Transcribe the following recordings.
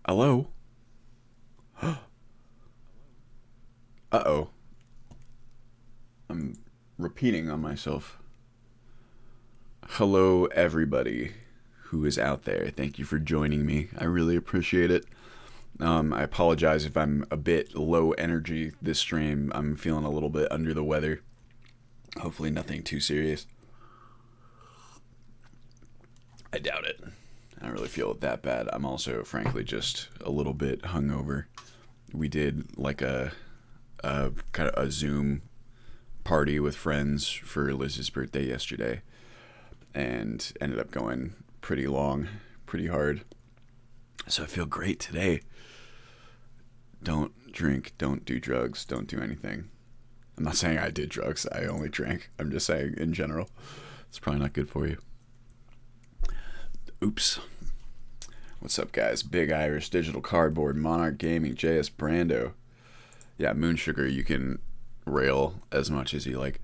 Hello? Uh-oh. I'm repeating on myself. Hello, everybody who is out there. Thank you for joining me. I really appreciate it. I apologize if I'm a bit low energy this stream. I'm feeling a little bit under the weather. Hopefully nothing too serious. I doubt it. I don't really feel it that bad. I'm also, frankly, just a little bit hungover. We did like a kind of a Zoom party with friends for Liz's birthday yesterday, and ended up going pretty long, pretty hard. So I feel great today. Don't drink, don't do drugs, don't do anything. I'm not saying I did drugs, I only drank. I'm just saying in general, it's probably not good for you. Oops. What's up, guys? Big Irish, Digital Cardboard, Monarch Gaming, JS Brando. Yeah, Moon Sugar, you can rail as much as you like.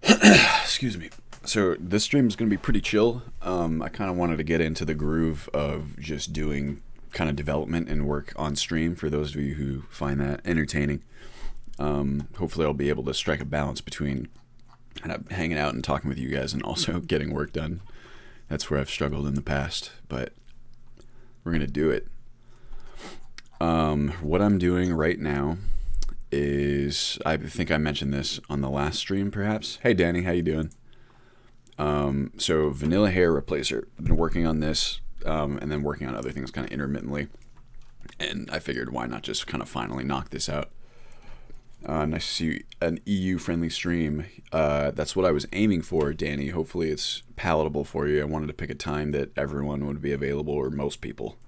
Excuse me. So this stream is going to be pretty chill. I kind of wanted to get into the groove of just doing kind of development and work on stream for those of you who find that entertaining. Hopefully I'll be able to strike a balance between kind of hanging out and talking with you guys and also getting work done. That's where I've struggled in the past, but we're going to do it. What I'm doing right now is, I think I mentioned this on the last stream perhaps. Hey Danny, how you doing? So vanilla hair replacer. I've been working on this and then working on other things kind of intermittently. And I figured why not just kind of finally knock this out. Nice to see an EU-friendly stream. That's what I was aiming for, Danny. Hopefully it's palatable for you. I wanted to pick a time that everyone would be available, or most people.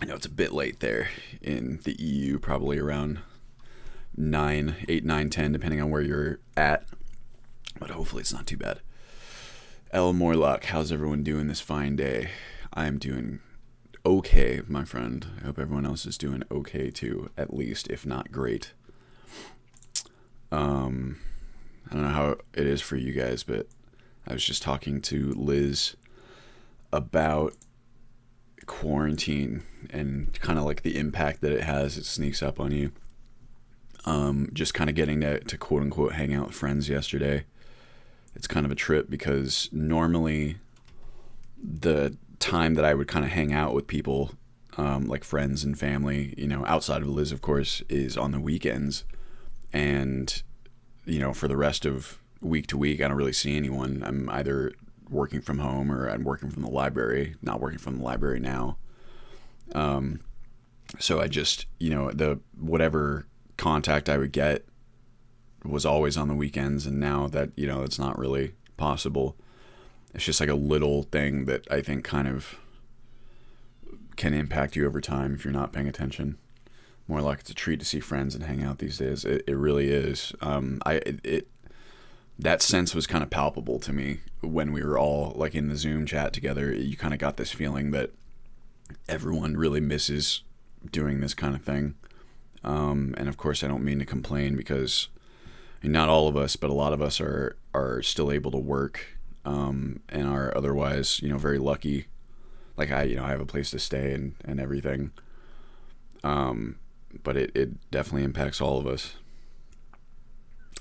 I know it's a bit late there in the EU, probably around 8, 9, 10, depending on where you're at. But hopefully it's not too bad. El Morlock, how's everyone doing this fine day? I'm doing okay, my friend. I hope everyone else is doing okay too, at least, if not great. I don't know how it is for you guys, but I was just talking to Liz about quarantine and kind of like the impact that it has. It sneaks up on you. Just kind of getting to quote unquote hang out with friends yesterday. It's kind of a trip because normally the time that I would kind of hang out with people, like friends and family, you know, outside of Liz, of course, is on the weekends. And, you know, for the rest of week to week, I don't really see anyone. I'm either working from home or I'm working from the library, not working from the library now. So I just, you know, whatever contact I would get was always on the weekends. And now that, you know, it's not really possible. It's just like a little thing that I think kind of can impact you over time if you're not paying attention. More like it's a treat to see friends and hang out these days. It really is. That sense was kind of palpable to me when we were all like in the Zoom chat together. You kind of got this feeling that everyone really misses doing this kind of thing. And of course I don't mean to complain because not all of us, but a lot of us are still able to work. And are otherwise, you know, very lucky. Like I have a place to stay and everything. But it definitely impacts all of us.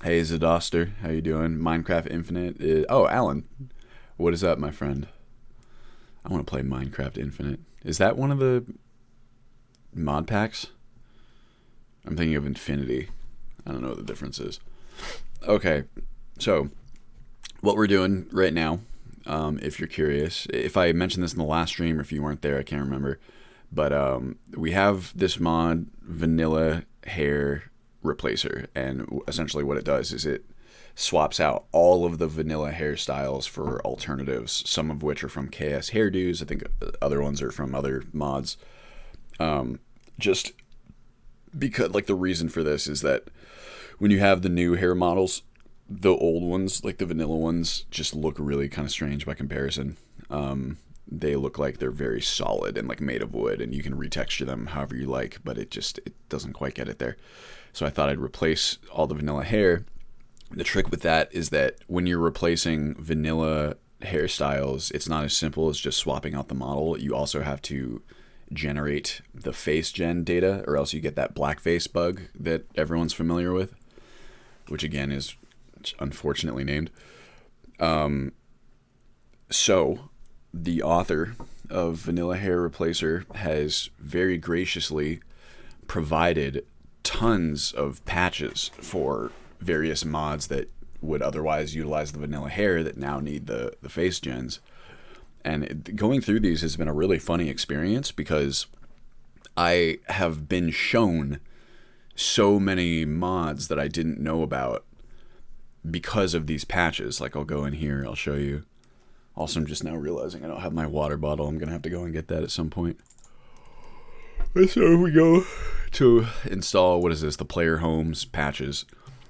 Hey, Zadoster, how you doing? Minecraft Infinite. Oh, Alan, what is up, my friend? I want to play Minecraft Infinite. Is that one of the mod packs? I'm thinking of Infinity. I don't know what the difference is. Okay, so what we're doing right now, if you're curious, if I mentioned this in the last stream or if you weren't there, I can't remember, but we have this mod, Vanilla Hair Replacer, and essentially what it does is it swaps out all of the vanilla hairstyles for alternatives, some of which are from KS Hairdos. I think other ones are from other mods. Just because, like, the reason for this is that when you have the new hair models, the old ones, like the vanilla ones, just look really kind of strange by comparison. They look like they're very solid and like made of wood, and you can retexture them however you like, but it doesn't quite get it there. So I thought I'd replace all the vanilla hair. The trick with that is that when you're replacing vanilla hairstyles, it's not as simple as just swapping out the model. You also have to generate the face gen data, or else you get that blackface bug that everyone's familiar with, which again is unfortunately named. So the author of Vanilla Hair Replacer has very graciously provided tons of patches for various mods that would otherwise utilize the vanilla hair that now need the face gens. And going through these has been a really funny experience because I have been shown so many mods that I didn't know about because of these patches. Like, I'll go in here, I'll show you. Also, I'm just now realizing I don't have my water bottle. I'm going to have to go and get that at some point. So we go to install, what is this, the player homes patches.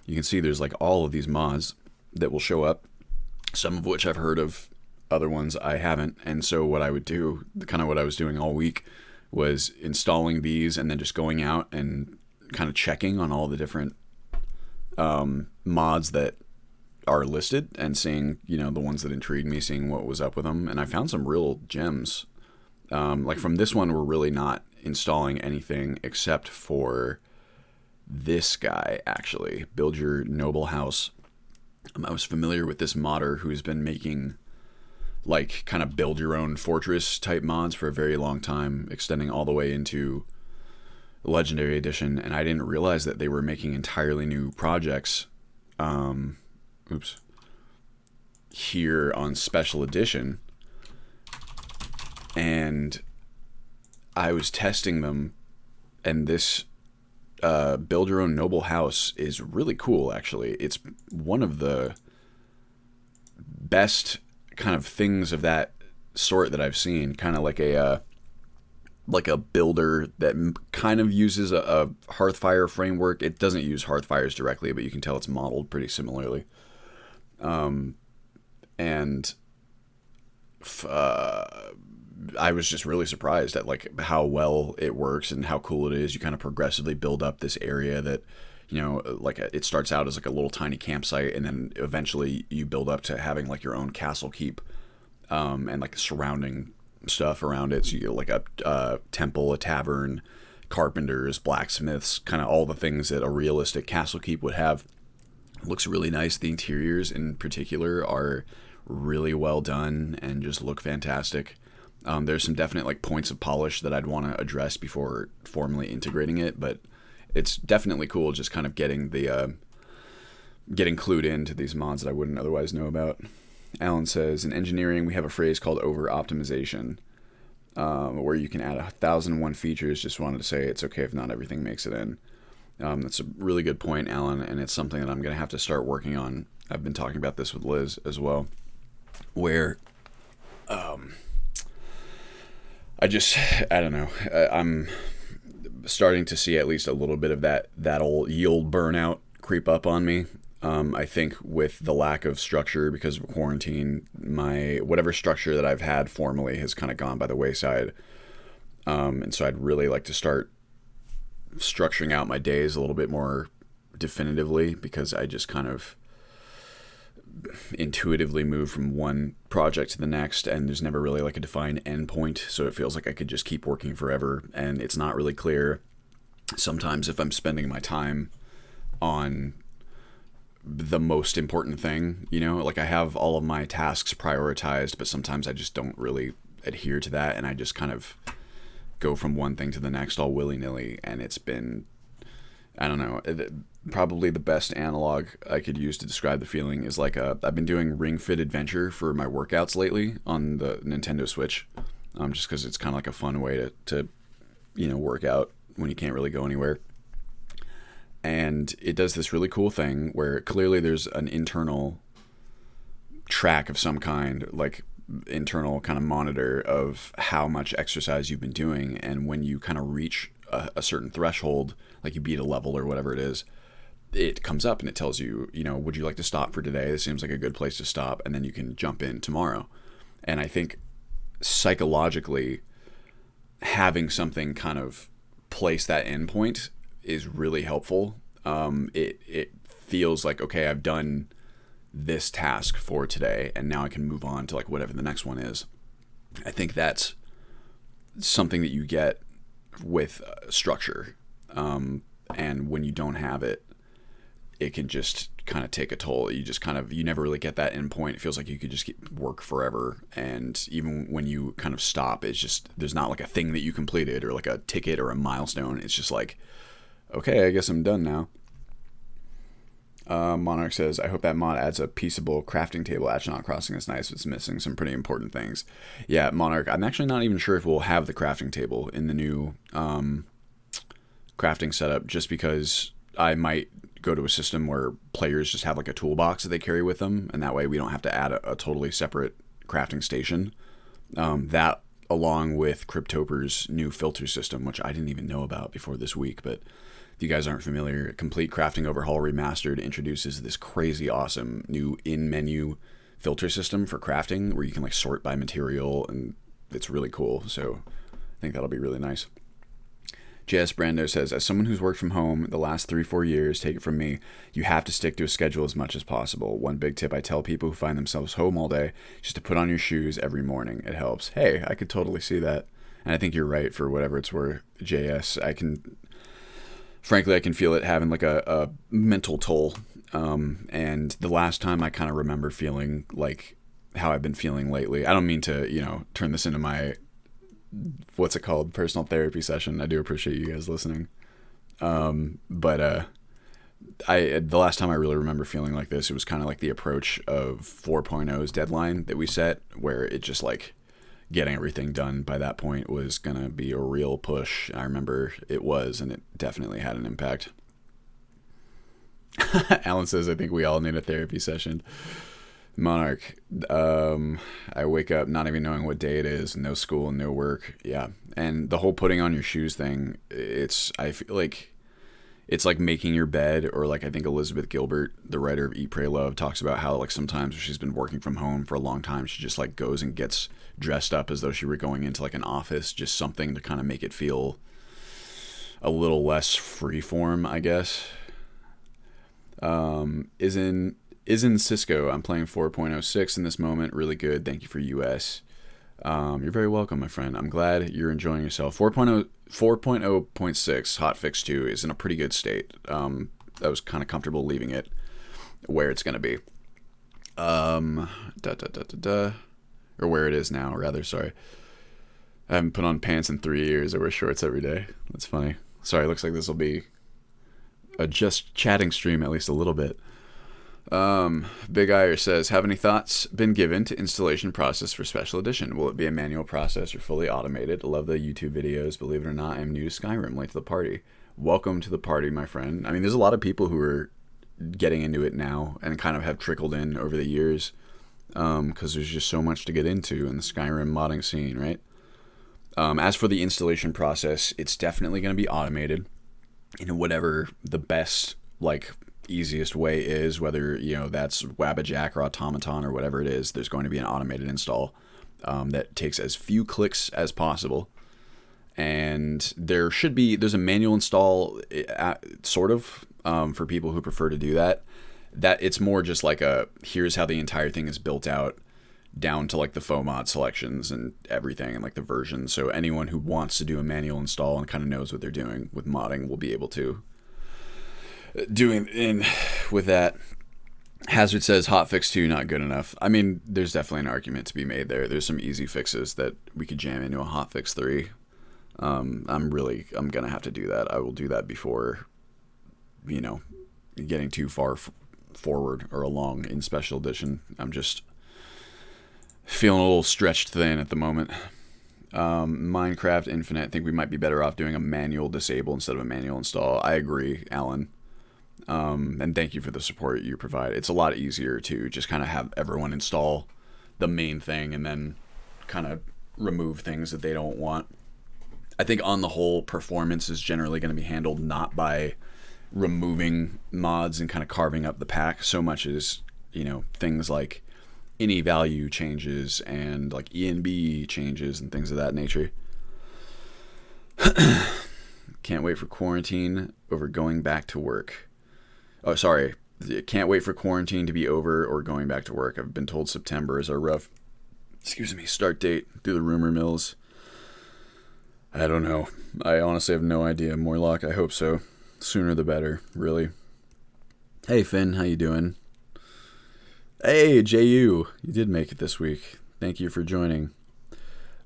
You can see there's like all of these mods that will show up, some of which I've heard of, other ones I haven't. And so what I would do, kind of what I was doing all week, was installing these and then just going out and kind of checking on all the different mods that are listed and seeing, you know, the ones that intrigued me, seeing what was up with them. And I found some real gems. Like from this one, we're really not installing anything except for this guy, actually. Build Your Noble House. I was familiar with this modder who's been making like kind of build your own fortress type mods for a very long time, extending all the way into Legendary Edition, and I didn't realize that they were making entirely new projects here on Special Edition. And I was testing them, and this Build Your Own Noble House is really cool, actually. It's one of the best kind of things of that sort that I've seen. Kind of like a builder that kind of uses a Hearthfire framework. It doesn't use Hearthfires directly, but you can tell it's modeled pretty similarly. I was just really surprised at like how well it works and how cool it is. You kind of progressively build up this area that, you know, like it starts out as like a little tiny campsite, and then eventually you build up to having like your own castle keep, and like surrounding stuff around it. So you get like a temple, a tavern, carpenters, blacksmiths, kind of all the things that a realistic castle keep would have. It looks really nice. The interiors in particular are really well done and just look fantastic. There's some definite like points of polish that I'd want to address before formally integrating it, but it's definitely cool just kind of getting clued into these mods that I wouldn't otherwise know about. Alan says, in engineering, we have a phrase called over-optimization, where you can add 1,001 features. Just wanted to say it's okay if not everything makes it in. That's a really good point, Alan, and it's something that I'm going to have to start working on. I've been talking about this with Liz as well, where I don't know. I'm starting to see at least a little bit of that old yield burnout creep up on me. I think with the lack of structure because of quarantine, my whatever structure that I've had formally has kind of gone by the wayside. And so I'd really like to start structuring out my days a little bit more definitively, because I just kind of intuitively move from one project to the next, and there's never really like a defined end point, so it feels like I could just keep working forever, and it's not really clear sometimes if I'm spending my time on the most important thing, you know, like I have all of my tasks prioritized, but sometimes I just don't really adhere to that, and I just kind of go from one thing to the next all willy-nilly, and it's been, I don't know, probably the best analog I could use to describe the feeling is like I've been doing Ring Fit Adventure for my workouts lately on the Nintendo Switch, just because it's kind of like a fun way to you know, work out when you can't really go anywhere. And it does this really cool thing where clearly there's an internal track of some kind, like internal kind of monitor of how much exercise you've been doing, and when you kind of reach a certain threshold, like you beat a level or whatever it is, it comes up and it tells you, you know, would you like to stop for today? This seems like a good place to stop, and then you can jump in tomorrow. And I think psychologically having something kind of place that endpoint is really helpful. It feels like, okay, I've done this task for today, and now I can move on to like whatever the next one is. I think that's something that you get with structure, and when you don't have it, it can just kind of take a toll. You never really get that end point. It feels like you could just work forever, and even when you kind of stop, it's just, there's not like a thing that you completed or like a ticket or a milestone. It's just like, okay, I guess I'm done now. Monarch says, I hope that mod adds a peaceable crafting table. Astronaut Crossing is nice, but it's missing some pretty important things. Yeah, Monarch, I'm actually not even sure if we'll have the crafting table in the new crafting setup, just because I might go to a system where players just have like a toolbox that they carry with them, and that way we don't have to add a totally separate crafting station. That, along with Cryptoper's new filter system, which I didn't even know about before this week, but if you guys aren't familiar, Complete Crafting Overhaul Remastered introduces this crazy awesome new in-menu filter system for crafting where you can like sort by material, and it's really cool. So I think that'll be really nice. JS Brando says, as someone who's worked from home the last 3-4 years, take it from me, you have to stick to a schedule as much as possible. One big tip I tell people who find themselves home all day, just to put on your shoes every morning. It helps. Hey, I could totally see that. And I think you're right for whatever it's worth, JS. Frankly, I can feel it having like a mental toll. And the last time I kind of remember feeling like how I've been feeling lately, I don't mean to, turn this into my, what's it called, personal therapy session. I do appreciate you guys listening. But the last time I really remember feeling like this, it was kind of like the approach of 4.0's deadline that we set, where it just like getting everything done by that point was going to be a real push. I remember it was, and it definitely had an impact. Alan says, I think we all need a therapy session. Monarch, I wake up not even knowing what day it is, no school and no work. Yeah. And the whole putting on your shoes thing, I feel like it's like making your bed, or like I think Elizabeth Gilbert, the writer of Eat, Pray, Love, talks about how like sometimes when she's been working from home for a long time, she just like goes and gets dressed up as though she were going into like an office, just something to kind of make it feel a little less freeform, I guess. Is in Cisco. I'm playing 4.06 in this moment. Really good. Thank you for US. You're very welcome, my friend. I'm glad you're enjoying yourself. 4.0.6 hotfix 2 is in a pretty good state. I was kind of comfortable leaving it where it's going to be. Or where it is now, rather. Sorry. I haven't put on pants in 3 years. I wear shorts every day. That's funny. Sorry, looks like this will be a just chatting stream, at least a little bit. Big Iyer says, have any thoughts been given to installation process for Special Edition? Will it be a manual process or fully automated? I love the YouTube videos. Believe it or not, I'm new to Skyrim, late to the party. Welcome to the party, my friend. I mean, there's a lot of people who are getting into it now and kind of have trickled in over the years, because there's just so much to get into in the Skyrim modding scene, right? As for the installation process, it's definitely going to be automated in whatever the best, like, easiest way is, whether that's Wabbajack or Automaton or whatever it is. There's going to be an automated install that takes as few clicks as possible, and there's a manual install sort of for people who prefer to do that it's more just like here's how the entire thing is built out, down to like the faux mod selections and everything, and like the versions. So anyone who wants to do a manual install and kind of knows what they're doing with modding will be able to doing in with that. Hazard says hotfix 2 not good enough. I mean, there's definitely an argument to be made there. There's some easy fixes that we could jam into a hotfix 3. I'm gonna have to do that. I will do that before getting too far forward or along in Special Edition. I'm just feeling a little stretched thin at the moment. Minecraft Infinite, I think we might be better off doing a manual disable instead of a manual install. I agree, Alan. And thank you for the support you provide. It's a lot easier to just kind of have everyone install the main thing and then kind of remove things that they don't want. I think on the whole, performance is generally going to be handled not by removing mods and kind of carving up the pack so much as, things like any value changes and like ENB changes and things of that nature. Can't wait for quarantine over going back to work. Oh, sorry. Can't wait for quarantine to be over or going back to work. I've been told September is our rough, start date through the rumor mills. I don't know. I honestly have no idea. Morlock, I hope so. Sooner the better, really. Hey, Finn, how you doing? Hey, JU, you did make it this week. Thank you for joining.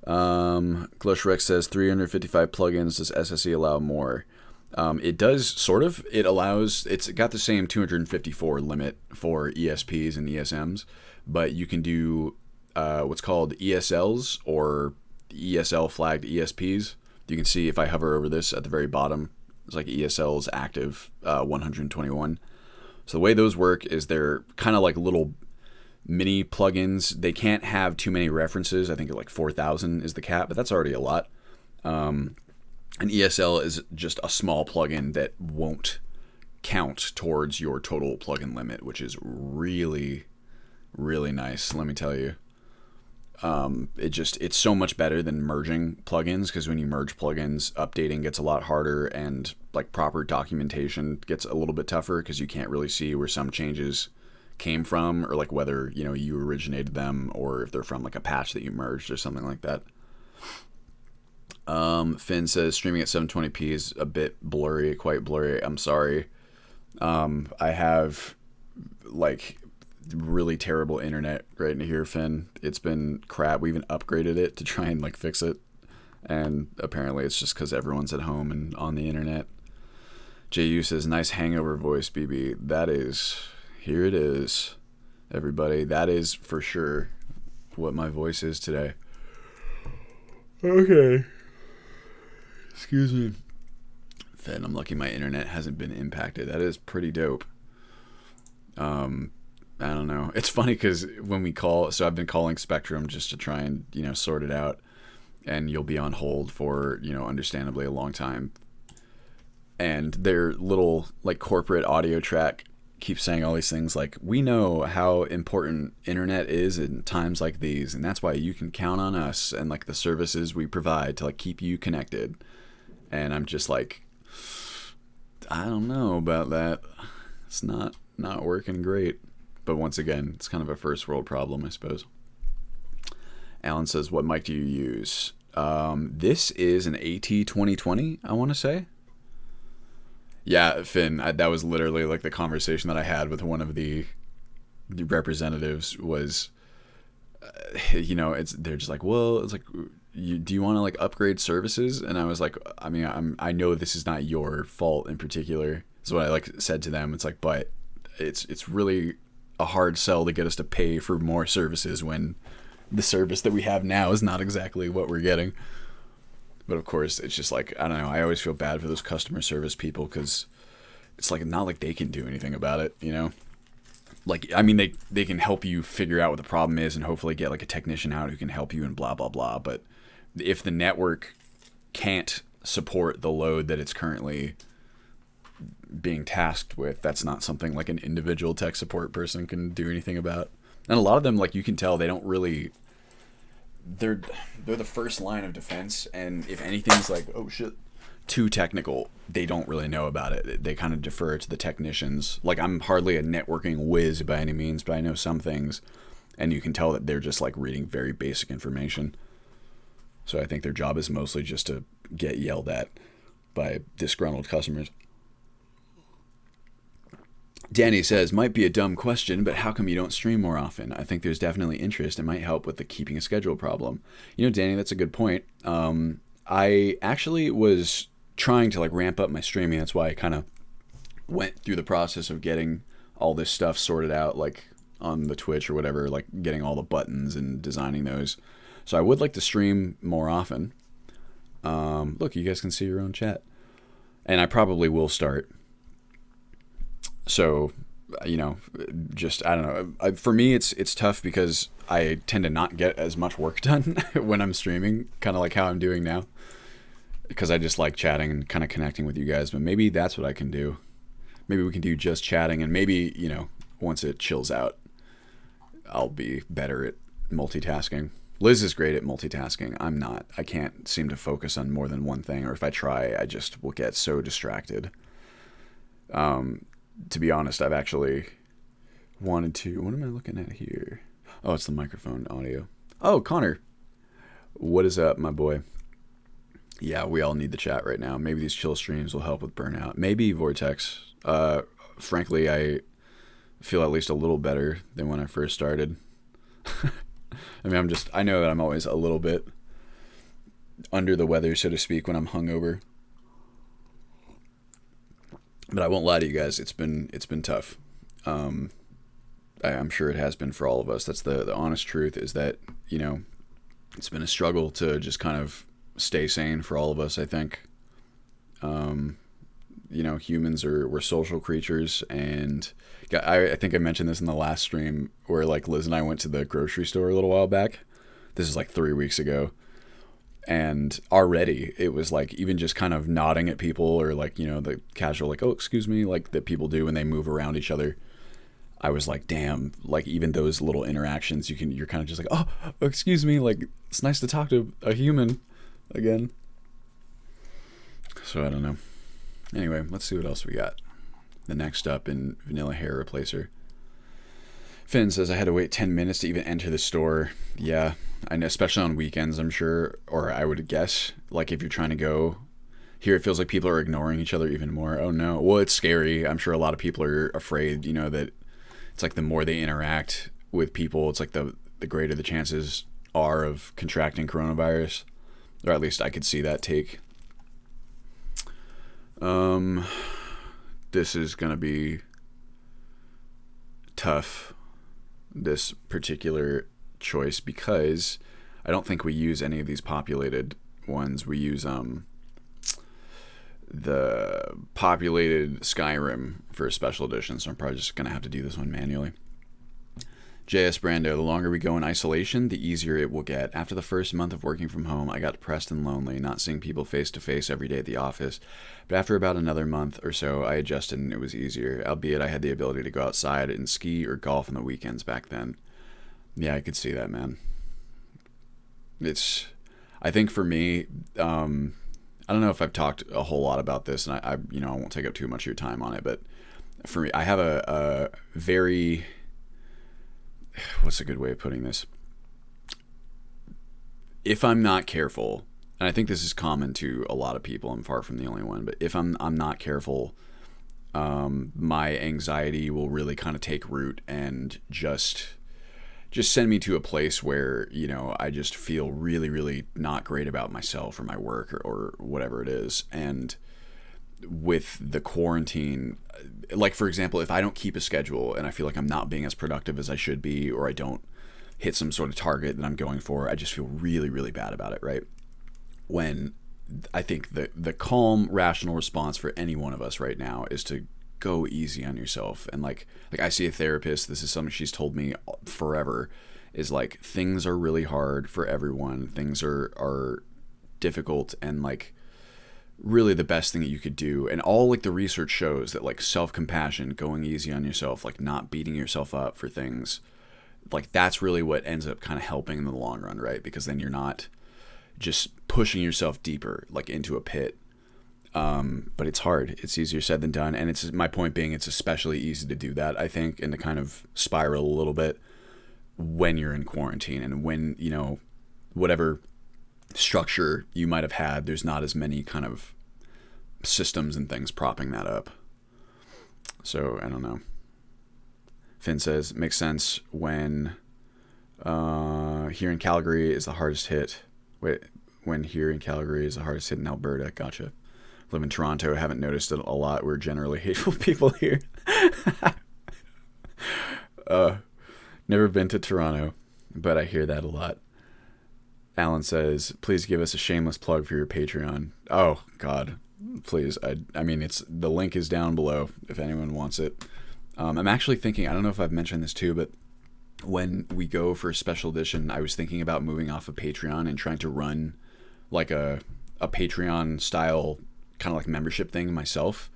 Glush Rex says 355 plugins. Does SSE allow more? It does, sort of. It's got the same 254 limit for ESPs and ESMs, but you can do what's called ESLs or ESL flagged ESPs. You can see if I hover over this at the very bottom, it's like ESLs active 121. So the way those work is they're kind of like little mini plugins. They can't have too many references. I think like 4,000 is the cap, but that's already a lot. An ESL is just a small plugin that won't count towards your total plugin limit, which is really, really nice. Let me tell you. It's so much better than merging plugins, because when you merge plugins, updating gets a lot harder, and like proper documentation gets a little bit tougher because you can't really see where some changes came from, or like whether you originated them, or if they're from like a patch that you merged or something like that. Finn says streaming at 720p is a bit blurry, quite blurry. I'm sorry. I have like really terrible internet right here, Finn. It's been crap. We even upgraded it to try and like fix it, and apparently it's just because everyone's at home and on the internet. JU says nice hangover voice, BB. That is, here it is, everybody. That is for sure what my voice is today. Okay. Excuse me. Finn, I'm lucky my internet hasn't been impacted. That is pretty dope. I don't know. It's funny because when we call, so I've been calling Spectrum just to try and, sort it out. And you'll be on hold for, understandably a long time. And their little, like, corporate audio track keeps saying all these things like, we know how important internet is in times like these, and that's why you can count on us and, like, the services we provide to, like, keep you connected. And I'm just like, I don't know about that. It's not working great. But once again, it's kind of a first world problem, I suppose. Alan says, what mic do you use? This is an AT2020, I want to say. Yeah, Finn, that was literally like the conversation that I had with one of the representatives was, they're just like, well, it's like, do you want to like upgrade services? And I was like, I mean, I know this is not your fault in particular. So what I like said to them, it's like, but it's really a hard sell to get us to pay for more services when the service that we have now is not exactly what we're getting. But of course, it's just like, I don't know, I always feel bad for those customer service people, because it's like not like they can do anything about it, Like, I mean, they can help you figure out what the problem is and hopefully get like a technician out who can help you and blah, blah, blah. But if the network can't support the load that it's currently being tasked with, that's not something like an individual tech support person can do anything about. And a lot of them, like, you can tell they don't really, they're the first line of defense, and if anything's like, oh shit, too technical, they don't really know about it. They kind of defer to the technicians. Like, I'm hardly a networking whiz by any means, but I know some things, and you can tell that they're just like reading very basic information. So I think their job is mostly just to get yelled at by disgruntled customers. Danny says, might be a dumb question, but how come you don't stream more often? I think there's definitely interest and might help with the keeping a schedule problem. Danny, that's a good point. I actually was trying to like ramp up my streaming. That's why I kind of went through the process of getting all this stuff sorted out, like on the Twitch or whatever, like getting all the buttons and designing those. So I would like to stream more often. Look, you guys can see your own chat. And I probably will start. So, just, I don't know. For me, it's tough because I tend to not get as much work done when I'm streaming, kind of like how I'm doing now. Because I just like chatting and kind of connecting with you guys. But maybe that's what I can do. Maybe we can do just chatting, and maybe, once it chills out, I'll be better at multitasking. Liz is great at multitasking. I'm not. I can't seem to focus on more than one thing, or if I try, I just will get so distracted. to be honest, I've actually wanted to. What am I looking at here? Oh, it's the microphone audio. Oh, Connor. What is up, my boy? Yeah, we all need the chat right now. Maybe these chill streams will help with burnout. Maybe Vortex. Frankly, I feel at least a little better than when I first started. I mean, I know that I'm always a little bit under the weather, so to speak, when I'm hungover. But I won't lie to you guys, it's been tough. I'm sure it has been for all of us. That's the honest truth, is that, you know, it's been a struggle to just kind of stay sane for all of us, I think. You know, we're social creatures, and I think I mentioned this in the last stream where, like, Liz and I went to the grocery store a little while back. This is like 3 weeks ago. And already it was like even just kind of nodding at people, or like, you know, the casual, like, oh, excuse me, like that people do when they move around each other. I was like, damn, like even those little interactions, you're kind of just like, oh, excuse me, like it's nice to talk to a human again. So I don't know. Anyway, let's see what else we got. The next up in Vanilla Hair Replacer. Finn says, I had to wait 10 minutes to even enter the store. Yeah, I know, especially on weekends, I'm sure, or I would guess, like if you're trying to go. Here it feels like people are ignoring each other even more. Oh no. Well, it's scary. I'm sure a lot of people are afraid, you know, that it's like the more they interact with people, it's like the greater the chances are of contracting coronavirus. Or at least I could see that take. This is going to be tough, this particular choice, because I don't think we use any of these populated ones. We use the populated Skyrim for a special edition, so I'm probably just going to have to do this one manually. JS Brando, the longer we go in isolation, the easier it will get. After the first month of working from home, I got depressed and lonely, not seeing people face to face every day at the office. But after about another month or so, I adjusted and it was easier, albeit I had the ability to go outside and ski or golf on the weekends back then. Yeah, I could see that, man. I think for me, I don't know if I've talked a whole lot about this, and I won't take up too much of your time on it, but for me, I have a very, what's a good way of putting this? If I'm not careful, and I think this is common to a lot of people, I'm far from the only one, but if I'm not careful, my anxiety will really kind of take root and just send me to a place where, you know, I just feel really, really not great about myself or my work or whatever it is. And with the quarantine, like, for example, if I don't keep a schedule and I feel like I'm not being as productive as I should be, or I don't hit some sort of target that I'm going for, I just feel really, really bad about it, right? When I think the calm, rational response for any one of us right now is to go easy on yourself. And like I see a therapist, this is something she's told me forever, is like, things are really hard for everyone. Things are difficult, and like really the best thing that you could do, and all like the research shows that like self-compassion, going easy on yourself, like not beating yourself up for things, like that's really what ends up kind of helping in the long run, right? Because then you're not just pushing yourself deeper like into a pit. But it's hard. It's easier said than done. And it's, my point being, it's especially easy to do that, I think, and to kind of spiral a little bit when you're in quarantine, and when, you know, whatever structure you might have had, there's not as many kind of systems and things propping that up. So I don't know. Finn says, makes sense when here in Calgary is the hardest hit. When here in Calgary is the hardest hit in Alberta. Gotcha. Live in Toronto, haven't noticed it a lot. We're generally hateful people here. Never been to Toronto, but I hear that a lot. Alan says, please give us a shameless plug for your Patreon. Oh, God. Please. I mean, the link is down below if anyone wants it. I'm actually thinking, I don't know if I've mentioned this too, but when we go for a special edition, I was thinking about moving off of Patreon and trying to run like a Patreon style kind of like membership thing myself.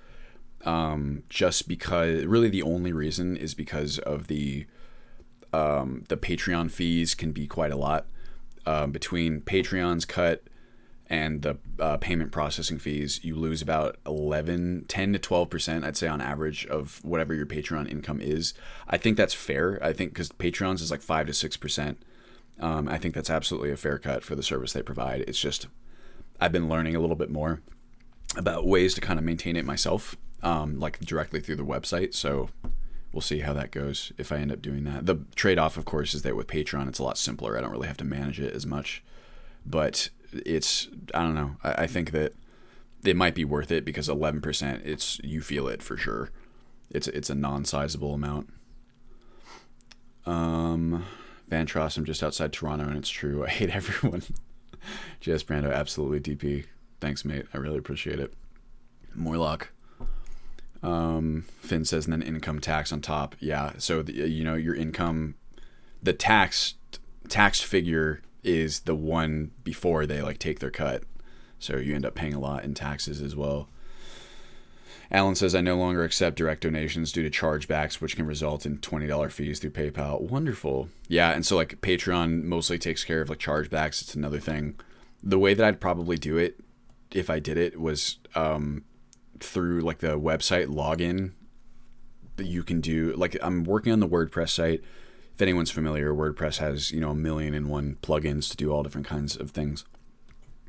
Just because, really the only reason is because of the Patreon fees can be quite a lot. Between Patreon's cut and the payment processing fees, you lose about 10 to 12%, I'd say, on average, of whatever your Patreon income is. I think that's fair. I think because Patreon's is like 5 to 6%. I think that's absolutely a fair cut for the service they provide. It's just, I've been learning a little bit more about ways to kind of maintain it myself, like directly through the website. So we'll see how that goes if I end up doing that. The trade-off, of course, is that with Patreon, it's a lot simpler. I don't really have to manage it as much. But it's, I don't know. I think that it might be worth it because 11%, you feel it for sure. It's a non-sizable amount. Vantros, I'm just outside Toronto, and it's true. I hate everyone. JS Brando, absolutely DP. Thanks, mate. I really appreciate it. Morlock. Finn says, and then income tax on top. Yeah, so your income, the taxed figure is the one before they like take their cut, so you end up paying a lot in taxes as well. Alan says, I no longer accept direct donations due to chargebacks, which can result in $20 fees through PayPal. Wonderful. Yeah, and so like Patreon mostly takes care of like chargebacks. It's another thing. The way that I'd probably do it, if I did it, was through like the website login. You can do, like, I'm working on the WordPress site. If anyone's familiar, WordPress has, 1,000,001 plugins to do all different kinds of things.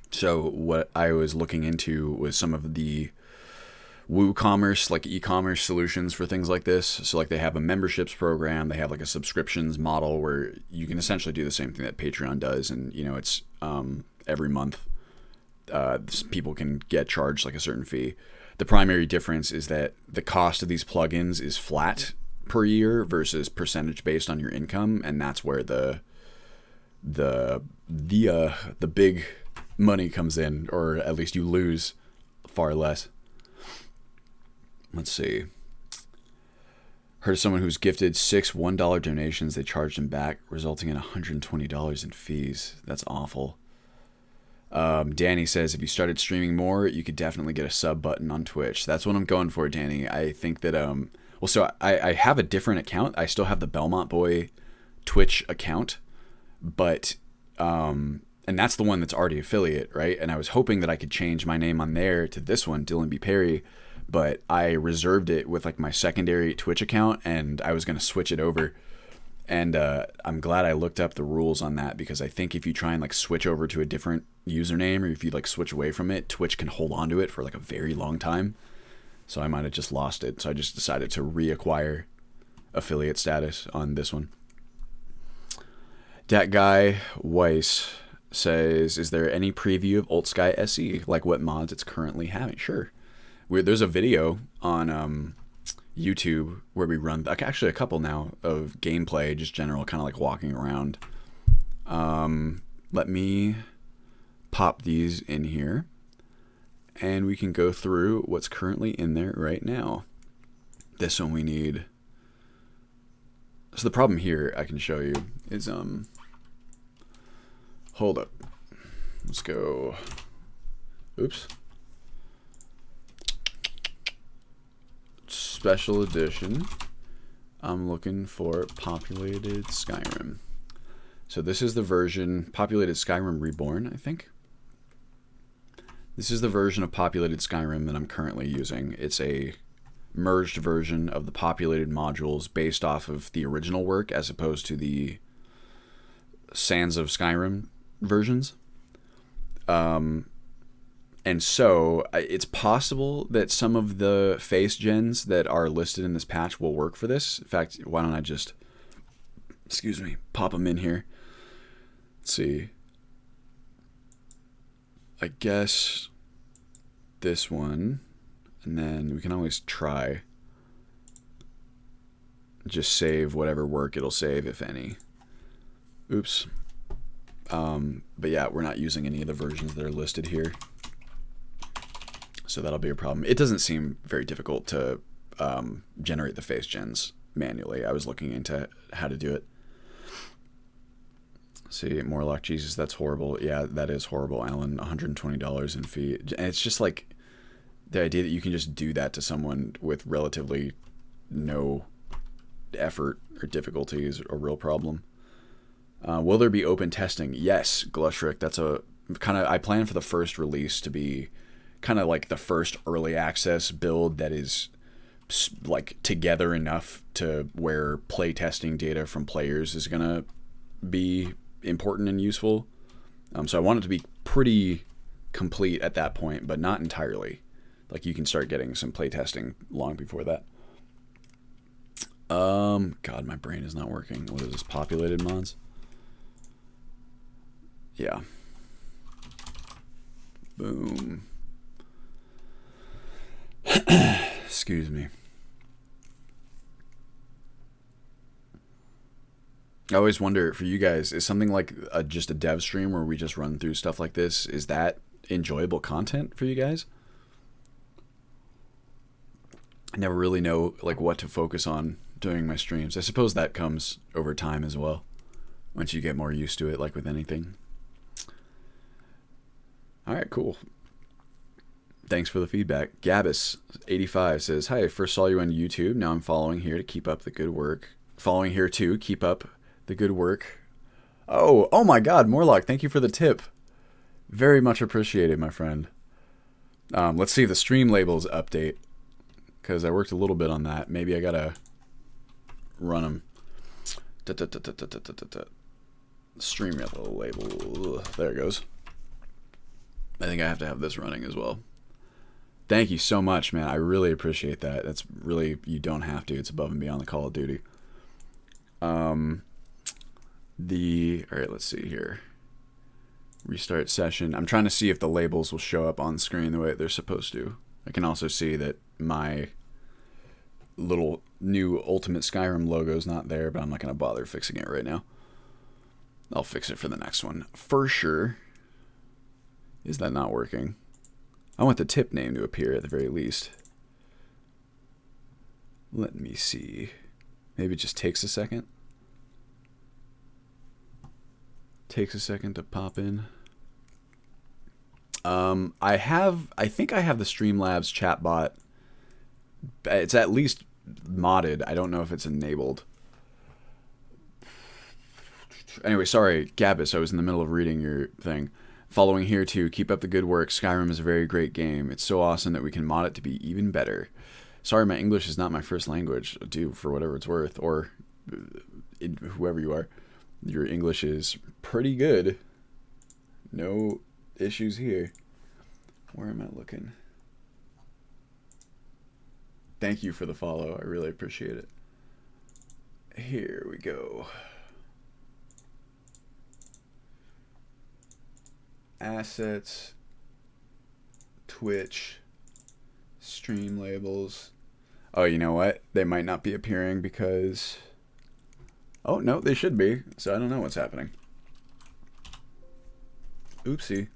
So what I was looking into was some of the WooCommerce, like e-commerce solutions for things like this. So like they have a memberships program, they have like a subscriptions model where you can essentially do the same thing that Patreon does. And, it's every month people can get charged like a certain fee. The primary difference is that the cost of these plugins is flat per year versus percentage based on your income, and that's where the big money comes in, or at least you lose far less. Let's see. Heard of someone who's gifted 6 $1 donations. They charged him back, resulting in $120 in fees. That's awful. Danny says, if you started streaming more, you could definitely get a sub button on Twitch. That's what I'm going for, Danny. I think that, so I have a different account. I still have the Belmont Boy Twitch account, but, and that's the one that's already affiliate, right? And I was hoping that I could change my name on there to this one, Dylan B. Perry, but I reserved it with like my secondary Twitch account, and I was going to switch it over. And I'm glad I looked up the rules on that, because I think if you try and like switch over to a different username, or if you like switch away from it, Twitch can hold on to it for like a very long time. So I might have just lost it. So I just decided to reacquire affiliate status on this one. That guy Weiss says, is there any preview of UltSky SE, like what mods it's currently having? Sure. There's a video on YouTube where we run, actually a couple now, of gameplay, just general kind of like walking around. Let me pop these in here, and we can go through what's currently in there right now. This one we need. So the problem here I can show you is, hold up. Let's go. Oops. Special edition. I'm looking for populated Skyrim. So this is the version, populated Skyrim Reborn, I think. This is the version of populated Skyrim that I'm currently using. It's a merged version of the populated modules based off of the original work, as opposed to the Sands of Skyrim versions. And so it's possible that some of the face gens that are listed in this patch will work for this. In fact, why don't I just, pop them in here. Let's see. I guess this one, and then we can always try. Just save whatever work it'll save, if any. Oops. But yeah, we're not using any of the versions that are listed here. So that'll be a problem. It doesn't seem very difficult to generate the face gens manually. I was looking into how to do it. See, Morlock, Jesus, that's horrible. Yeah, that is horrible, Alan. $120 in fee. And it's just like the idea that you can just do that to someone with relatively no effort or difficulty is a real problem. Will there be open testing? Yes, Glushrick, that's a I plan for the first release to be kind of like the first early access build that is like together enough to where playtesting data from players is gonna be important and useful. So I want it to be pretty complete at that point, but not entirely. Like you can start getting some playtesting long before that. God, my brain is not working. What is this? Populated mods? Yeah. Boom. Excuse me. I always wonder for you guys, is something like just a dev stream where we just run through stuff like this, is that enjoyable content for you guys? I never really know like what to focus on during my streams. I suppose that comes over time as well, once you get more used to it, like with anything. All right, cool. Thanks for the feedback. Gabus85 says, "Hi, I first saw you on YouTube. Now I'm following here to keep up the good work. Following here too. Keep up the good work." Oh my God, Morlock, thank you for the tip. Very much appreciated, my friend. Let's see the stream labels update, because I worked a little bit on that. Maybe I gotta run them. Stream label. There it goes. I think I have to have this running as well. Thank you so much, man. I really appreciate that. That's really, you don't have to. It's above and beyond the Call of Duty. All right, let's see here. Restart session. I'm trying to see if the labels will show up on screen the way they're supposed to. I can also see that my little new Ultimate Skyrim logo is not there, but I'm not going to bother fixing it right now. I'll fix it for the next one for sure. Is that not working? I want the tip name to appear at the very least. Let me see. Maybe it just takes a second. Takes a second to pop in. I think I have the Streamlabs chatbot. It's at least modded. I don't know if it's enabled. Anyway, sorry, Gabus, I was in the middle of reading your thing. Following here too, keep up the good work. Skyrim is a very great game. It's so awesome that we can mod it to be even better. Sorry, my English is not my first language. Do for whatever it's worth, or whoever you are. Your English is pretty good. No issues here. Where am I looking? Thank you for the follow. I really appreciate it. Here we go. Assets, Twitch, stream labels. Oh, you know what? They might not be appearing because... Oh, no, they should be. So I don't know what's happening. Oopsie.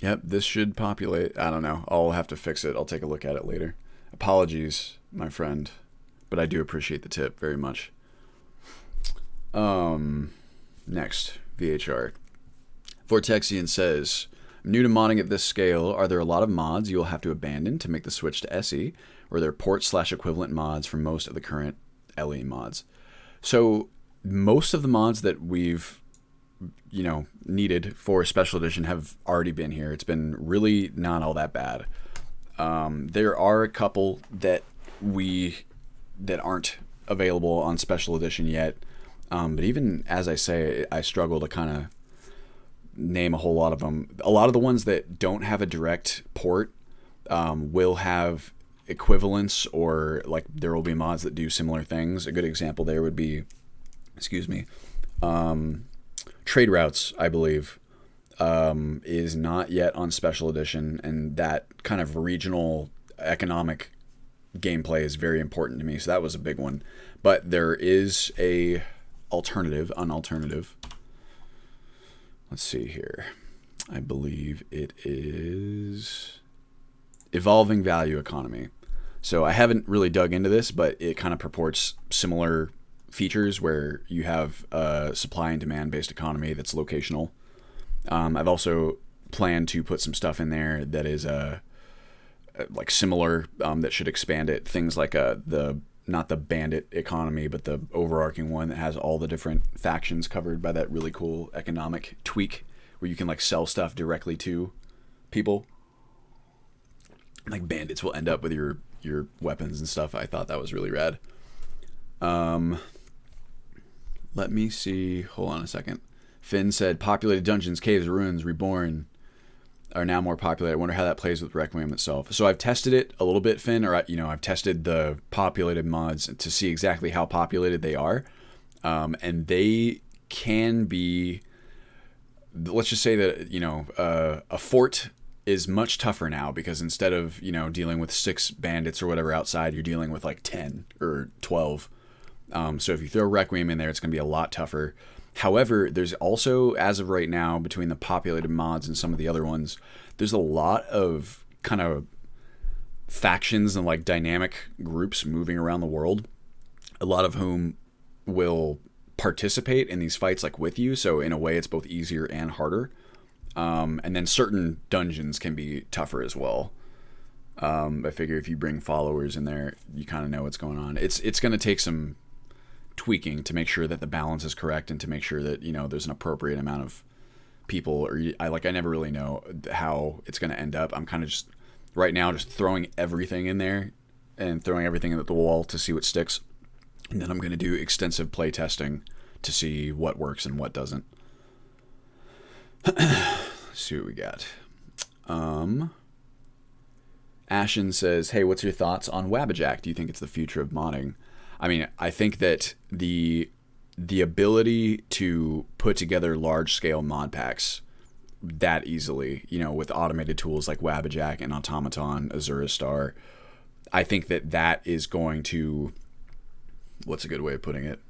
Yep, this should populate. I don't know. I'll have to fix it. I'll take a look at it later. Apologies, my friend. But I do appreciate the tip very much. Next, VHR. Vortexian says, "I'm new to modding at this scale. Are there a lot of mods you'll have to abandon to make the switch to SE? Or are there port/equivalent mods for most of the current LE mods?" So most of the mods that we've, needed for Special Edition have already been here. It's been really not all that bad. There are a couple that aren't available on Special Edition yet. But even as I say, I struggle to kind of name a whole lot of them. A lot of the ones that don't have a direct port will have equivalents, or like there will be mods that do similar things. A good example there would be, Trade Routes, I believe, is not yet on Special Edition, and that kind of regional economic gameplay is very important to me, so that was a big one. But there is a an alternative. Let's see here. I believe it is Evolving Value Economy. So I haven't really dug into this, but it kind of purports similar features where you have a supply and demand based economy that's locational. I've also planned to put some stuff in there that is like similar, that should expand it. Things like the not the bandit economy, but the overarching one that has all the different factions covered by that really cool economic tweak where you can like sell stuff directly to people. Like bandits will end up with your weapons and stuff. I thought that was really rad. Let me see. Hold on a second. Finn said populated dungeons, caves, ruins, reborn are now more popular. I wonder how that plays with Requiem itself. So I've tested it a little bit, Finn, or I've tested the populated mods to see exactly how populated they are, and they can be. Let's just say that a fort is much tougher now because instead of dealing with 6 bandits or whatever outside, you're dealing with like 10 or 12. So if you throw Requiem in there, it's going to be a lot tougher. However, there's also, as of right now, between the populated mods and some of the other ones, there's a lot of kind of factions and like dynamic groups moving around the world, a lot of whom will participate in these fights like with you. So in a way, it's both easier and harder. And then certain dungeons can be tougher as well. I figure if you bring followers in there, you kind of know what's going on. It's going to take some tweaking to make sure that the balance is correct and to make sure that there's an appropriate amount of people. Or I never really know how it's going to end up. I'm kind of just right now just throwing everything in there and throwing everything at the wall to see what sticks, and then I'm going to do extensive play testing to see what works and what doesn't. Let's see what we got. Ashen says, hey, what's your thoughts on Wabbajack? Do you think it's the future of modding? I mean, I think that the ability to put together large-scale mod packs that easily, with automated tools like Wabbajack and Automaton, Azureflux, I think that is going to... What's a good way of putting it?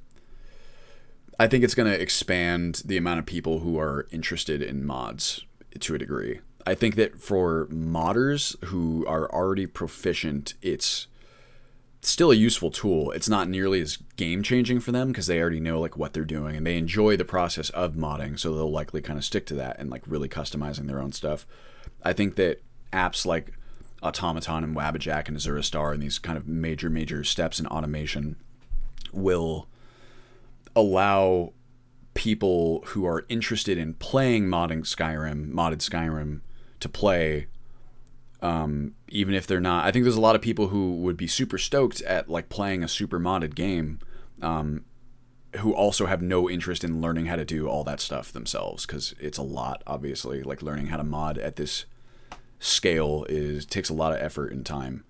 I think it's going to expand the amount of people who are interested in mods to a degree. I think that for modders who are already proficient, it's still a useful tool. It's not nearly as game-changing for them because they already know like what they're doing and they enjoy the process of modding, so they'll likely kind of stick to that and like really customizing their own stuff. I think that apps like Automaton and Wabbajack and Azureflux and these kind of major steps in automation will allow people who are interested in playing modded Skyrim to play, even if they're not. I think there's a lot of people who would be super stoked at like playing a super modded game, who also have no interest in learning how to do all that stuff themselves, because it's a lot. Obviously, like learning how to mod at this scale takes a lot of effort and time.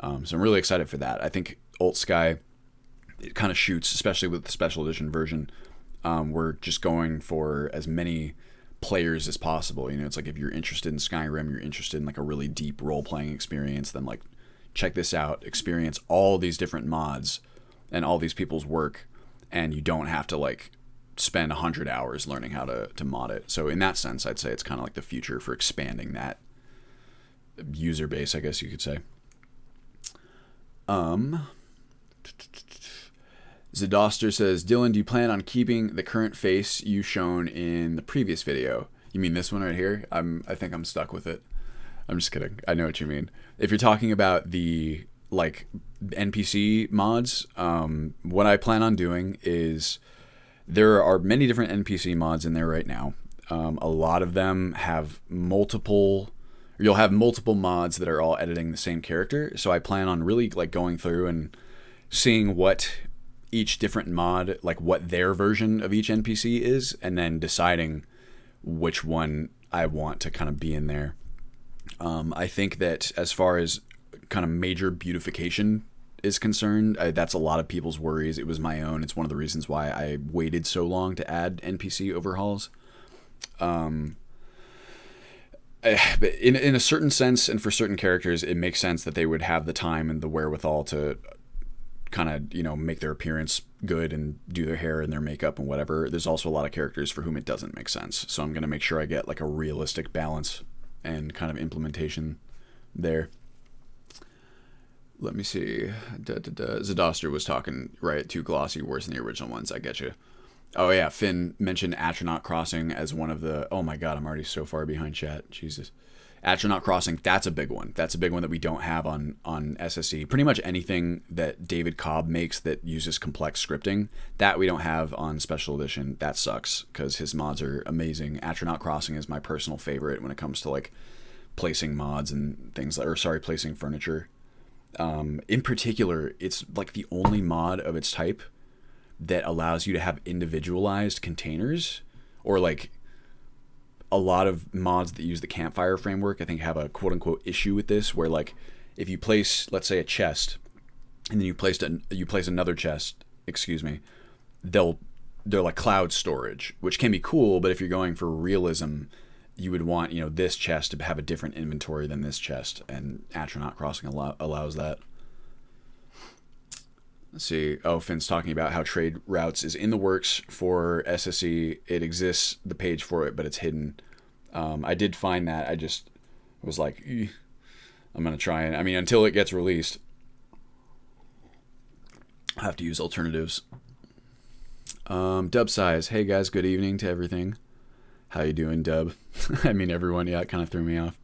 So I'm really excited for that. I think UltSky, it kind of shoots, especially with the special edition version. We're just going for as many players as possible. It's like if you're interested in Skyrim, you're interested in like a really deep role-playing experience, then like check this out, experience all these different mods and all these people's work, and you don't have to like spend 100 hours learning how to mod it. So in that sense, I'd say it's kind of like the future for expanding that user base, I guess you could say. Zadoster says, Dylan, do you plan on keeping the current face you shown in the previous video? You mean this one right here? I think I'm stuck with it. I'm just kidding. I know what you mean. If you're talking about the like NPC mods, what I plan on doing is there are many different NPC mods in there right now. A lot of them have you'll have multiple mods that are all editing the same character. So I plan on really like going through and seeing what each different mod, like what their version of each NPC is, and then deciding which one I want to kind of be in there. I think that as far as kind of major beautification is concerned, that's a lot of people's worries. It was my own. It's one of the reasons why I waited so long to add NPC overhauls. In a certain sense, and for certain characters, it makes sense that they would have the time and the wherewithal to kind of, make their appearance good and do their hair and their makeup and whatever. There's also a lot of characters for whom it doesn't make sense. So I'm going to make sure I get like a realistic balance and kind of implementation there. Let me see. Zadoster was talking, right, too glossy, worse than the original ones. I get you. Oh yeah, Finn mentioned Astronaut Crossing as one of the... Oh my god, I'm already so far behind chat. Jesus. Astronaut Crossing, that's a big one. That's a big one that we don't have on SSE. Pretty much anything that David Cobb makes that uses complex scripting, that we don't have on Special Edition. That sucks because his mods are amazing. Astronaut Crossing is my personal favorite when it comes to like placing mods and things, placing furniture. In particular, it's like the only mod of its type that allows you to have individualized containers, or like a lot of mods that use the campfire framework, I think, have a quote unquote issue with this, where like if you place, let's say, a chest, and then you place another chest, they're like cloud storage, which can be cool, but if you're going for realism, you would want, this chest to have a different inventory than this chest, and Astronaut Crossing allows that. Let's see. Oh, Finn's talking about how trade routes is in the works for SSE. It exists, the page for it, but it's hidden. I did find that. I just was like, I'm going to try it. I mean, until it gets released, I have to use alternatives. Dub Size. Hey, guys. Good evening to everything. How you doing, Dub? I mean, everyone. Yeah, it kind of threw me off.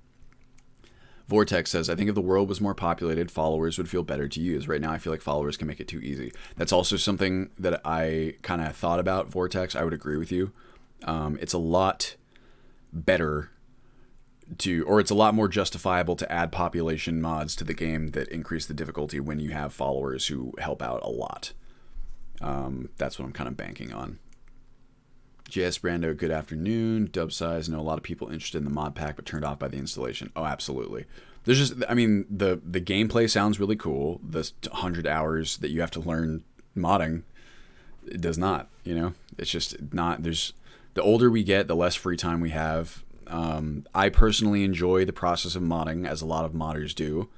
Vortex says, I think if the world was more populated, followers would feel better to use. Right now, I feel like followers can make it too easy. That's also something that I kind of thought about, Vortex. I would agree with you. It's a lot better it's a lot more justifiable to add population mods to the game that increase the difficulty when you have followers who help out a lot. That's what I'm kind of banking on. JS Brando, good afternoon. Dub Size, know a lot of people interested in the mod pack but turned off by the installation. Oh, absolutely. There's just, I mean, the gameplay sounds really cool. The 100 hours that you have to learn modding, it does not, It's just not, the older we get, the less free time we have. I personally enjoy the process of modding, as a lot of modders do,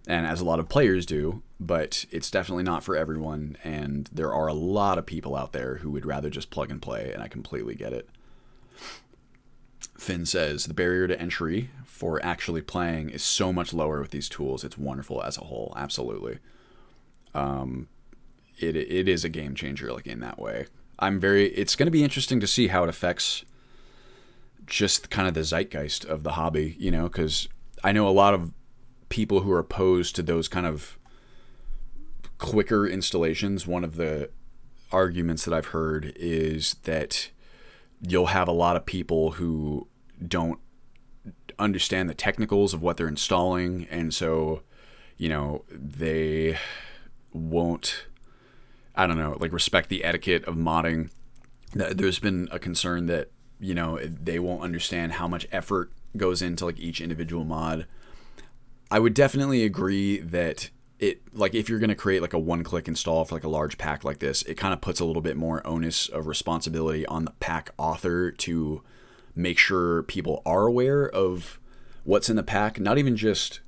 and as a lot of players do, but it's definitely not for everyone, and there are a lot of people out there who would rather just plug and play, and I completely get it. Finn says, the barrier to entry for actually playing is so much lower with these tools. It's wonderful as a whole. Absolutely. It is a game changer, like, in that way. It's going to be interesting to see how it affects just kind of the zeitgeist of the hobby, because I know a lot of people who are opposed to those kind of quicker installations. One of the arguments that I've heard is that you'll have a lot of people who don't understand the technicals of what they're installing, and so they won't, I don't know, like, respect the etiquette of modding. There's been a concern that they won't understand how much effort goes into like each individual mod. I would definitely agree that if you're going to create like a one-click install for like a large pack like this, it kind of puts a little bit more onus of responsibility on the pack author to make sure people are aware of what's in the pack, not even just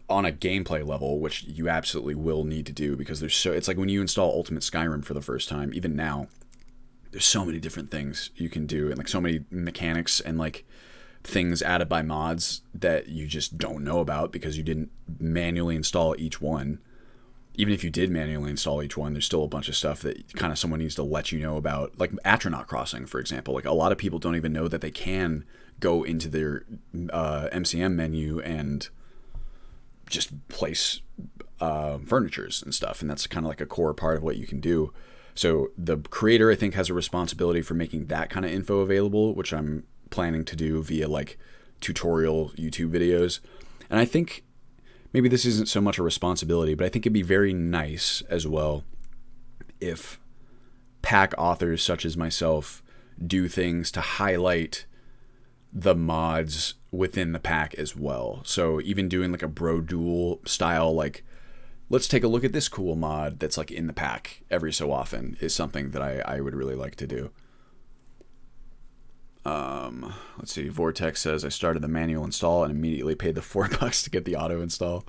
on a gameplay level, which you absolutely will need to do, because it's like when you install Ultimate Skyrim for the first time, even now, there's so many different things you can do, and like so many mechanics and like things added by mods that you just don't know about because you didn't manually install each one. Even if you did manually install each one, there's still a bunch of stuff that kind of someone needs to let you know about. Like Astronaut Crossing, for example. Like, a lot of people don't even know that they can go into their MCM menu and just place furnitures and stuff, and that's kind of like a core part of what you can do. So the creator, I think, has a responsibility for making that kind of info available, which I'm planning to do via like tutorial YouTube videos. And I think maybe this isn't so much a responsibility, but I think it'd be very nice as well if pack authors such as myself do things to highlight the mods within the pack as well. So even doing like a bro duel style, like, let's take a look at this cool mod that's like in the pack every so often, is something that I would really like to do. Let's see. Vortex says, I started the manual install and immediately paid the $4 to get the auto install.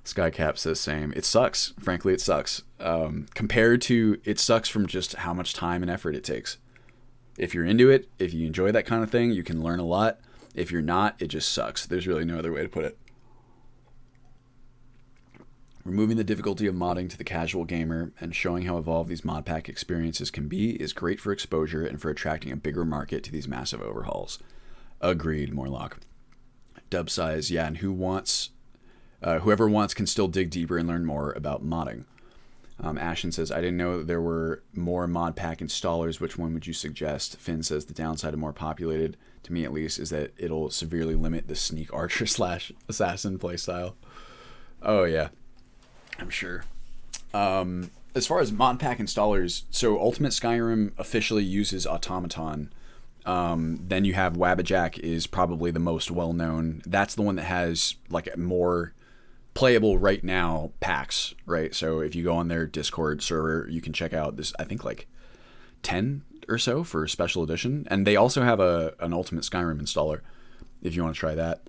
Skycap says same. It sucks. Frankly, it sucks. Compared to, it sucks from just how much time and effort it takes. If you're into it, if you enjoy that kind of thing, you can learn a lot. If you're not, it just sucks. There's really no other way to put it. Removing the difficulty of modding to the casual gamer and showing how evolved these mod pack experiences can be is great for exposure and for attracting a bigger market to these massive overhauls. Agreed, Morlock. Dub size, yeah, and whoever wants can still dig deeper and learn more about modding. Ashen says, I didn't know there were more mod pack installers. Which one would you suggest? Finn says, the downside of more populated, to me at least, is that it'll severely limit the sneak archer / assassin playstyle. Oh, yeah. I'm sure. As far as mod pack installers, so Ultimate Skyrim officially uses Automaton. Then you have Wabbajack is probably the most well-known. That's the one that has like more playable right now packs, right? So if you go on their Discord server, you can check out this, I think like 10 or so for special edition. And they also have an Ultimate Skyrim installer if you want to try that.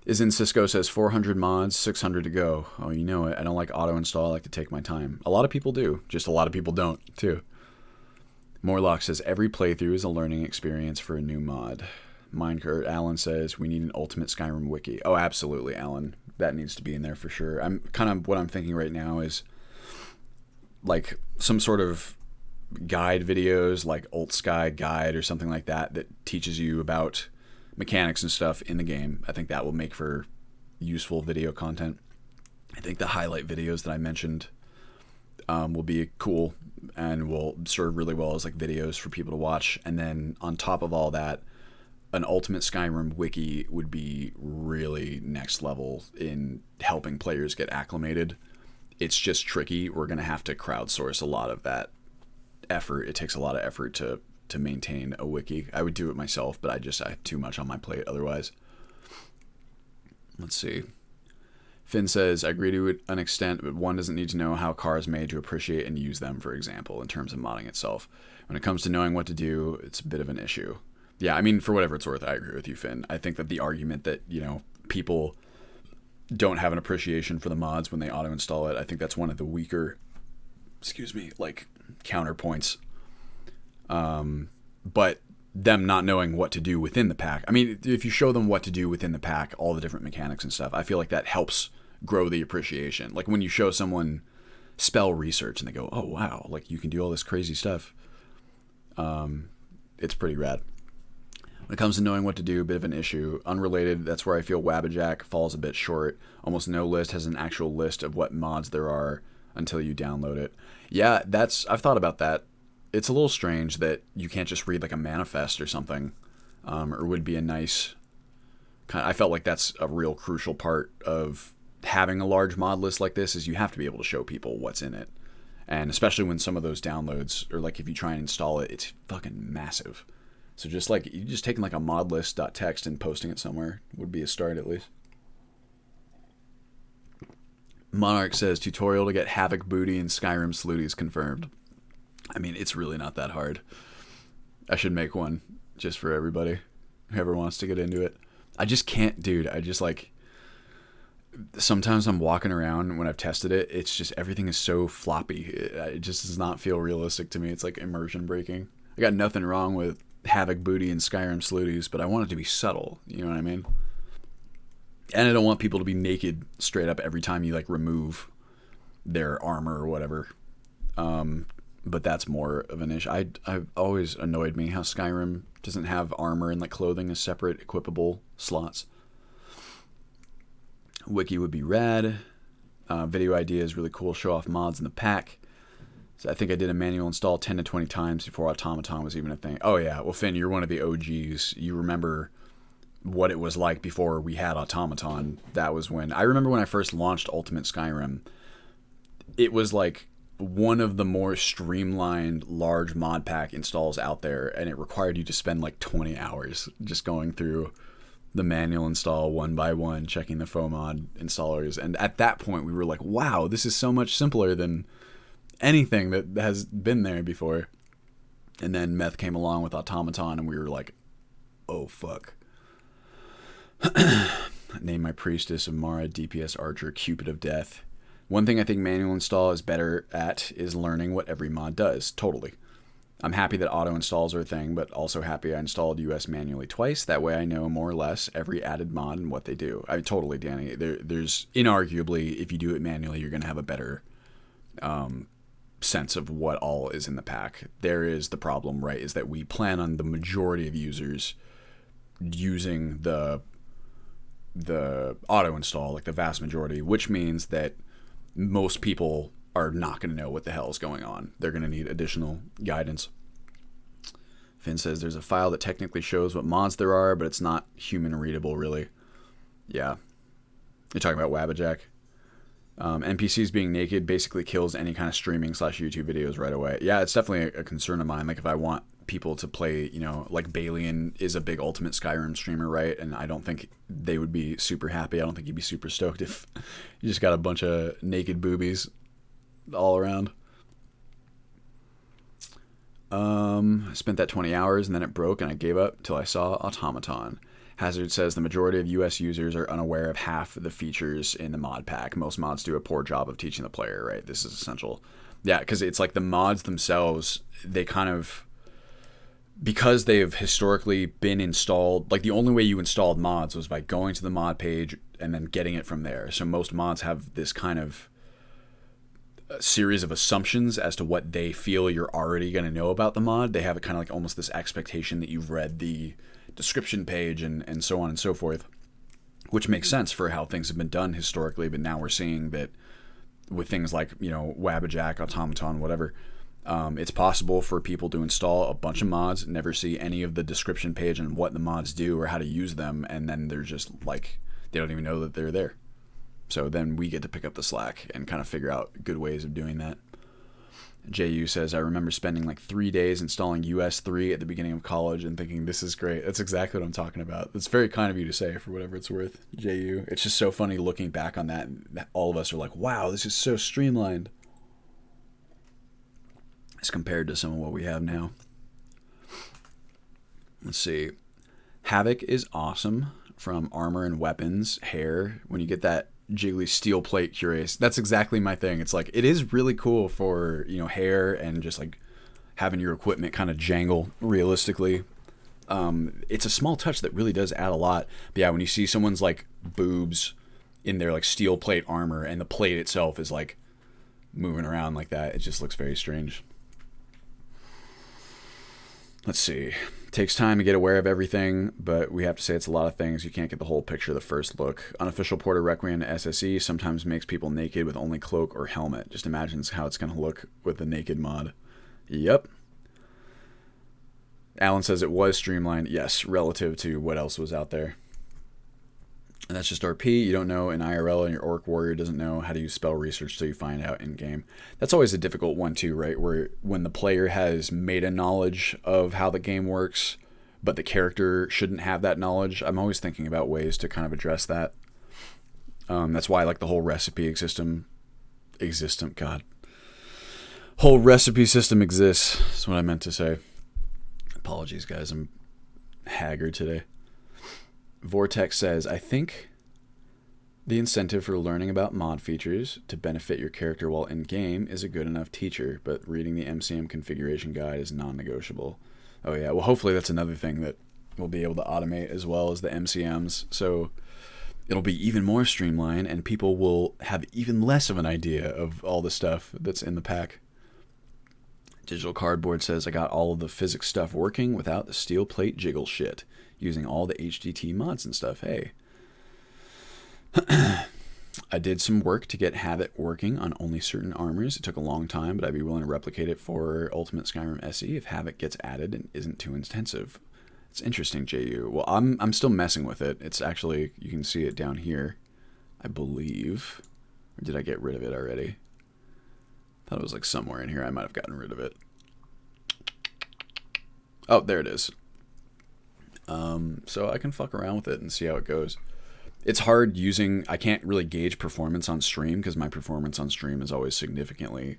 Is in Cisco says 400 mods, 600 to go. Oh, you know it. I don't like auto install. I like to take my time. A lot of people do. Just a lot of people don't too. Morlock says every playthrough is a learning experience for a new mod. Minecraft. Alan says we need an Ultimate Skyrim wiki. Oh, absolutely, Alan. That needs to be in there for sure. What I'm thinking right now is like some sort of guide videos, like UltSky guide or something like that, that teaches you about mechanics and stuff in the game. I think that will make for useful video content. I think the highlight videos that I mentioned will be cool and will serve really well as like videos for people to watch. And then on top of all that, an Ultimate Skyrim wiki would be really next level in helping players get acclimated. It's just tricky. We're going to have to crowdsource a lot of that effort. It takes a lot of effort to maintain a wiki. I would do it myself, but I have too much on my plate otherwise. Let's see. Finn says, I agree to an extent, but one doesn't need to know how cars made to appreciate and use them, for example, in terms of modding itself. When it comes to knowing what to do, it's a bit of an issue. Yeah, I mean, for whatever it's worth, I agree with you, Finn. I think that the argument that, people don't have an appreciation for the mods when they auto-install it, I think that's one of the weaker, counterpoints. But them not knowing what to do within the pack. I mean, if you show them what to do within the pack, all the different mechanics and stuff, I feel like that helps grow the appreciation. Like when you show someone spell research and they go, oh, wow, like you can do all this crazy stuff. It's pretty rad. When it comes to knowing what to do, a bit of an issue. Unrelated, that's where I feel Wabbajack falls a bit short. Almost no list has an actual list of what mods there are until you download it. Yeah, I've thought about that. It's a little strange that you can't just read like a manifest or something, or would be a nice I felt like that's a real crucial part of having a large mod list like this, is you have to be able to show people what's in it. And especially when some of those downloads, or like if you try and install it, it's fucking massive. So just like you just taking like a mod list.txt and posting it somewhere would be a start at least. Monarch says tutorial to get Havoc booty and Skyrim Slooties confirmed. I mean, it's really not that hard. I should make one just for everybody, whoever wants to get into it. I just can't, dude. I just like, sometimes I'm walking around when I've tested it, it's just everything is so floppy. It just does not feel realistic to me. It's like immersion breaking. I got nothing wrong with Havoc booty and Skyrim Slooties, but I want it to be subtle. You know what I mean? And I don't want people to be naked straight up every time you like remove their armor or whatever. But that's more of an issue. I've always annoyed me how Skyrim doesn't have armor and like clothing as separate equipable slots. Wiki would be rad. Video idea is really cool. Show off mods in the pack. So I think I did a manual install 10 to 20 times before Automaton was even a thing. Oh yeah, well Finn, you're one of the OGs. You remember what it was like before we had Automaton. That was when I remember when I first launched Ultimate Skyrim. It was like one of the more streamlined large mod pack installs out there, and it required you to spend like 20 hours just going through the manual install one by one, checking the FOMod installers. And at that point we were like, wow, this is so much simpler than anything that has been there before. And then Meth came along with Automaton and we were like, oh fuck. Name my priestess Amara, DPS archer, Cupid of Death. One thing I think manual install is better at is learning what every mod does. Totally. I'm happy that auto installs are a thing, but also happy I installed US manually twice. That way I know more or less every added mod and what they do. Totally, Danny. There's inarguably, if you do it manually, you're going to have a better sense of what all is in the pack. There is the problem, right, is that we plan on the majority of users using the auto install, like the vast majority, which means that most people are not going to know what the hell is going on. They're going to need additional guidance. Finn says there's a file that technically shows what mods there are, but it's not human readable, really. Yeah. You're talking about Wabbajack? NPCs being naked basically kills any kind of streaming / YouTube videos right away. Yeah, it's definitely a concern of mine. Like, if I want people to play, you know, like Balian is a big Ultimate Skyrim streamer, right? And I don't think they would be super happy. I don't think he'd be super stoked if you just got a bunch of naked boobies all around. I spent that 20 hours and then it broke and I gave up till I saw Automaton. Hazard says the majority of US users are unaware of half the features in the mod pack. Most mods do a poor job of teaching the player, right? This is essential. Yeah, because it's like the mods themselves, they kind of, because they've historically been installed, like the only way you installed mods was by going to the mod page and then getting it from there. So most mods have this kind of series of assumptions as to what they feel you're already going to know about the mod. They have a kind of like almost this expectation that you've read the description page and so on and so forth, which makes sense for how things have been done historically. But now we're seeing that with things like, you know, Wabbajack, Automaton, whatever, it's possible for people to install a bunch of mods, never see any of the description page and what the mods do or how to use them, and then they're just like, they don't even know that they're there. So then we get to pick up the slack and kind of figure out good ways of doing that. JU says, I remember spending like 3 days installing US3 at the beginning of college and thinking, this is great. That's exactly what I'm talking about. It's very kind of you to say, for whatever it's worth, JU. It's just so funny looking back on that. All of us are like, wow, this is so streamlined as compared to some of what we have now. Let's see. Havoc is awesome from Armor and Weapons. Hair, when you get that jiggly steel plate curious, that's exactly my thing. It's like, it is really cool for, you know, hair and just like having your equipment kind of jangle realistically. It's a small touch that really does add a lot. But yeah, when you see someone's like boobs in their like steel plate armor and the plate itself is like moving around like that, it just looks very strange. Let's see. Takes time to get aware of everything, but we have to say it's a lot of things. You can't get the whole picture the first look. Unofficial Porter Requiem SSE sometimes makes people naked with only cloak or helmet. Just imagine how it's going to look with the naked mod. Yep. Alan says it was streamlined. Yes, relative to what else was out there. And that's just RP. You don't know in IRL, and your Orc Warrior doesn't know how to use spell research till you find out in game. That's always a difficult one too, right? Where when the player has meta knowledge of how the game works, but the character shouldn't have that knowledge. I'm always thinking about ways to kind of address that. That's why I like the whole recipe system. Whole recipe system exists. That's what I meant to say. Apologies, guys. I'm haggard today. Vortex says, I think the incentive for learning about mod features to benefit your character while in-game is a good enough teacher, but reading the MCM configuration guide is non-negotiable. Oh yeah, well hopefully that's another thing that we'll be able to automate as well as the MCMs, so it'll be even more streamlined and people will have even less of an idea of all the stuff that's in the pack. Digital Cardboard says, I got all of the physics stuff working without the steel plate jiggle shit, using all the HDT mods and stuff. Hey. I did some work to get Havoc working on only certain armors. It took a long time, but I'd be willing to replicate it for Ultimate Skyrim SE if Havoc gets added and isn't too intensive. It's interesting, JU. Well, I'm still messing with it. It's actually, you can see it down here, I believe. Or did I get rid of it already? Thought it was like somewhere in here. I might have gotten rid of it. Oh, there it is. So I can fuck around with it and see how it goes. It's hard using, I can't really gauge performance on stream because my performance on stream is always significantly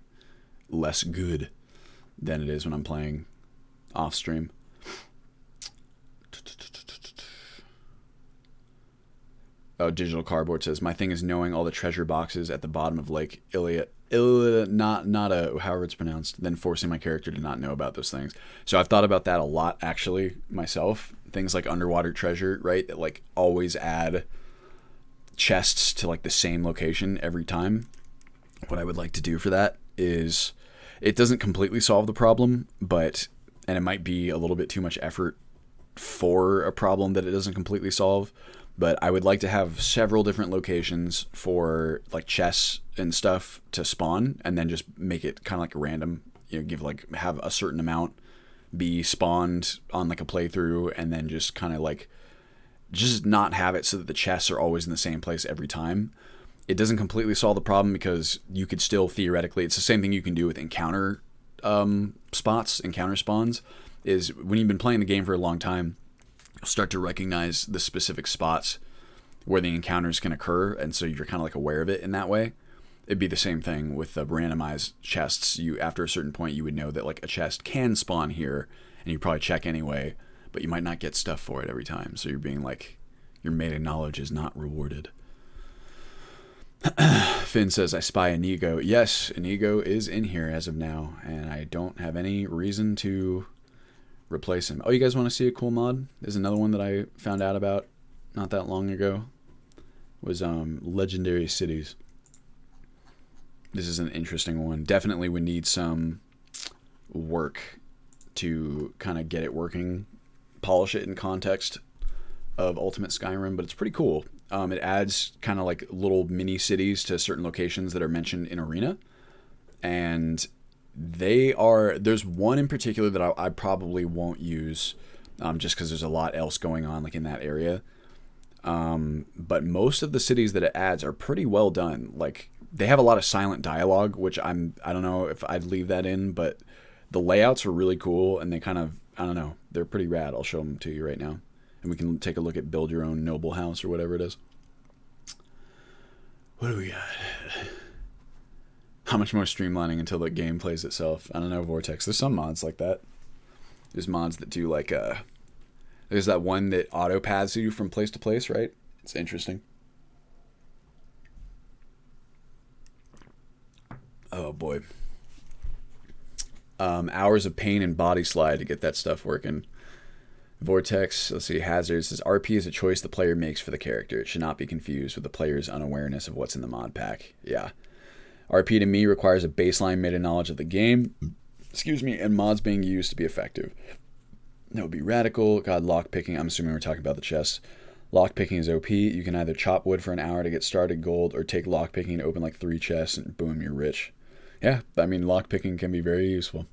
less good than it is when I'm playing off stream. Oh, Digital Cardboard says, my thing is knowing all the treasure boxes at the bottom of Lake however it's pronounced, then forcing my character to not know about those things. So I've thought about that a lot, actually, myself. Things like underwater treasure, right? That like always add chests to like the same location every time. What I would like to do for that is, it doesn't completely solve the problem, but, and it might be a little bit too much effort for a problem that it doesn't completely solve. But I would like to have several different locations for like chests and stuff to spawn, and then just make it kind of like random. Have a certain amount be spawned on like a playthrough, and then just kind of like just not have it so that the chests are always in the same place every time. It doesn't completely solve the problem, because you could still theoretically, it's the same thing you can do with encounter encounter spawns, is when you've been playing the game for a long time, you'll start to recognize the specific spots where the encounters can occur, and so you're kind of like aware of it in that way. It'd be the same thing with the randomized chests. After a certain point, you would know that like a chest can spawn here, and you probably check anyway, but you might not get stuff for it every time. So you're being like, your meta knowledge is not rewarded. Finn says, I spy Inigo. Yes, Inigo is in here as of now, and I don't have any reason to replace him. Oh, you guys want to see a cool mod? There's another one that I found out about not that long ago. Was Legendary Cities. This is an interesting one. Definitely would need some work to kind of get it working, polish it in context of Ultimate Skyrim, but it's pretty cool. It adds kind of like little mini cities to certain locations that are mentioned in Arena, and there's one in particular that I probably won't use, just because there's a lot else going on like in that area. But most of the cities that it adds are pretty well done. Like, they have a lot of silent dialogue, which I don't know if I'd leave that in, but the layouts are really cool, and they kind of, I don't know, they're pretty rad. I'll show them to you right now, and we can take a look at Build Your Own Noble House or whatever it is. What do we got? How much more streamlining until the game plays itself? I don't know, Vortex. There's some mods like that. There's mods that do like there's that one that auto paths you from place to place, right? It's interesting. Oh boy. Hours of pain and body slide to get that stuff working. Vortex, let's see, Hazard says, RP is a choice the player makes for the character. It should not be confused with the player's unawareness of what's in the mod pack. Yeah. RP to me requires a baseline meta knowledge of the game, and mods being used to be effective. That would be radical. God, lockpicking. I'm assuming we're talking about the chests. Lockpicking is OP. You can either chop wood for an hour to get started gold, or take lockpicking to open like 3 chests, and boom, you're rich. Yeah, I mean, lockpicking can be very useful.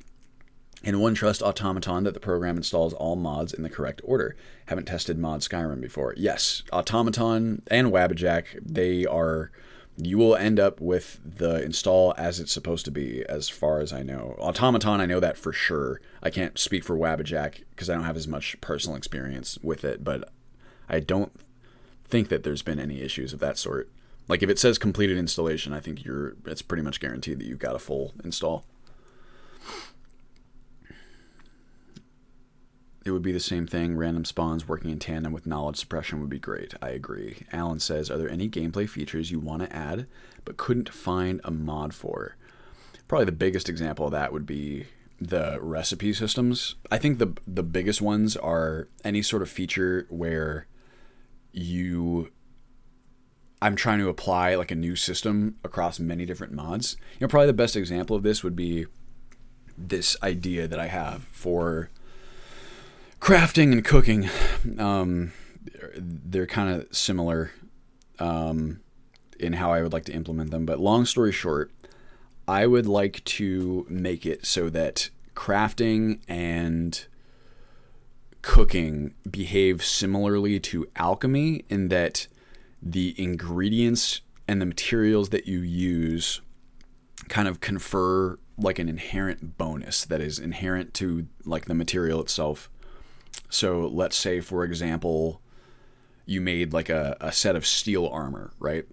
And one trust Automaton that the program installs all mods in the correct order. Haven't tested mod Skyrim before. Yes, Automaton and Wabbajack, you will end up with the install as it's supposed to be, as far as I know. Automaton, I know that for sure. I can't speak for Wabbajack because I don't have as much personal experience with it, but I don't think that there's been any issues of that sort. Like, if it says completed installation, I think it's pretty much guaranteed that you've got a full install. It would be the same thing. Random spawns working in tandem with knowledge suppression would be great. I agree. Alan says, are there any gameplay features you want to add but couldn't find a mod for? Probably the biggest example of that would be the recipe systems. I think the biggest ones are any sort of feature where I'm trying to apply like a new system across many different mods. Probably the best example of this would be this idea that I have for crafting and cooking. They're kind of similar in how I would like to implement them. But long story short, I would like to make it so that crafting and cooking behave similarly to alchemy, in that the ingredients and the materials that you use kind of confer like an inherent bonus that is inherent to like the material itself. So let's say, for example, you made like a set of steel armor, right?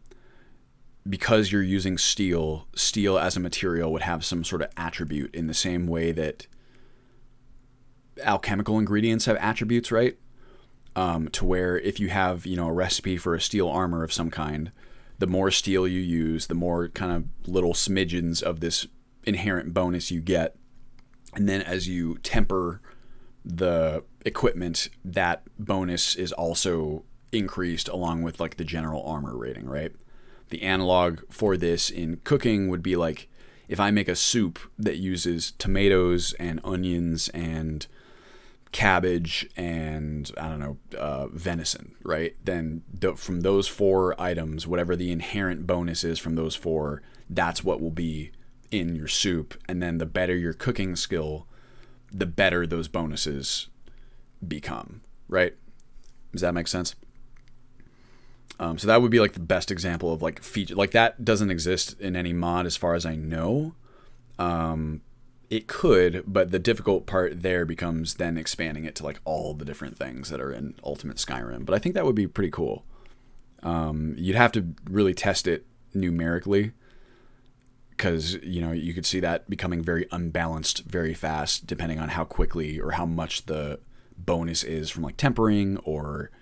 Because you're using steel as a material would have some sort of attribute in the same way that alchemical ingredients have attributes, right? To where if you have, a recipe for a steel armor of some kind, the more steel you use, the more kind of little smidgens of this inherent bonus you get. And then as you temper the equipment, that bonus is also increased along with like the general armor rating, right? The analog for this in cooking would be like, if I make a soup that uses tomatoes and onions and cabbage and I don't know, venison, right? Then from those 4 items, whatever the inherent bonus is from those 4, that's what will be in your soup. And then the better your cooking skill, the better those bonuses become, right? Does that make sense? So that would be like the best example of like feature. Like that doesn't exist in any mod as far as I know. It could, but the difficult part there becomes then expanding it to like all the different things that are in Ultimate Skyrim. But I think that would be pretty cool. You'd have to really test it numerically, because you could see that becoming very unbalanced very fast, depending on how quickly or how much the bonus is from like tempering or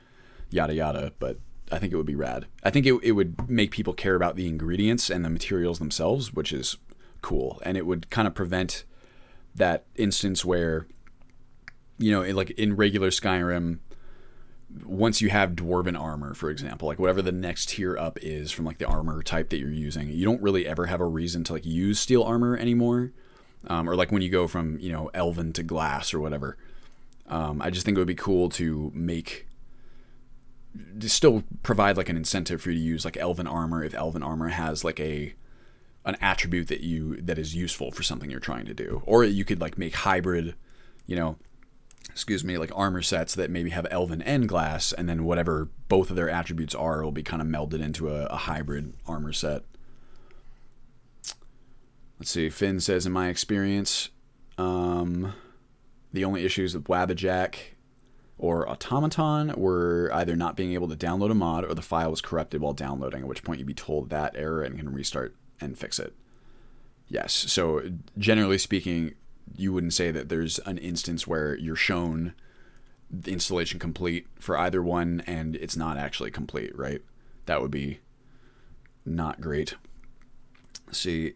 yada yada. But I think it would be rad. I think it would make people care about the ingredients and the materials themselves, which is cool. And it would kind of prevent that instance where, like in regular Skyrim, once you have dwarven armor, for example, like whatever the next tier up is from like the armor type that you're using, you don't really ever have a reason to like use steel armor anymore. Or like when you go from, elven to glass or whatever. I just think it would be cool to still provide like an incentive for you to use like elven armor if elven armor has like an attribute that is useful for something you're trying to do. Or you could like make hybrid, like armor sets that maybe have elven and glass, and then whatever both of their attributes are will be kind of melded into a hybrid armor set. Let's see. Finn says, in my experience, the only issues with Wabbajack or Automaton were either not being able to download a mod or the file was corrupted while downloading, at which point you'd be told that error and can restart and fix it. Yes. So generally speaking, you wouldn't say that there's an instance where you're shown the installation complete for either one and it's not actually complete, right? That would be not great. Let's see,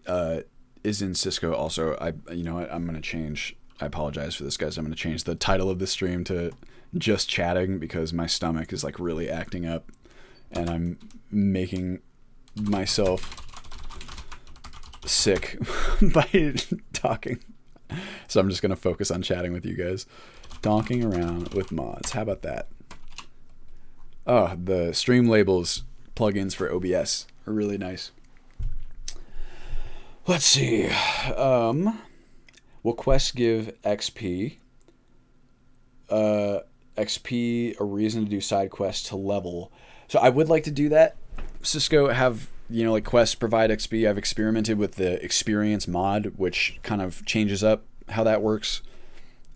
is in Cisco also, I'm going to change, I apologize for this, guys. I'm going to change the title of the stream to just chatting because my stomach is like really acting up and I'm making myself sick by talking. So I'm just going to focus on chatting with you guys. Donking around with mods. How about that? Oh, the stream labels plugins for OBS are really nice. Let's see. Will quests give XP? XP a reason to do side quests to level? So I would like to do that. Cisco have, like quests provide XP. I've experimented with the experience mod, which kind of changes up how that works.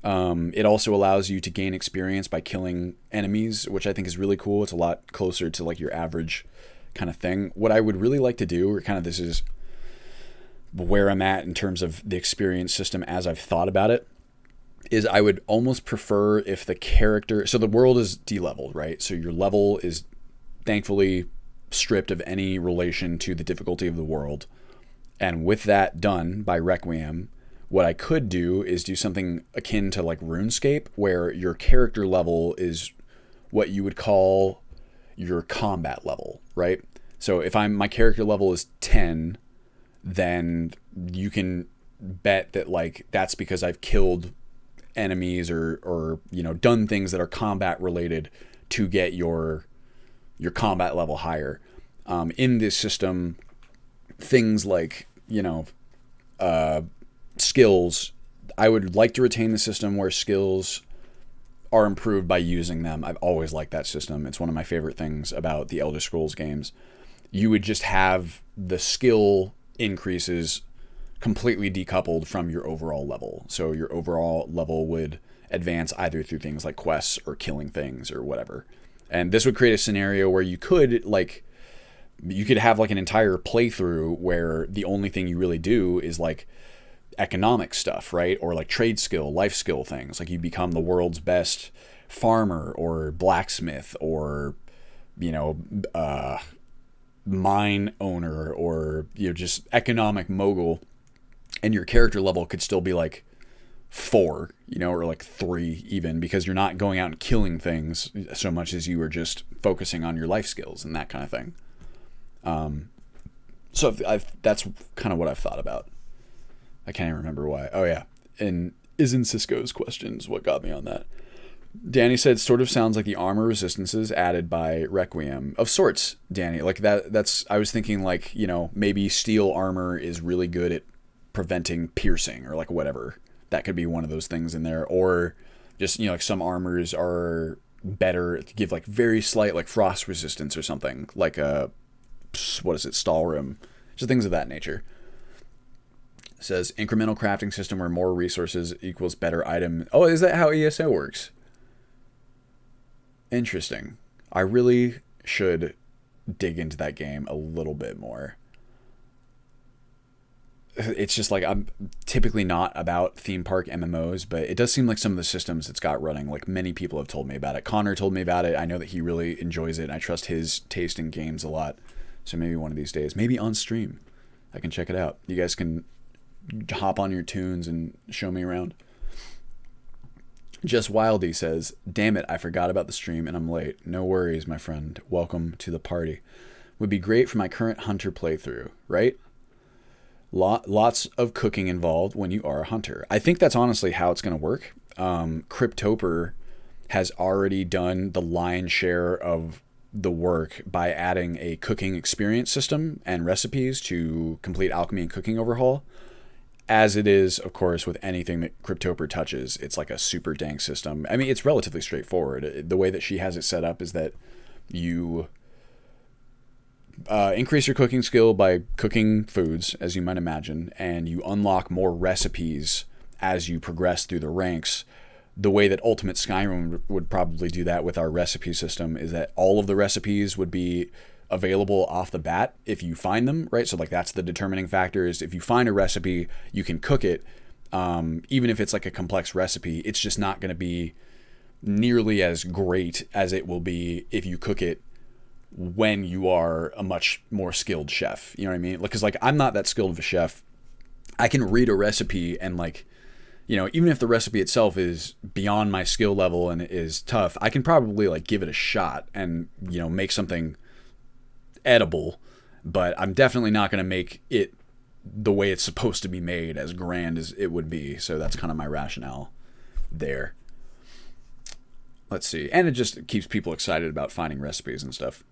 It also allows you to gain experience by killing enemies, which I think is really cool. It's a lot closer to like your average kind of thing. What I would really like to do, or kind of this is where I'm at in terms of the experience system as I've thought about it, is I would almost prefer if the character, so the world is de-leveled, right? So your level is thankfully stripped of any relation to the difficulty of the world. And with that done by Requiem, what I could do is do something akin to like RuneScape, where your character level is what you would call your combat level, right? So if my character level is 10, then you can bet that like that's because I've killed enemies or done things that are combat related to get your combat level higher. In this system, things like skills, I would like to retain the system where skills are improved by using them. I've always liked that system. It's one of my favorite things about the Elder Scrolls games. You would just have the skill increases completely decoupled from your overall level. So your overall level would advance either through things like quests or killing things or whatever. And this would create a scenario where you could have like an entire playthrough where the only thing you really do is like economic stuff, right? Or like trade skill, life skill things. Like you become the world's best farmer or blacksmith or, mine owner or, just economic mogul. And your character level could still be like 4, or like 3 even, because you're not going out and killing things so much as you are just focusing on your life skills and that kind of thing. So that's kind of what I've thought about. I can't even remember why. Oh yeah. And isn't Cisco's questions what got me on that? Danny said, sort of sounds like the armor resistances added by Requiem. Of sorts, Danny. Like that's, I was thinking like, maybe steel armor is really good at preventing piercing or like whatever. That could be one of those things in there. Or just, like some armors are better to give like very slight like frost resistance or something. Like Stahlrim. Just things of that nature. It says, incremental crafting system where more resources equals better item. Oh, is that how ESO works? Interesting. I really should dig into that game a little bit more. It's just like, I'm typically not about theme park MMOs, but it does seem like some of the systems it's got running, like many people have told me about it. Connor told me about it. I know that he really enjoys it, and I trust his taste in games a lot. So maybe one of these days, maybe on stream, I can check it out. You guys can hop on your tunes and show me around. Just Wildy says, damn it, I forgot about the stream and I'm late. No worries, my friend. Welcome to the party. Would be great for my current hunter playthrough, right? Lots of cooking involved when you are a hunter. I think that's honestly how it's going to work. Cryptoper has already done the lion's share of the work by adding a cooking experience system and recipes to complete alchemy and cooking overhaul. As it is, of course, with anything that Cryptoper touches, it's like a super dank system. I mean, it's relatively straightforward. The way that she has it set up is that you increase your cooking skill by cooking foods, as you might imagine, and you unlock more recipes as you progress through the ranks. The way that Ultimate Skyrim would probably do that with our recipe system is that all of the recipes would be available off the bat if you find them, right? So like that's the determining factor, is if you find a recipe, you can cook it. Even if it's like a complex recipe, it's just not going to be nearly as great as it will be if you cook it when you are a much more skilled chef. You know what I mean? Because like I'm not that skilled of a chef. I can read a recipe and like, even if the recipe itself is beyond my skill level and is tough, I can probably like give it a shot and, make something edible, but I'm definitely not going to make it the way it's supposed to be made, as grand as it would be. So that's kind of my rationale there. Let's see. And it just keeps people excited about finding recipes and stuff.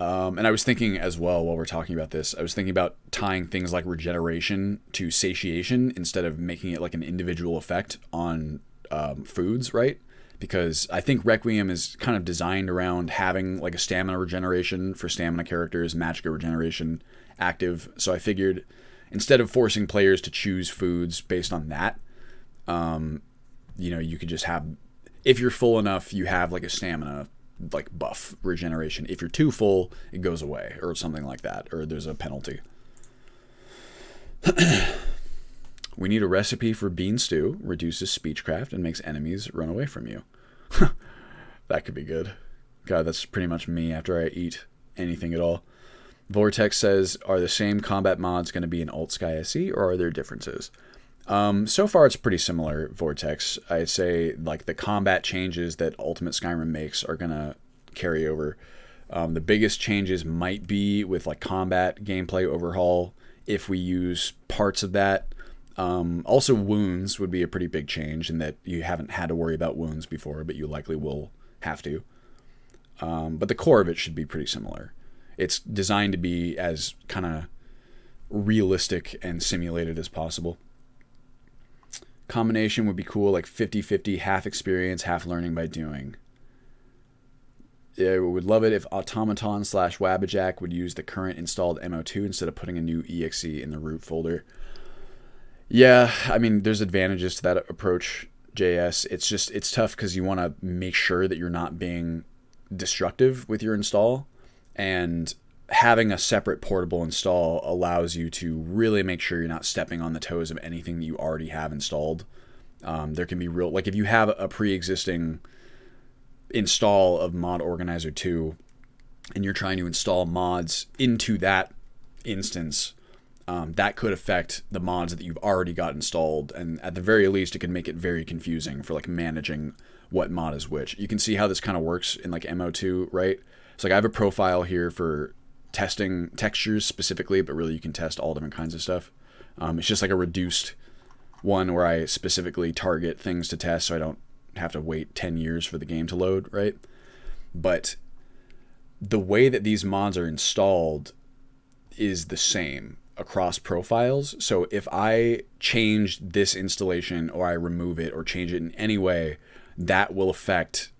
And I was thinking as well, while we're talking about this, I was thinking about tying things like regeneration to satiation instead of making it like an individual effect on foods, right? Because I think Requiem is kind of designed around having like a stamina regeneration for stamina characters, magicka regeneration active. So I figured instead of forcing players to choose foods based on that, you could just have, if you're full enough, you have like a stamina like buff regeneration. If you're too full, it goes away or something like that, or there's a penalty. We need a recipe for bean stew, reduces speechcraft and makes enemies run away from you. That could be good. God, that's pretty much me after I eat anything at all. Vortex says, are the same combat mods going to be in UltSky SE, or are there differences? So far it's pretty similar, Vortex. I'd say like the combat changes that Ultimate Skyrim makes are going to carry over. The biggest changes might be with like combat gameplay overhaul if we use parts of that. Also wounds would be a pretty big change in that you haven't had to worry about wounds before, but you likely will have to. But the core of it should be pretty similar. It's designed to be as kind of realistic and simulated as possible. Combination would be cool, like 50-50, half experience, half learning by doing. Yeah, we would love it if Automaton/Wabbajack would use the current installed MO2 instead of putting a new exe in the root folder. Yeah, I mean, there's advantages to that approach, JS. It's tough because you want to make sure that you're not being destructive with your install, and having a separate portable install allows you to really make sure you're not stepping on the toes of anything that you already have installed. There can be real, like if you have a pre-existing install of Mod Organizer 2 and you're trying to install mods into that instance, that could affect the mods that you've already got installed, and at the very least it can make it very confusing for like managing what mod is which. You can see how this kind of works in like MO2, right? So like I have a profile here for testing textures specifically, but really you can test all different kinds of stuff. It's just like a reduced one where I specifically target things to test so I don't have to wait 10 years for the game to load, right? But the way that these mods are installed is the same across profiles. So if I change this installation or I remove it or change it in any way, that will affect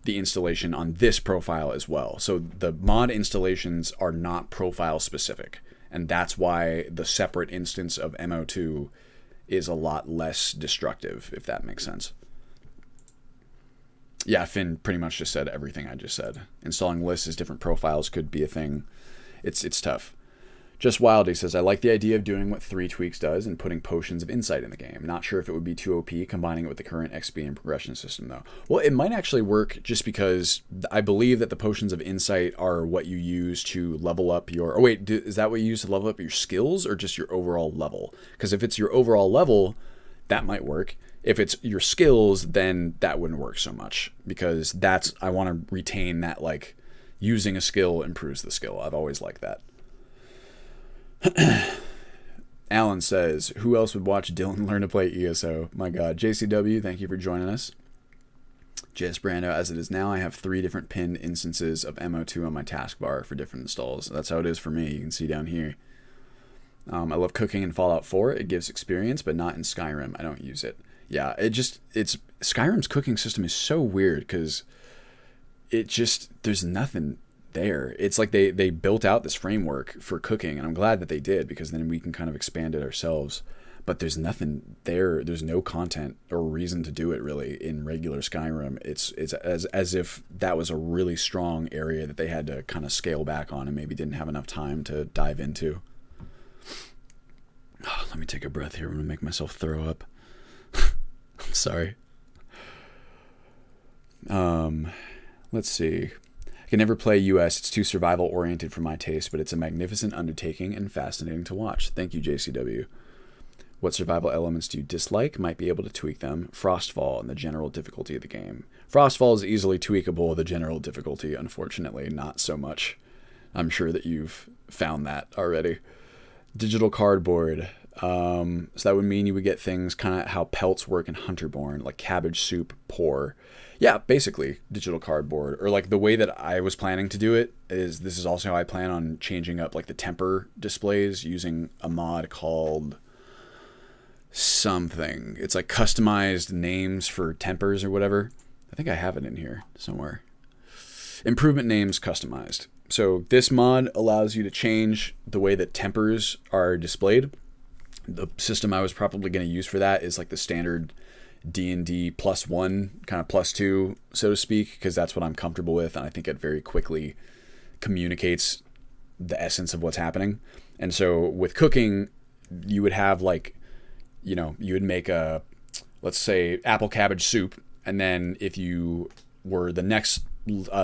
the installation on this profile as well. So the mod installations are not profile specific, and that's why the separate instance of MO2 is a lot less destructive, if that makes sense. Yeah, Finn pretty much just said everything I just said. Installing lists as different profiles could be a thing. It's tough. Just Wildy says, I like the idea of doing what 3 Tweaks does and putting potions of insight in the game. Not sure if it would be too OP combining it with the current XP and progression system, though. Well, it might actually work just because I believe that the potions of insight are what you use to level up your... Oh, wait, is that what you use to level up your skills or just your overall level? Because if it's your overall level, that might work. If it's your skills, then that wouldn't work so much because that's... I want to retain that, like, using a skill improves the skill. I've always liked that. Alan says, who else would watch Dylan learn to play ESO? My God. JCW, thank you for joining us. JS Brando, as it is now, I have 3 different pinned instances of MO2 on my taskbar for different installs. That's how it is for me. You can see down here. I love cooking in Fallout 4. It gives experience, but not in Skyrim. I don't use it. Yeah, it's Skyrim's cooking system is so weird because there's nothing there. It's like they built out this framework for cooking, and I'm glad that they did because then we can kind of expand it ourselves. But there's nothing there. There's no content or reason to do it really in regular Skyrim. It's as if that was a really strong area that they had to kind of scale back on and maybe didn't have enough time to dive into. Oh, let me take a breath here. I'm gonna make myself throw up. I'm sorry. Let's see. I can never play US. It's too survival oriented for my taste, but it's a magnificent undertaking and fascinating to watch. Thank you, JCW. What survival elements do you dislike? Might be able to tweak them. Frostfall and the general difficulty of the game. Frostfall is easily tweakable. The general difficulty, unfortunately, not so much. I'm sure that you've found that already. Digital cardboard. So that would mean you would get things kind of how pelts work in Hunterborn, like cabbage soup, pour. Yeah, basically digital cardboard. Or like the way that I was planning to do it is this is also how I plan on changing up like the temper displays using a mod called something. It's like customized names for tempers or whatever. I think I have it in here somewhere. Improvement names customized. So this mod allows you to change the way that tempers are displayed. The system I was probably going to use for that is like the standard D&D +1, kind of +2, so to speak, because that's what I'm comfortable with, and I think it very quickly communicates the essence of what's happening. And so with cooking, you would have like, you know, you would make a, let's say, apple cabbage soup, and then if you were the next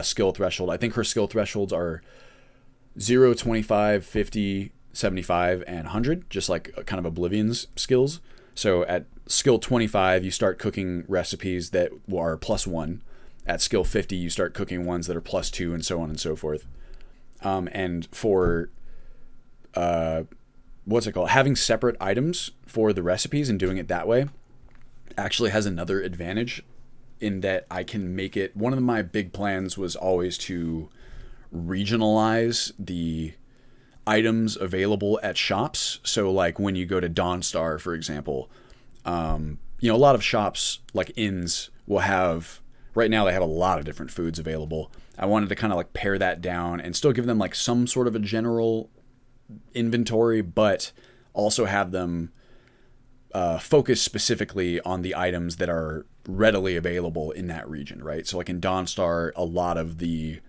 skill threshold, I think her skill thresholds are 0, 25, 50, 75, and 100, just like kind of Oblivion's skills. So at skill 25, you start cooking recipes that are +1. At skill 50, you start cooking ones that are +2, and so on and so forth. And for, what's it called? Having separate items for the recipes and doing it that way actually has another advantage in that I can make it... One of my big plans was always to regionalize the items available at shops. So like when you go to Dawnstar, for example, you know, a lot of shops like inns will have, right now they have a lot of different foods available. I wanted to kind of like pare that down and still give them like some sort of a general inventory, but also have them focus specifically on the items that are readily available in that region, right? So like in Dawnstar, a lot of the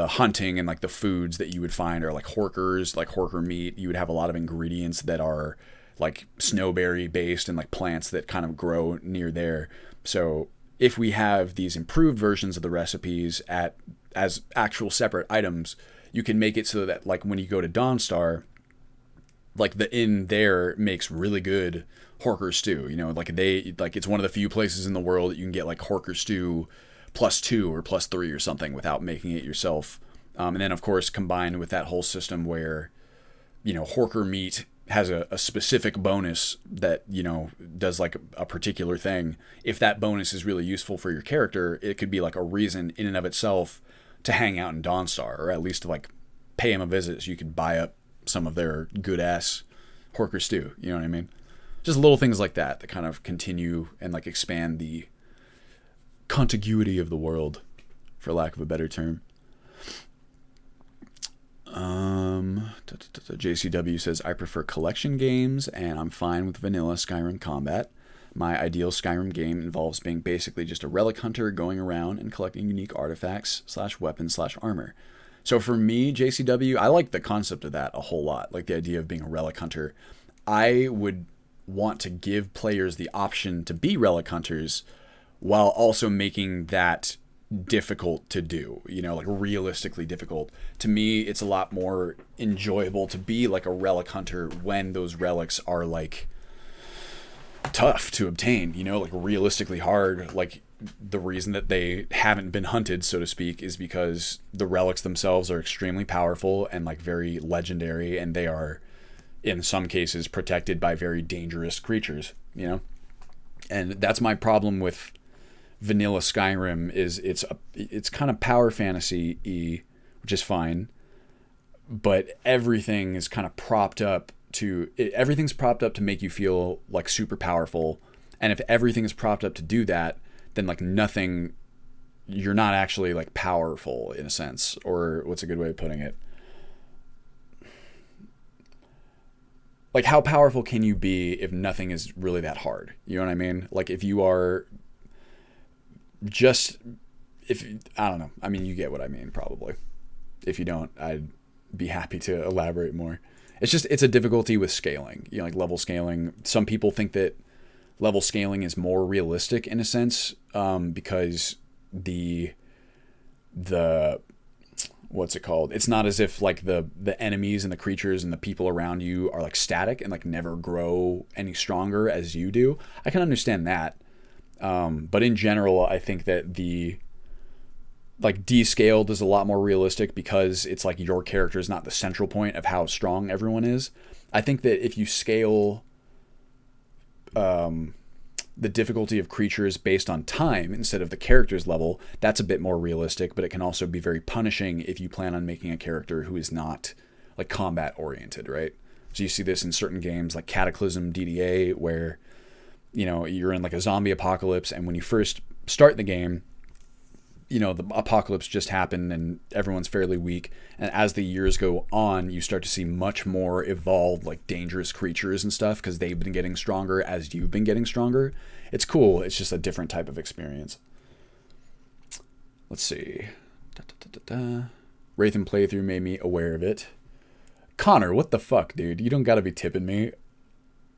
hunting and like the foods that you would find are like horkers, like horker meat. You would have a lot of ingredients that are like snowberry based and like plants that kind of grow near there. So if we have these improved versions of the recipes as actual separate items, you can make it so that like when you go to Dawnstar, like the inn there makes really good horker stew. You know, like it's one of the few places in the world that you can get like horker stew +2 or +3 or something without making it yourself. And then of course combined with that whole system where, you know, horker meat has a specific bonus that, you know, does like a particular thing, if that bonus is really useful for your character, it could be like a reason in and of itself to hang out in Dawnstar, or at least to like pay him a visit so you could buy up some of their good ass Horker stew. You know what I mean? Just little things like that that kind of continue and like expand the contiguity of the world, for lack of a better term. JCW says, I prefer collection games and I'm fine with vanilla Skyrim combat. My ideal Skyrim game involves being basically just a relic hunter going around and collecting unique artifacts / weapons / armor. So for me, JCW, I like the concept of that a whole lot. Like the idea of being a relic hunter. I would want to give players the option to be relic hunters while also making that difficult to do, you know, like realistically difficult. To me, it's a lot more enjoyable to be like a relic hunter when those relics are like tough to obtain, you know, like realistically hard. Like the reason that they haven't been hunted, so to speak, is because the relics themselves are extremely powerful and like very legendary, and they are in some cases protected by very dangerous creatures, you know. And that's my problem with vanilla Skyrim, is it's kind of power fantasy-y, which is fine, but everything's propped up to make you feel like super powerful. And if everything is propped up to do that, then like nothing, you're not actually like powerful in a sense, or what's a good way of putting it? Like, how powerful can you be if nothing is really that hard? You know what I mean? Like, if you are I don't know. I mean, you get what I mean, probably. If you don't, I'd be happy to elaborate more. It's a difficulty with scaling, you know, like level scaling. Some people think that level scaling is more realistic in a sense, because the what's it called? It's not as if like the enemies and the creatures and the people around you are like static and like never grow any stronger as you do. I can understand that. But in general, I think that the like descaled is a lot more realistic because it's like your character is not the central point of how strong everyone is. I think that if you scale the difficulty of creatures based on time instead of the character's level, that's a bit more realistic, but it can also be very punishing if you plan on making a character who is not like combat oriented, right? So you see this in certain games like Cataclysm DDA, where, you know, you're in like a zombie apocalypse, and when you first start the game, you know, the apocalypse just happened and everyone's fairly weak. And as the years go on, you start to see much more evolved, like dangerous creatures and stuff, because they've been getting stronger as you've been getting stronger. It's cool. It's just a different type of experience. Let's see. Wraithen playthrough made me aware of it. Connor, what the fuck, dude? You don't gotta be tipping me.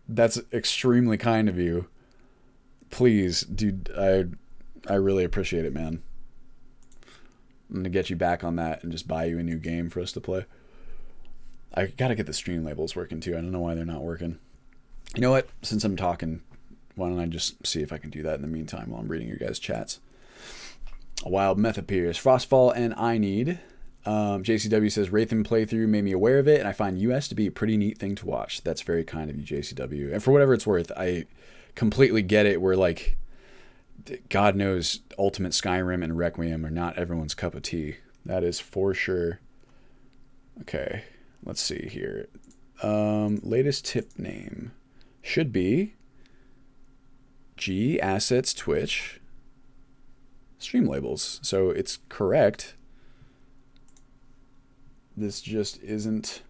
That's extremely kind of you. Please, dude, I really appreciate it, man. I'm gonna get you back on that and just buy you a new game for us to play. I gotta get the stream labels working too. I don't know why they're not working. You know what? Since I'm talking, why don't I just see if I can do that in the meantime while I'm reading your guys' chats. A Wild Meth appears. Frostfall and I Need. JCW says, Wraithen playthrough made me aware of it, and I find US to be a pretty neat thing to watch. That's very kind of you, JCW. And for whatever it's worth, I completely get it. Where like, God knows, Ultimate Skyrim and Requiem are not everyone's cup of tea. That is for sure. Okay, let's see here. Latest tip name should be G Assets Twitch stream labels. So it's correct. This just isn't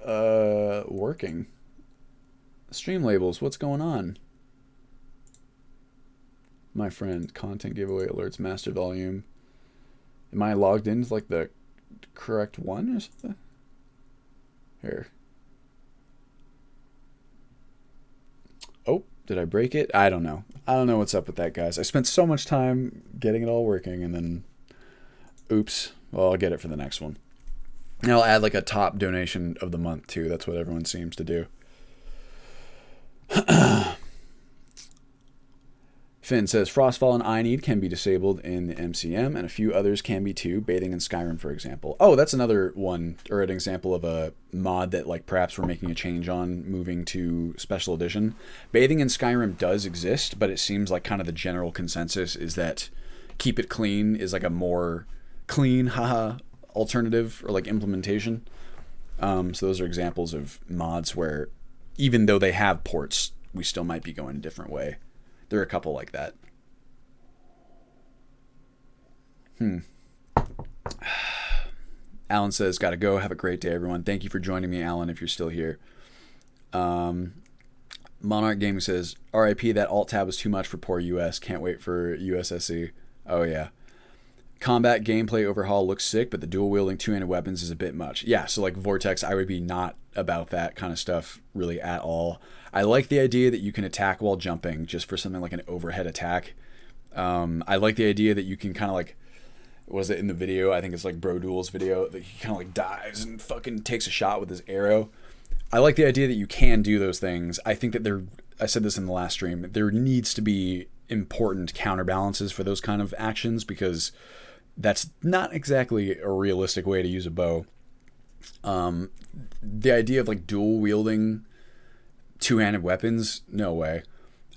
working. Stream labels, what's going on? My friend, content giveaway alerts, master volume. Am I logged into like the correct one or something? Here. Oh, did I break it? I don't know. I don't know what's up with that, guys. I spent so much time getting it all working, and then oops. Well, I'll get it for the next one. And I'll add like a top donation of the month too. That's what everyone seems to do. Finn says Frostfall and I Need can be disabled in the MCM, and a few others can be too. Bathing in Skyrim, for example. Oh, that's another one, or an example of a mod that like perhaps we're making a change on moving to Special Edition. Bathing in Skyrim does exist, but it seems like kind of the general consensus is that Keep It Clean is like a more clean, haha, alternative or like implementation. So those are examples of mods where even though they have ports, we still might be going a different way. There are a couple like that. Alan says, gotta go. Have a great day, everyone. Thank you for joining me, Alan, if you're still here. Monarch Gaming says, RIP, that alt tab was too much for poor US. Can't wait for USSC. Oh, yeah. Combat gameplay overhaul looks sick, but the dual wielding two-handed weapons is a bit much. Yeah, so like Vortex, I would be not about that kind of stuff really at all. I like the idea that you can attack while jumping just for something like an overhead attack. I like the idea that you can kind of like, was it in the video? I think it's like Bro Duel's video that he kind of like dives and fucking takes a shot with his arrow. I like the idea that you can do those things. I think that I said this in the last stream, there needs to be important counterbalances for those kind of actions because that's not exactly a realistic way to use a bow. The idea of like dual wielding two-handed weapons, no way.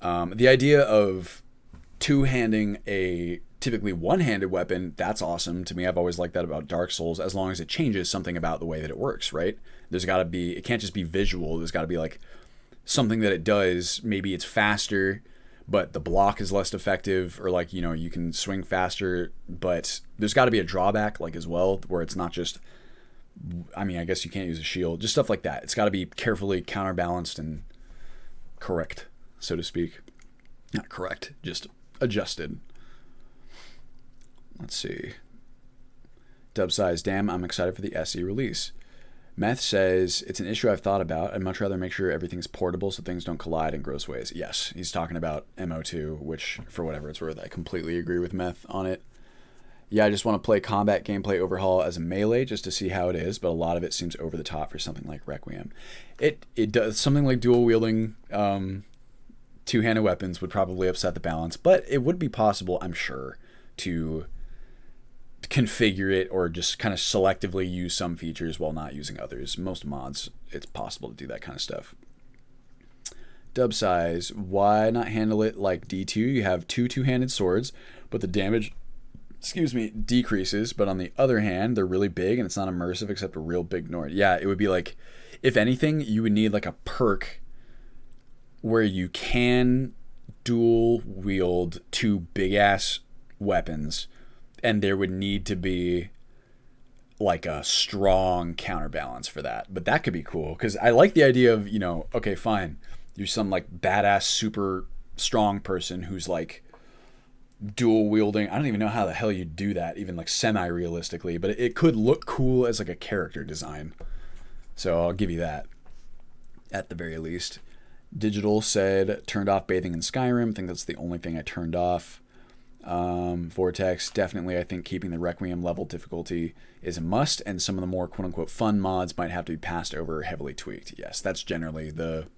The idea of two-handing a typically one-handed weapon, that's awesome to me. I've always liked that about Dark Souls, as long as it changes something about the way that it works, right? There's got to be, it can't just be visual. There's got to be like something that it does. Maybe it's faster, but the block is less effective, or like, you know, you can swing faster, but there's got to be a drawback like as well, where it's not just, I mean, I guess you can't use a shield, just stuff like that. It's got to be carefully counterbalanced and correct, so to speak. Not correct, just adjusted. Let's see. Dub size, damn, I'm excited for the SE release. Meth says, it's an issue I've thought about. I'd much rather make sure everything's portable so things don't collide in gross ways. Yes, he's talking about MO2, which, for whatever it's worth, I completely agree with Meth on it. Yeah, I just want to play combat gameplay overhaul as a melee just to see how it is, but a lot of it seems over the top for something like Requiem. It does, something like dual wielding two-handed weapons would probably upset the balance, but it would be possible, I'm sure, to configure it or just kind of selectively use some features while not using others. Most mods, it's possible to do that kind of stuff. Dub size, why not handle it like D2? You have two-handed swords, but the damage, decreases, but on the other hand, they're really big and it's not immersive except a real big Nord. Yeah, it would be like, if anything, you would need like a perk where you can dual wield two big-ass weapons, and there would need to be like a strong counterbalance for that. But that could be cool, because I like the idea of, you know, okay, fine, you're some like badass super strong person who's like dual wielding. I don't even know how the hell you do that, even like semi-realistically, but it could look cool as like a character design. So I'll give you that at the very least. Digital said, turned off bathing in Skyrim. I think that's the only thing I turned off. Vortex, definitely, I think keeping the Requiem level difficulty is a must, and some of the more quote-unquote fun mods might have to be passed over or heavily tweaked. Yes, that's generally the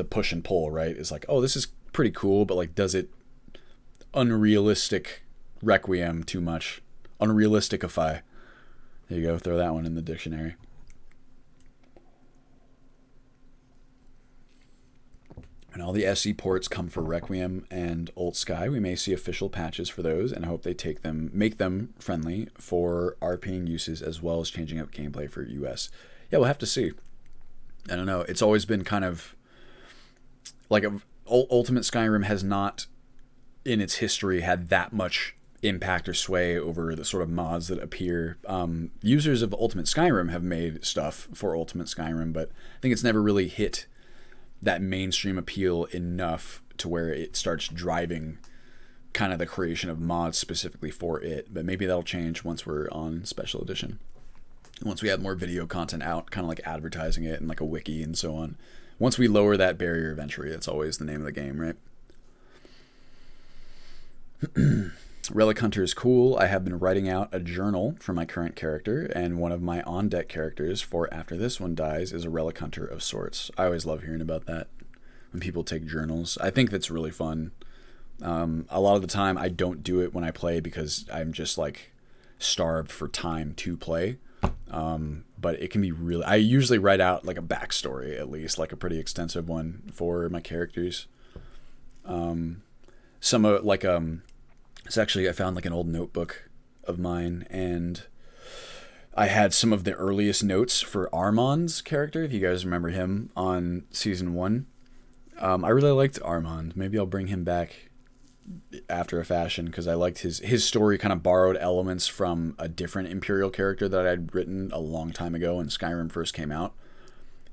push and pull, right? Is like, oh, this is pretty cool, but like, does it unrealistic Requiem too much? Unrealisticify. There you go, throw that one in the dictionary. When all the SE ports come for Requiem and UltSky, we may see official patches for those, and I hope they make them friendly for RPing uses as well as changing up gameplay for US. Yeah, we'll have to see. I don't know. It's always been kind of like Ultimate Skyrim has not, in its history, had that much impact or sway over the sort of mods that appear. Users of Ultimate Skyrim have made stuff for Ultimate Skyrim, but I think it's never really hit that mainstream appeal enough to where it starts driving kind of the creation of mods specifically for it. But maybe that'll change once we're on Special Edition. Once we have more video content out, kind of like advertising it and like a wiki and so on. Once we lower that barrier of entry, that's always the name of the game, right? Relic Hunter is cool. I have been writing out a journal for my current character, and one of my on-deck characters for after this one dies is a Relic Hunter of sorts. I always love hearing about that. when people take journals. I think that's really fun. A lot of the time I don't do it when I play because I'm just like starved for time to play. But it can be really, I usually write out like a backstory, at least like a pretty extensive one for my characters. Some of like, it's actually, I found like an old notebook of mine, and I had some of the earliest notes for Armand's character, if you guys remember him on season 1. I really liked Armand. Maybe I'll bring him back after a fashion, because I liked his story kind of borrowed elements from a different Imperial character that I'd written a long time ago when Skyrim first came out.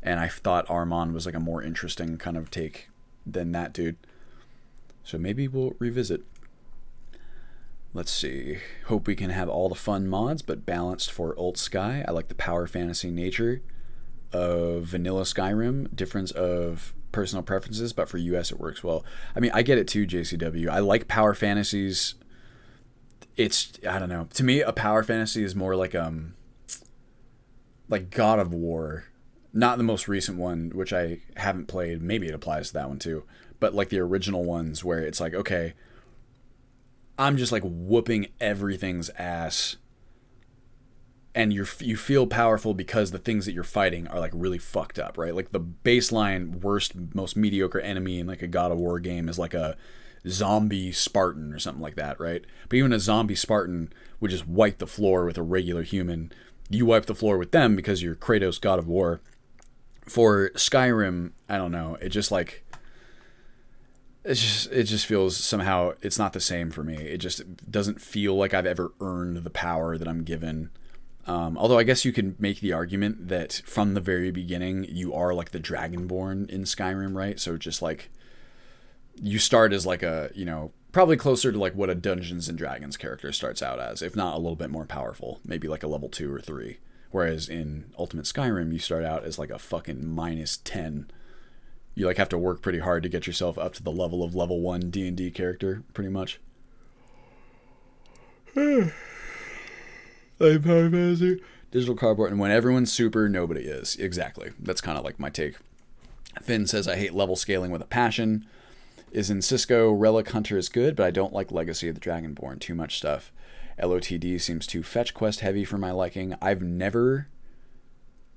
And I thought Armand was like a more interesting kind of take than that dude. So maybe we'll revisit. Let's see. Hope we can have all the fun mods, but balanced for UltSky. I like the power fantasy nature of vanilla Skyrim. Difference of personal preferences, but for US it works well. I mean, I get it too, JCW. I like power fantasies. It's, I don't know. To me, a power fantasy is more like God of War. Not the most recent one, which I haven't played. Maybe it applies to that one too. But like the original ones where it's like, okay, I'm just like whooping everything's ass, and you feel powerful because the things that you're fighting are like really fucked up, right? Like the baseline worst, most mediocre enemy in like a God of War game is like a zombie Spartan or something like that, right? But even a zombie Spartan would just wipe the floor with a regular human. You wipe the floor with them because you're Kratos, God of War. For Skyrim, I don't know. It just like, it just feels somehow it's not the same for me. It just doesn't feel like I've ever earned the power that I'm given. Although I guess you could make the argument that from the very beginning you are like the Dragonborn in Skyrim, right? So just like you start as like a, you know, probably closer to like what a Dungeons and Dragons character starts out as, if not a little bit more powerful, maybe like a level 2 or 3. Whereas in Ultimate Skyrim you start out as like a fucking -10. You like have to work pretty hard to get yourself up to the level of level 1 D&D character, pretty much. Power fantasy. Digital cardboard, and when everyone's super, nobody is. Exactly. That's kind of like my take. Finn says, I hate level scaling with a passion. Is in Cisco, Relic Hunter is good, but I don't like Legacy of the Dragonborn. Too much stuff. LOTD seems too fetch quest heavy for my liking. I've never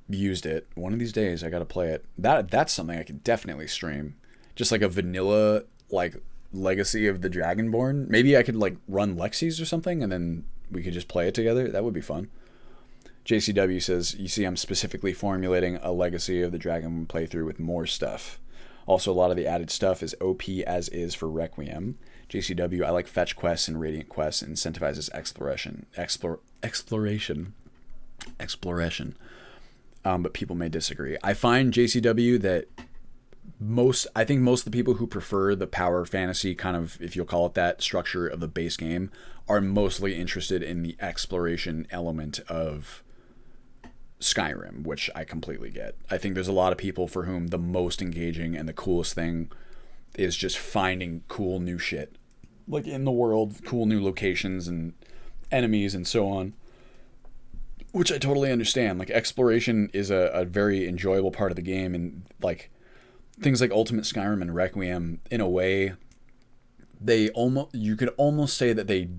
used it. One of these days I gotta play it. That's something I could definitely stream. Just like a vanilla like Legacy of the Dragonborn. Maybe I could like run Lexies or something, and then we could just play it together. That would be fun. JCW says, you see, I'm specifically formulating a Legacy of the Dragon playthrough with more stuff. Also, a lot of the added stuff is OP as is for Requiem. JCW, I like fetch quests and radiant quests. Incentivizes exploration. But people may disagree. I find, JCW, that I think most of the people who prefer the power fantasy kind of, if you'll call it that, structure of the base game are mostly interested in the exploration element of Skyrim, which I completely get. I think there's a lot of people for whom the most engaging and the coolest thing is just finding cool new shit, like in the world, cool new locations and enemies and so on, which I totally understand. Like exploration is a very enjoyable part of the game, and like things like Ultimate Skyrim and Requiem, in a way, you could almost say that they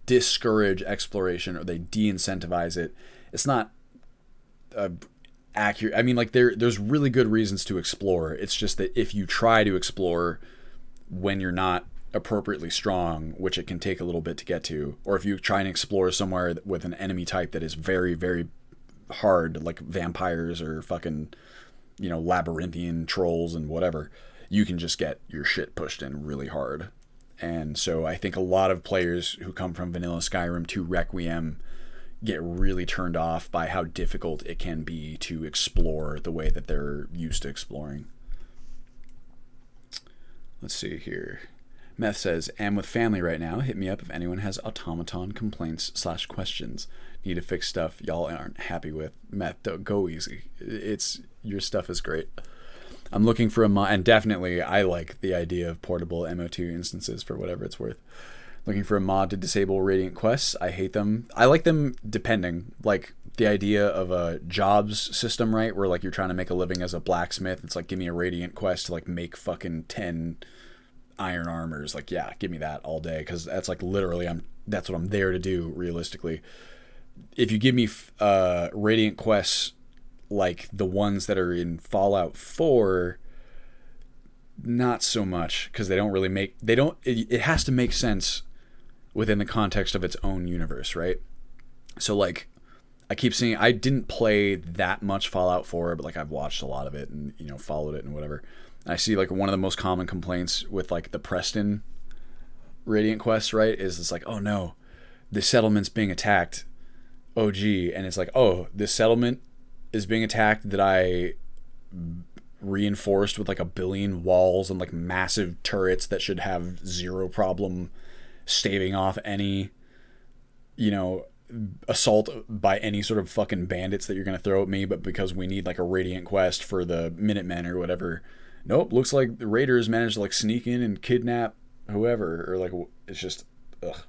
discourage exploration, or they de-incentivize it. It's not accurate. I mean, like there's really good reasons to explore. It's just that if you try to explore when you're not appropriately strong, which it can take a little bit to get to, or if you try and explore somewhere with an enemy type that is very, very hard, like vampires or fucking, you know, labyrinthian trolls and whatever, you can just get your shit pushed in really hard. And so I think a lot of players who come from vanilla Skyrim to Requiem get really turned off by how difficult it can be to explore the way that they're used to exploring. Let's see here. Meth says, am with family right now. Hit me up if anyone has automaton complaints / questions. Need to fix stuff y'all aren't happy with. Meth, don't go easy. Your stuff is great. I'm looking for a mod, and definitely I like the idea of portable MO2 instances for whatever it's worth. Looking for a mod to disable Radiant quests. I hate them. I like them depending. Like, the idea of a jobs system, right? Where like you're trying to make a living as a blacksmith. It's like, give me a radiant quest to like make fucking 10 iron armors. Like, yeah, give me that all day. Because that's like literally, that's what I'm there to do realistically. If you give me radiant quests like the ones that are in Fallout 4, not so much, because they don't really make, it has to make sense within the context of its own universe, right? So like, I keep seeing, I didn't play that much Fallout 4, but like I've watched a lot of it and, you know, followed it and whatever. And I see like one of the most common complaints with like the Preston Radiant quests, right, is it's like, oh no, the settlement's being attacked. Oh gee. And it's like, oh, this settlement is being attacked that I reinforced with like 1 billion walls and like massive turrets that should have zero problem staving off any, you know, assault by any sort of fucking bandits that you're going to throw at me. But because we need like a radiant quest for the Minutemen or whatever, nope, looks like the raiders managed to like sneak in and kidnap whoever, or like, it's just ugh.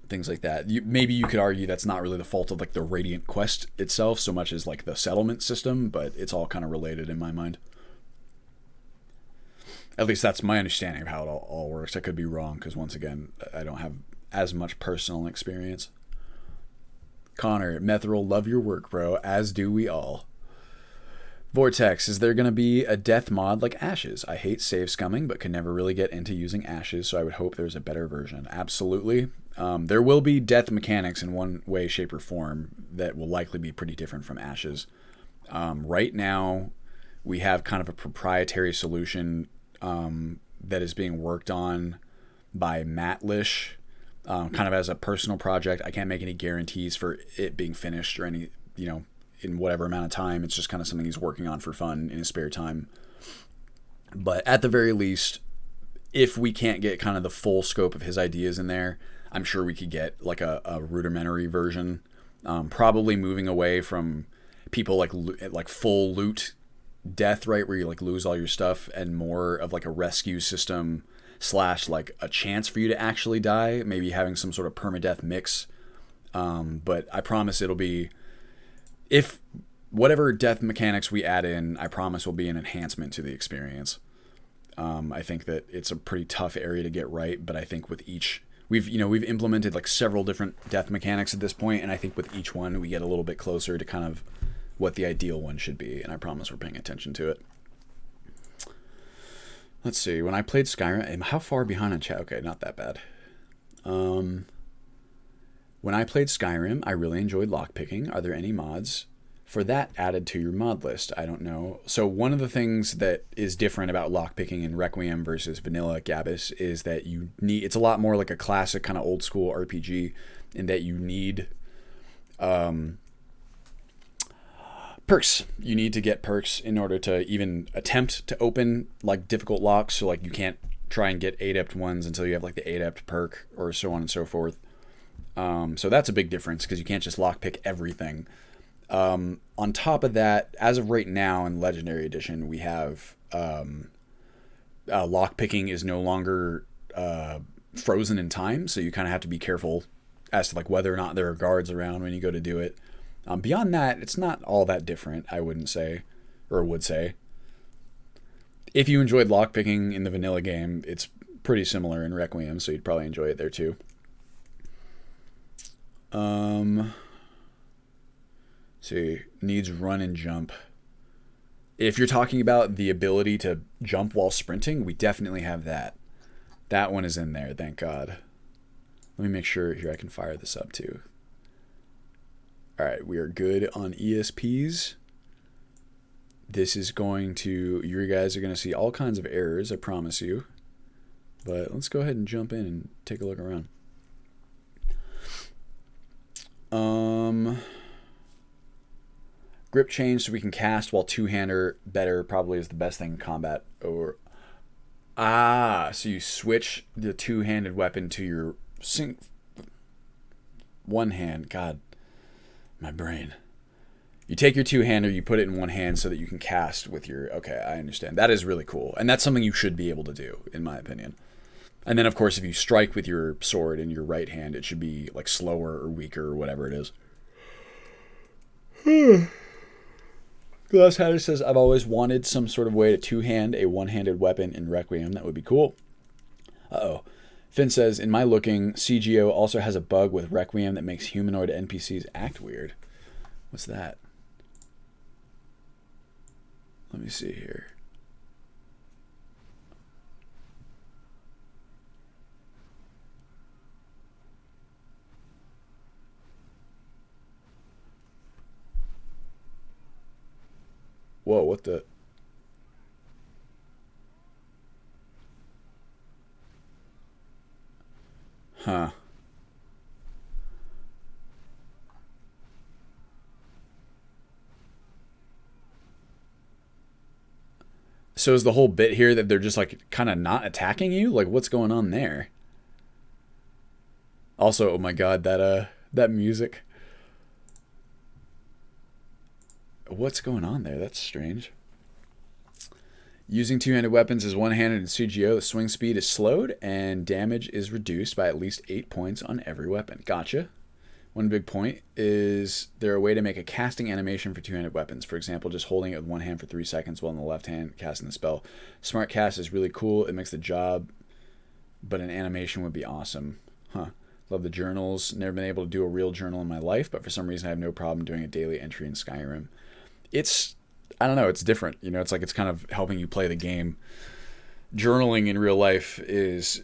Things like that. Maybe you could argue that's not really the fault of like the radiant quest itself so much as like the settlement system, but it's all kind of related in my mind. At least that's my understanding of how it all works. I could be wrong, because once again, I don't have as much personal experience. Connor, Methril, love your work, bro, as do we all. Vortex, is there going to be a death mod like Ashes? I hate save scumming, but can never really get into using Ashes, so I would hope there's a better version. Absolutely. There will be death mechanics in one way, shape, or form that will likely be pretty different from Ashes. Right now, we have kind of a proprietary solution that is being worked on by Matt Lish, kind of as a personal project. I can't make any guarantees for it being finished or any, you know, in whatever amount of time. It's just kind of something he's working on for fun in his spare time. But at the very least, if we can't get kind of the full scope of his ideas in there, I'm sure we could get like a rudimentary version. Probably moving away from people like full loot death, right, where you like lose all your stuff, and more of like a rescue system / like a chance for you to actually die, maybe having some sort of permadeath mix. But I promise it'll be, if whatever death mechanics we add in, I promise will be an enhancement to the experience. I think that it's a pretty tough area to get right, but I think with each, we've implemented like several different death mechanics at this point, and I think with each one we get a little bit closer to kind of what the ideal one should be, and I promise we're paying attention to it. Let's see, when I played Skyrim, how far behind on chat? Okay, not that bad. When I played Skyrim, I really enjoyed lockpicking. Are there any mods for that added to your mod list? I don't know. So one of the things that is different about lockpicking in Requiem versus vanilla Gabus is that it's a lot more like a classic kind of old school RPG, in that you need perks. You need to get perks in order to even attempt to open like difficult locks. So like you can't try and get adept ones until you have like the adept perk, or so on and so forth. So that's a big difference, because you can't just lockpick everything. On top of that, as of right now in Legendary Edition, we have lockpicking is no longer frozen in time, so you kind of have to be careful as to like whether or not there are guards around when you go to do it. Beyond that, it's not all that different, I wouldn't say, or would say. If you enjoyed lockpicking in the vanilla game, it's pretty similar in Requiem, so you'd probably enjoy it there too. See, needs run and jump. If you're talking about the ability to jump while sprinting, we definitely have that. That one is in there, thank God. Let me make sure here I can fire this up too. Alright, we are good on ESPs. This is going to, you guys are going to see all kinds of errors, I promise you. But let's go ahead and jump in and take a look around. Grip change so we can cast while two-hander better probably is the best thing in combat. Or so you switch the two-handed weapon to your one hand. God, my brain. You take your two-hander, you put it in one hand so that you can cast with your... Okay, I understand. That is really cool. And that's something you should be able to do, in my opinion. And then, of course, if you strike with your sword in your right hand, it should be like slower or weaker or whatever it is. Glass Hatter says, I've always wanted some sort of way to two-hand a one-handed weapon in Requiem. That would be cool. Uh-oh. Finn says, in my looking, CGO also has a bug with Requiem that makes humanoid NPCs act weird. What's that? Let me see here. Whoa, what the... Huh. So is the whole bit here that they're just like kind of not attacking you? Like what's going on there? Also, oh my god, that music. What's going on there? That's strange. Using two-handed weapons is one-handed in CGO. The swing speed is slowed and damage is reduced by at least 8 points on every weapon. Gotcha. One big point is there a way to make a casting animation for two-handed weapons? For example, just holding it with one hand for 3 seconds while in the left hand casting the spell. Smart cast is really cool. It makes the job, but an animation would be awesome. Huh. Love the journals. Never been able to do a real journal in my life, but for some reason I have no problem doing a daily entry in Skyrim. It's, I don't know, it's different. You know, it's like it's kind of helping you play the game. Journaling in real life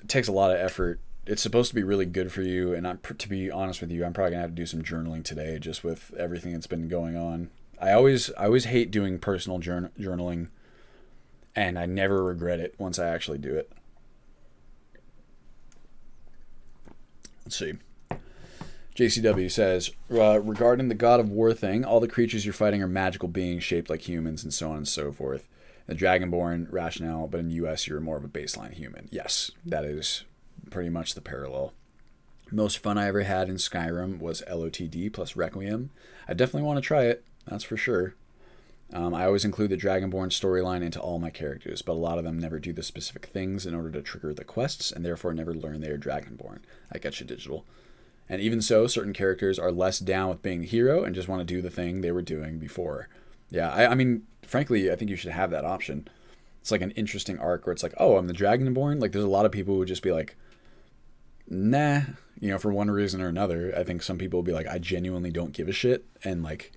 takes a lot of effort. It's supposed to be really good for you, and to be honest with you, I'm probably gonna have to do some journaling today, just with everything that's been going on. I always hate doing personal journaling, and I never regret it once I actually do it. Let's see. JCW says, regarding the God of War thing, all the creatures you're fighting are magical beings shaped like humans and so on and so forth. The Dragonborn rationale, but in the US you're more of a baseline human. Yes, that is pretty much the parallel. Most fun I ever had in Skyrim was LOTD plus Requiem. I definitely want to try it, that's for sure. I always include the Dragonborn storyline into all my characters, but a lot of them never do the specific things in order to trigger the quests, and therefore never learn they are Dragonborn. I get you, Digital. And even so, certain characters are less down with being the hero and just want to do the thing they were doing before. Yeah, I mean, frankly, I think you should have that option. It's like an interesting arc where it's like, oh, I'm the Dragonborn. Like, there's a lot of people who would just be like, nah, you know, for one reason or another. I think some people will be like, I genuinely don't give a shit. And like,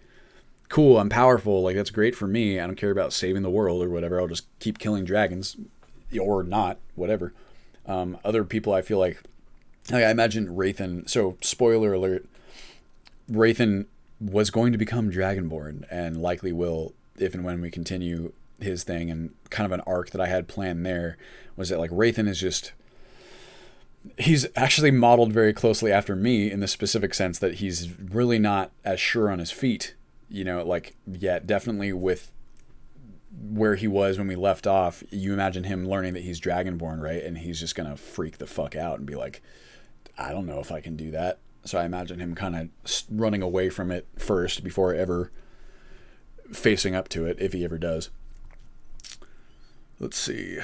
cool, I'm powerful. Like, that's great for me. I don't care about saving the world or whatever. I'll just keep killing dragons or not, whatever. Other people, I feel like I imagine Wraithen. So, spoiler alert, Wraithen was going to become Dragonborn and likely will if and when we continue his thing. And kind of an arc that I had planned there was that like Wraithen is just, he's actually modeled very closely after me in the specific sense that he's really not as sure on his feet, you know, like, yeah, definitely with where he was when we left off. You imagine him learning that he's Dragonborn, right? And he's just gonna freak the fuck out and be like, I don't know if I can do that. So I imagine him kind of running away from it first before ever facing up to it, if he ever does. Let's see.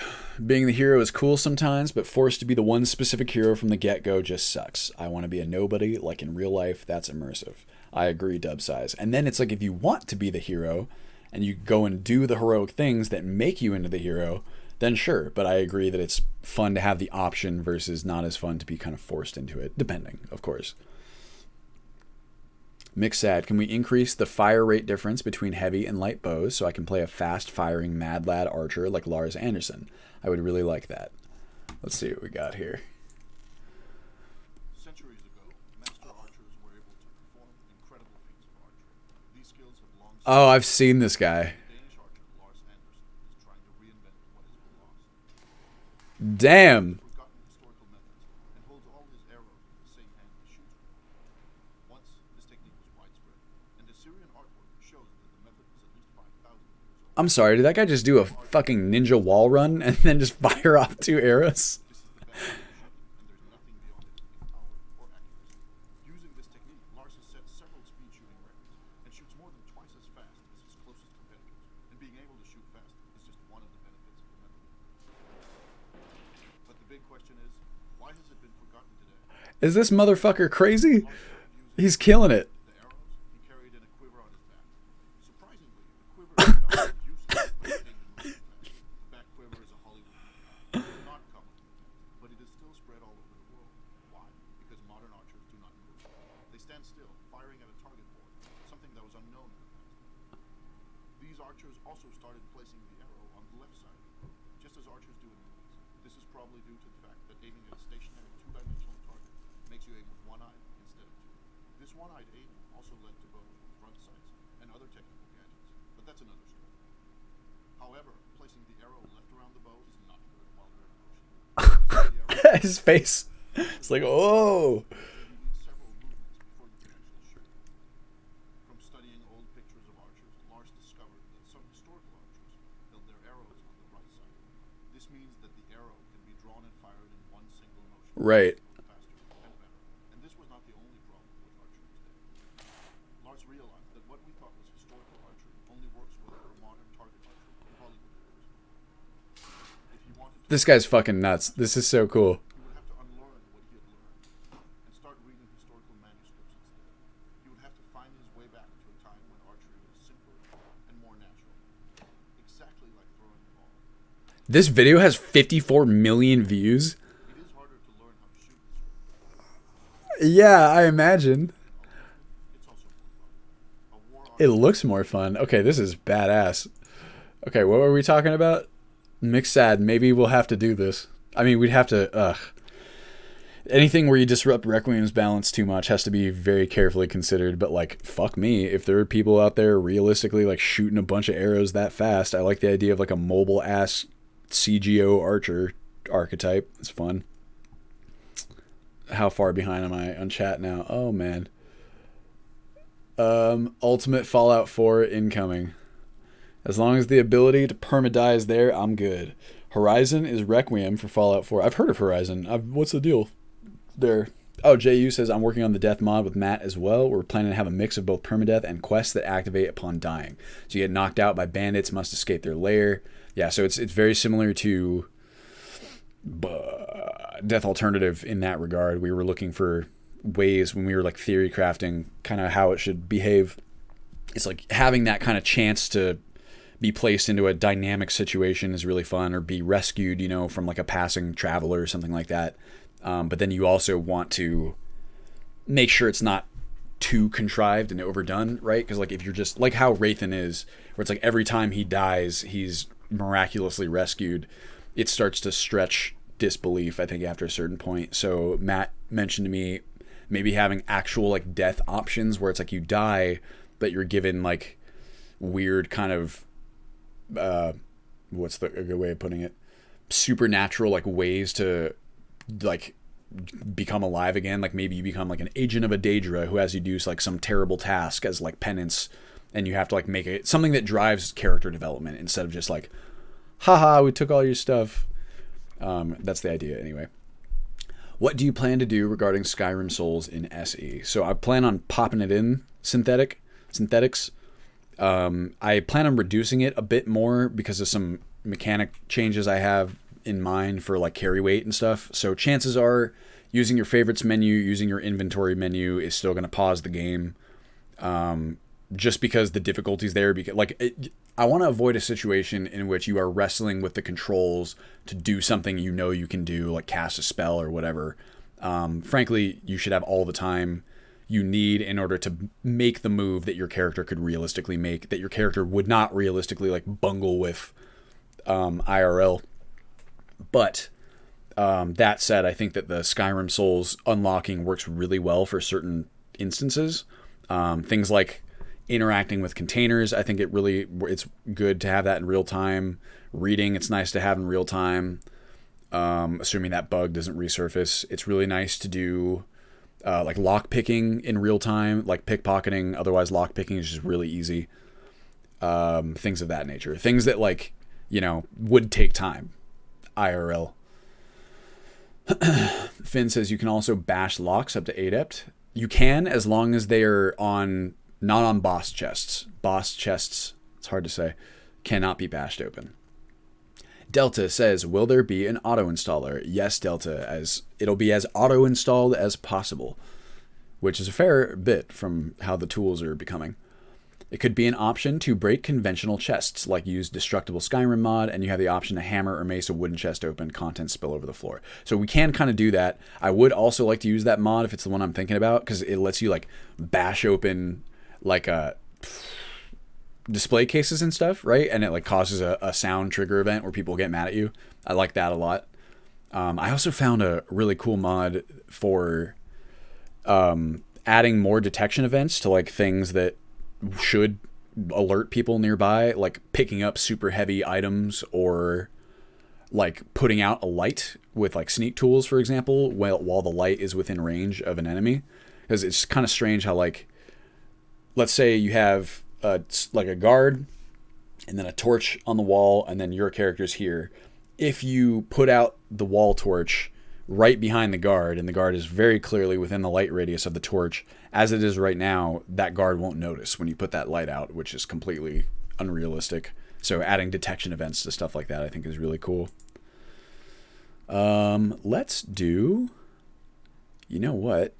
Being the hero is cool sometimes, but forced to be the one specific hero from the get-go just sucks. I want to be a nobody, like in real life. That's immersive. I agree, Dub Size. And then it's like if you want to be the hero and you go and do the heroic things that make you into the hero, then sure. But I agree that it's fun to have the option versus not as fun to be kind of forced into it, depending, of course. Mixad, can we increase the fire rate difference between heavy and light bows so I can play a fast-firing mad lad archer like Lars Anderson? I would really like that. Let's see what we got here. Centuries ago, master archers were able to perform incredible feats of archery. These skills have long since Oh, I've seen this guy. Danish archer Lars Anderson is trying to reinvent what has been lost. Damn. Forgotten historical methods and holds all his arrows in the same hand he shoots with. Once, this technique was widespread, and Assyrian artwork shows that the method is at least 5,000 years old. I'm sorry, did that guy just do a fucking ninja wall run and then just fire off 2 arrows? This is the best way to shoot, and there's nothing beyond it in power or accuracy. Using this technique, Lars has set several speed shooting records and shoots more than twice as fast as his closest competitors. And being able to shoot fast is just one of the benefits of the method. But the big question is, Why has it been forgotten today? Is this motherfucker crazy? Archer using He's killing it. the arrows, he carried in a quiver on his back. Surprisingly, the quiver turned out to be useless when it came to moving fast. The back quiver is a Hollywood movie. It is not common, but it is still spread all over the world. Why? Because modern archers do not move. They stand still, firing at a target board, something that was unknown in the past. These archers also started placing the arrow on the left side, just as archers do in movies. This is probably due to the fact that aiming at a stationary two-dimensional target makes you aim with one eye instead of two. This one-eyed aiming also led to bows with front sights and other technical gadgets, but that's another story. However, placing the arrow left around the bow is not good while you're in motion. Because the arrow His face. It's like, oh. you need several movements before you can actually shoot. From studying old pictures of archers, Lars discovered that some historical archers held their arrows on the right side. This means that the arrow can be drawn and fired in one single motion. Right. Faster and better. And this was not the only problem with archery today. Lars realized that what we thought was historical archery only works well for modern target archery in Hollywood movies. If he wanted to, This guy's fucking nuts. This is so cool. he would have to unlearn what he had learned and start reading historical manuscripts instead. He would have to find his way back to a time when archery was simpler and more natural. Exactly like throwing a ball. This video has 54 million views. It is harder to learn how to shoot this way. Yeah, I imagine. It's also more fun. A war It archer looks more fun. Okay, this is badass. Okay, what were we talking about? Mixed sad. Maybe we'll have to do this. I mean, we'd have to, anything where you disrupt Requiem's balance too much has to be very carefully considered. But, like, fuck me. If there are people out there realistically, like, shooting a bunch of arrows that fast, I like the idea of, like, a mobile-ass CGO archer archetype. It's fun. How far behind am I on chat now? Oh, man. Ultimate Fallout 4 incoming. As long as the ability to permadi is there, I'm good. Horizon is Requiem for Fallout 4. I've heard of Horizon. What's the deal there? Oh, JU says, I'm working on the death mod with Matt as well. We're planning to have a mix of both permadeath and quests that activate upon dying. So you get knocked out by bandits, must escape their lair. Yeah, so it's very similar to Death Alternative in that regard. We were looking for ways when we were like theory crafting kind of how it should behave. It's like having that kind of chance to be placed into a dynamic situation is really fun, or be rescued, you know, from like a passing traveler or something like that. But then you also want to make sure it's not too contrived and overdone, right? Because like if you're just like how Rathan is, where it's like every time he dies, he's miraculously rescued, it starts to stretch disbelief, I think, after a certain point. So Matt mentioned to me maybe having actual like death options where it's like you die, but you're given like weird kind of what's a good way of putting it, supernatural like ways to like become alive again. Like maybe you become like an agent of a Daedra who has you do like some terrible task as like penance, and you have to like make it something that drives character development instead of just like, haha, we took all your stuff. That's the idea anyway. What do you plan to do regarding Skyrim Souls in SE? So I plan on popping it in synthetics. I plan on reducing it a bit more because of some mechanic changes I have in mind for like carry weight and stuff. So chances are using your favorites menu, using your inventory menu is still going to pause the game. Just because the difficulty's there. Because I want to avoid a situation in which you are wrestling with the controls to do something you know you can do, like cast a spell or whatever. Frankly, you should have all the time you need in order to make the move that your character could realistically make, that your character would not realistically like bungle with IRL. But that said, I think that the Skyrim Souls unlocking works really well for certain instances. Things like interacting with containers, I think it's good to have that in real time. Reading, it's nice to have in real time. Assuming that bug doesn't resurface. It's really nice to do like lock picking in real time, like pickpocketing. Otherwise, lock picking is just really easy. Things of that nature. Things that like, you know, would take time. IRL. Finn says you can also bash locks up to Adept. You can, as long as they are not on boss chests. Boss chests, it's hard to say, cannot be bashed open. Delta says, will there be an auto installer? Yes, Delta, as it'll be as auto installed as possible, which is a fair bit from how the tools are becoming. It could be an option to break conventional chests, like use destructible Skyrim mod, and you have the option to hammer or mace a wooden chest open, contents spill over the floor. So we can kind of do that. I would also like to use that mod if it's the one I'm thinking about, because it lets you like bash open like display cases and stuff, right? And it like causes a sound trigger event where people get mad at you. I like that a lot. I also found a really cool mod for adding more detection events to like things that should alert people nearby, like picking up super heavy items or like putting out a light with like sneak tools, for example, while the light is within range of an enemy. Because it's kind of strange how, like, let's say you have like a guard and then a torch on the wall and then your character's here. If you put out the wall torch right behind the guard, and the guard is very clearly within the light radius of the torch, as it is right now, that guard won't notice when you put that light out, which is completely unrealistic. So adding detection events to stuff like that, I think, is really cool. Let's do... You know what?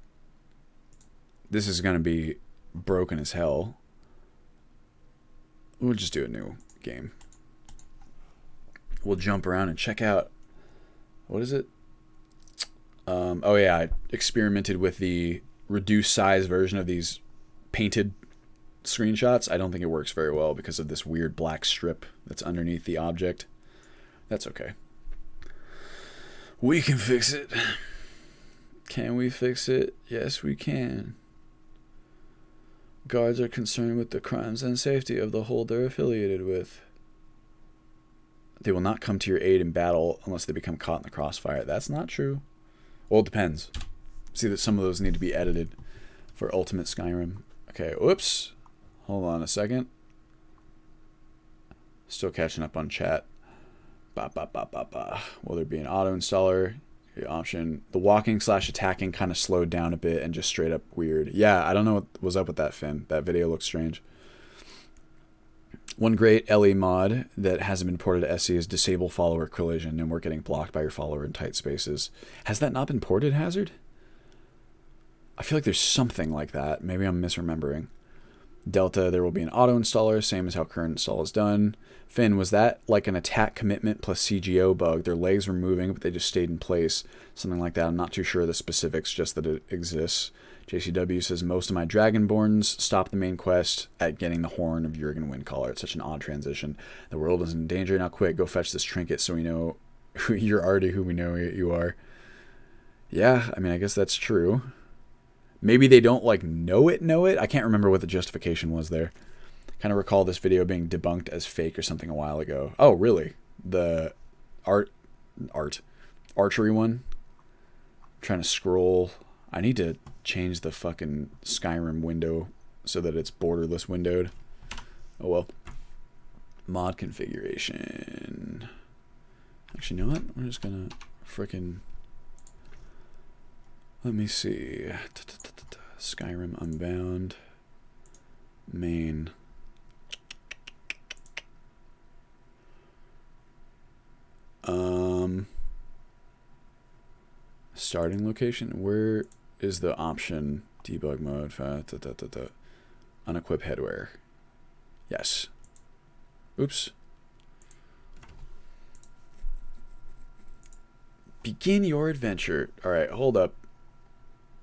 This is going to be broken as hell. We'll just do a new game. We'll jump around and check out... What is it? Oh yeah, I experimented with the reduced size version of these painted screenshots. I don't think it works very well because of this weird black strip that's underneath the object. That's okay. We can fix it. Can we fix it? Yes, we can. Guards are concerned with the crimes and safety of the hold they're affiliated with. They will not come to your aid in battle unless they become caught in the crossfire. That's not true. Well, it depends. See that some of those need to be edited for Ultimate Skyrim. Okay, whoops. Hold on a second. Still catching up on chat. Will there be an auto installer? The option. The walking / attacking kind of slowed down a bit and just straight up weird. Yeah, I don't know what was up with that, Finn. That video looks strange. One great LE mod that hasn't been ported to SC is disable follower collision, and we're getting blocked by your follower in tight spaces. Has that not been ported, Hazard? I feel like there's something like that. Maybe I'm misremembering. Delta, there will be an auto installer, same as how current install is done. Finn, was that like an attack commitment plus CGO bug? Their legs were moving, but they just stayed in place. Something like that. I'm not too sure of the specifics, just that it exists. JCW says, most of my Dragonborns stop the main quest at getting the horn of Jurgen Windcaller. It's such an odd transition. The world is in danger. Now quick, go fetch this trinket so we know you're already who we know you are. Yeah, I mean, I guess that's true. Maybe they don't, like, know it. I can't remember what the justification was there. Kind of recall this video being debunked as fake or something a while ago. Oh, really? The archery one? I'm trying to scroll. I need to change the fucking Skyrim window so that it's borderless windowed. Oh well. Mod configuration. Actually, you know what? We're just gonna frickin'... Let me see. Skyrim Unbound. Main. Starting location. Where is the option? Debug mode. Unequip headwear. Yes. Oops. Begin your adventure. Alright, hold up.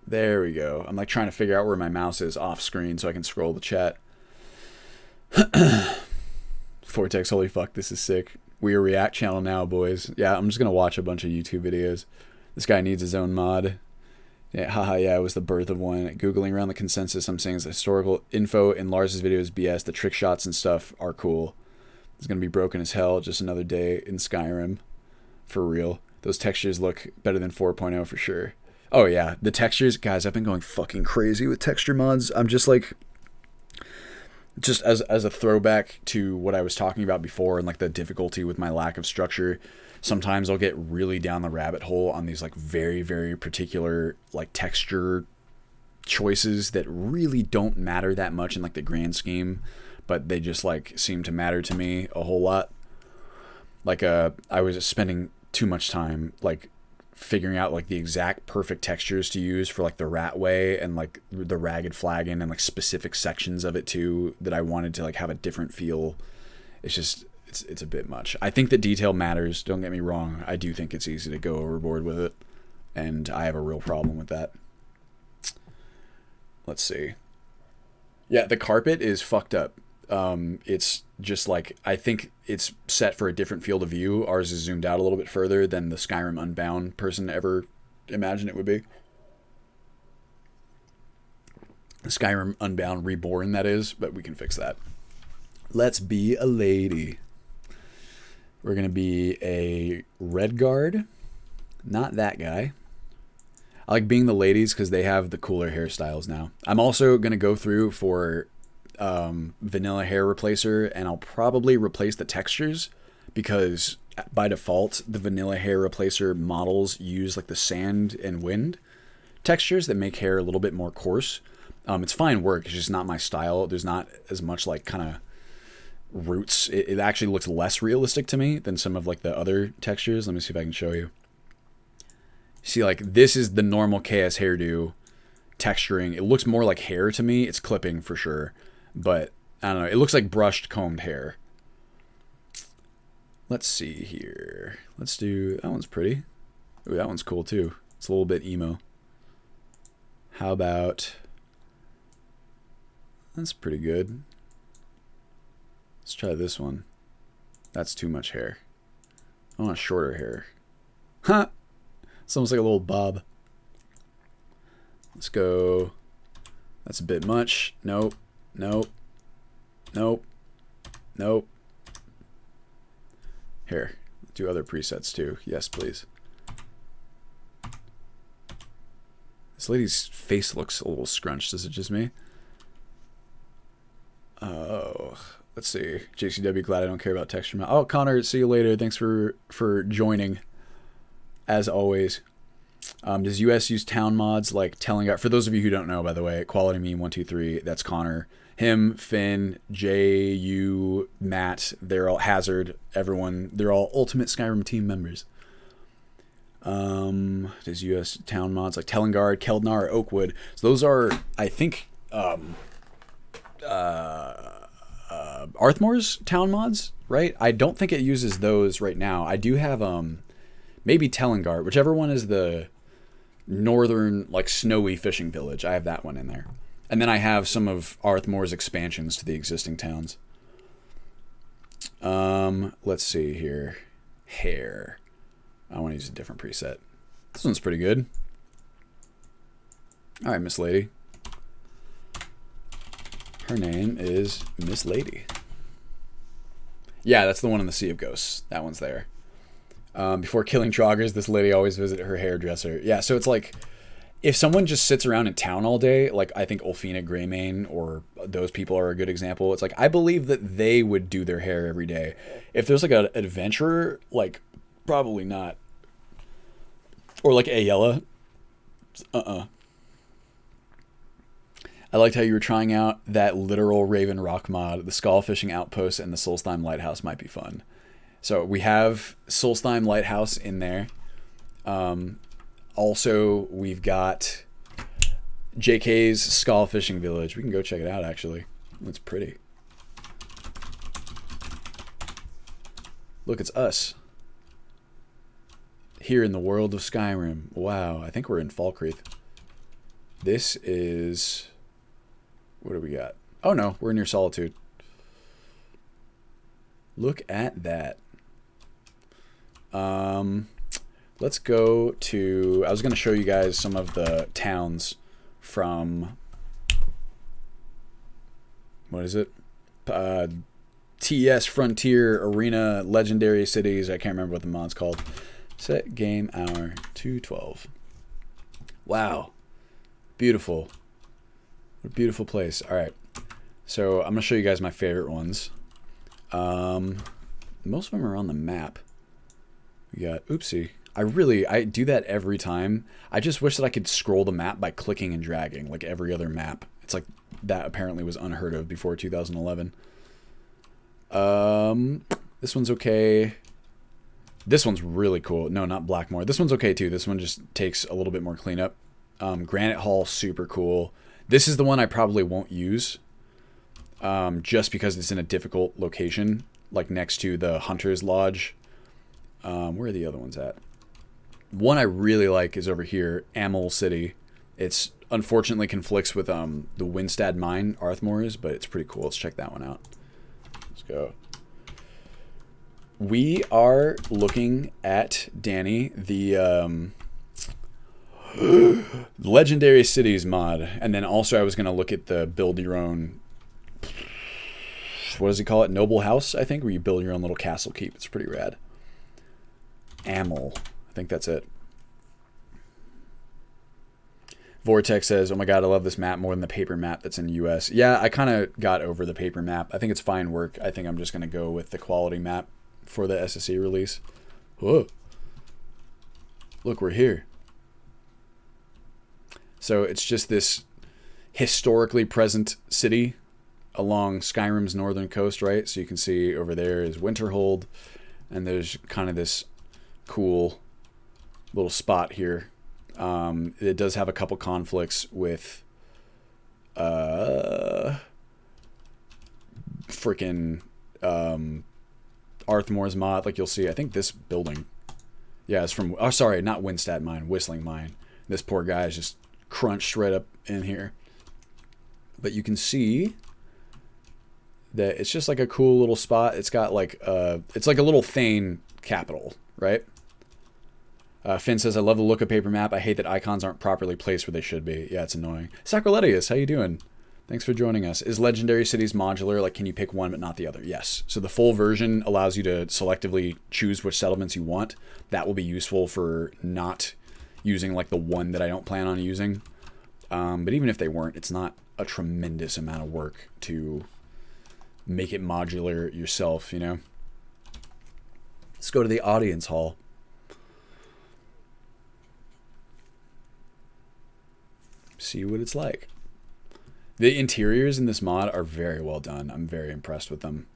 There we go. I'm like trying to figure out where my mouse is off screen so I can scroll the chat. Vortex, holy fuck, this is sick. We are React channel now, boys. Yeah, I'm just gonna watch a bunch of YouTube videos. This guy needs his own mod. Yeah, haha, yeah, it was the birth of one. Googling around the consensus, I'm saying is the historical info in Lars's videos BS. The trick shots and stuff are cool. It's gonna be broken as hell. Just another day in Skyrim. For real. Those textures look better than 4.0 for sure. Oh yeah, the textures, guys, I've been going fucking crazy with texture mods. I'm just like, just as a throwback to what I was talking about before and like the difficulty with my lack of structure, sometimes I'll get really down the rabbit hole on these like very, very particular like texture choices that really don't matter that much in like the grand scheme, but they just like seem to matter to me a whole lot. Like I was spending too much time like figuring out like the exact perfect textures to use for like the rat way and like the ragged flagon and like specific sections of it too that I wanted to like have a different feel. It's just it's a bit much. I think that detail matters, don't get me wrong. I do think it's easy to go overboard with it, and I have a real problem with that. Let's see. Yeah, the carpet is fucked up. It's just like, I think it's set for a different field of view. Ours is zoomed out a little bit further than the Skyrim Unbound person ever imagined it would be. The Skyrim Unbound Reborn, that is, but we can fix that. Let's be a lady. We're going to be a red guard. Not that guy. I like being the ladies because they have the cooler hairstyles now. I'm also going to go through for vanilla hair replacer, and I'll probably replace the textures because by default the vanilla hair replacer models use like the sand and wind textures that make hair a little bit more coarse. It's fine work, it's just not my style. There's not as much like kind of roots. It actually looks less realistic to me than some of like the other textures. Let me see if I can show you. See, like this is the normal KS hairdo texturing. It looks more like hair to me. It's clipping for sure, but I don't know. It looks like brushed combed hair. Let's see here. Let's do, that one's pretty. Ooh, that one's cool too. It's a little bit emo. How about, that's pretty good. Let's try this one. That's too much hair. I want shorter hair. Huh. It's almost like a little bob. Let's go. That's a bit much. Nope. Nope. Nope. Nope. Here. Do other presets too. Yes, please. This lady's face looks a little scrunched. Is it just me? Oh. Let's see. JCW, glad I don't care about texture. Oh, Connor, see you later. Thanks for joining. As always. Does US use town mods like telling out? For those of you who don't know, by the way, Quality Meme 123, that's Connor. Him, Finn, Jay, you, Matt, they're all Hazard, everyone, they're all Ultimate Skyrim team members. Does US town mods like Telengard, Keldnar, Oakwood? So those are, I think, Arthmore's town mods, right? I don't think it uses those right now. I do have maybe Telengard, whichever one is the northern like snowy fishing village. I have that one in there. And then I have some of Arthmore's expansions to the existing towns. Let's see here. Hair. I want to use a different preset. This one's pretty good. All right, Miss Lady. Her name is Miss Lady. Yeah, that's the one in the Sea of Ghosts. That one's there. Before killing Troggers, this lady always visited her hairdresser. Yeah, so it's like, if someone just sits around in town all day, like I think Ulfina Greymane or those people are a good example. It's like, I believe that they would do their hair every day. If there's like an adventurer, like probably not. Or like Ayala. I liked how you were trying out that literal Raven Rock mod. The Skull Fishing Outpost and the Solstheim Lighthouse might be fun. So we have Solstheim Lighthouse in there. Also, we've got JK's Skull Fishing Village. We can go check it out, actually. It's pretty. Look, it's us. Here in the world of Skyrim. Wow, I think we're in Falkreath. This is... What do we got? Oh no, we're near Solitude. Look at that. Let's go to... I was going to show you guys some of the towns from... What is it? TS Frontier Arena Legendary Cities. I can't remember what the mod's called. Set game hour 212. Wow. Beautiful. What a beautiful place. All right. So I'm going to show you guys my favorite ones. Most of them are on the map. We got, oopsie. I do that every time. I just wish that I could scroll the map by clicking and dragging like every other map. It's like that apparently was unheard of before 2011. This one's okay. This one's really cool. No, not Blackmore. This one's okay too. This one just takes a little bit more cleanup. Granite Hall, super cool. This is the one I probably won't use, just because it's in a difficult location, like next to the Hunter's Lodge. Where are the other ones at? One I really like is over here, Amel City. It's unfortunately conflicts with the Winstad Mine, Arthmore's, but it's pretty cool. Let's check that one out. Let's go. We are looking at, Danny, the Legendary Cities mod. And then also I was going to look at the build your own, what does he call it? Noble House, I think, where you build your own little castle keep. It's pretty rad. Amel. I think that's it. Vortex says, oh my god, I love this map more than the paper map that's in the US. Yeah, I kind of got over the paper map. I think it's fine work. I think I'm just going to go with the quality map for the SSE release. Whoa. Look, we're here. So it's just this historically present city along Skyrim's northern coast, right? So you can see over there is Winterhold, and there's kind of this cool little spot here. It does have a couple conflicts with freaking Arthmore's mod. Like you'll see, I think this building, yeah, it's from, oh sorry, not Winstad Mine, Whistling Mine. This poor guy is just crunched right up in here. But you can see that it's just like a cool little spot. It's got like it's like a little Thane capital, right? Finn says, I love the look of paper map. I hate that icons aren't properly placed where they should be. Yeah, it's annoying. Sacroletius, how you doing? Thanks for joining us. Is Legendary Cities modular? Like, can you pick one but not the other? Yes. So the full version allows you to selectively choose which settlements you want. That will be useful for not using like the one that I don't plan on using. But even if they weren't, it's not a tremendous amount of work to make it modular yourself, you know? Let's go to the audience hall. See what it's like. The interiors in this mod are very well done. I'm very impressed with them.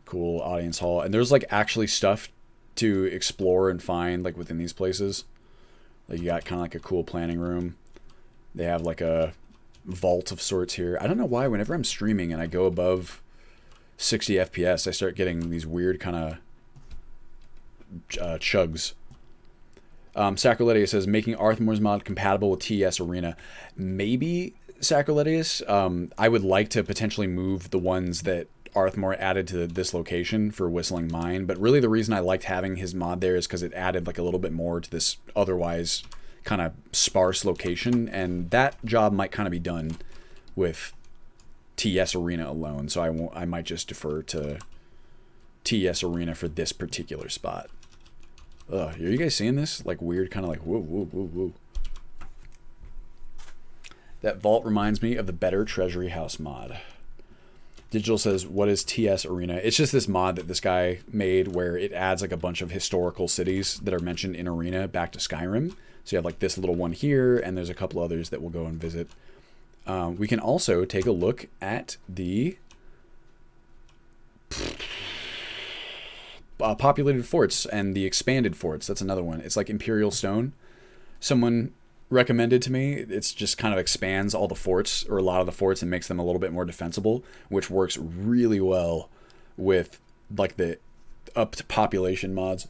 Cool audience hall. And there's like actually stuff to explore and find like within these places. Like you got kind of like a cool planning room. They have like a vault of sorts here. I don't know why whenever I'm streaming and I go above 60 FPS, I start getting these weird kind of chugs. Sacroletius says, making Arthmore's mod compatible with TS Arena. Maybe, Sacroletius. I would like to potentially move the ones that Arthmore added to this location for Whistling Mine, but really the reason I liked having his mod there is because it added like a little bit more to this otherwise kind of sparse location, and that job might kind of be done with TS Arena alone, so I might just defer to TS Arena for this particular spot. Ugh, are you guys seeing this? Like weird kind of like whoa, whoa, whoa, whoa. That vault reminds me of the Better Treasury House mod. Digital says, what is TS Arena? It's just this mod that this guy made where it adds like a bunch of historical cities that are mentioned in Arena back to Skyrim. So you have like this little one here, and there's a couple others that we'll go and visit. We can also take a look at the populated forts and the expanded forts. That's another one. It's like Imperial Stone. Someone recommended to me. It's just kind of expands all the forts, or a lot of the forts, and makes them a little bit more defensible, which works really well with like the up to population mods.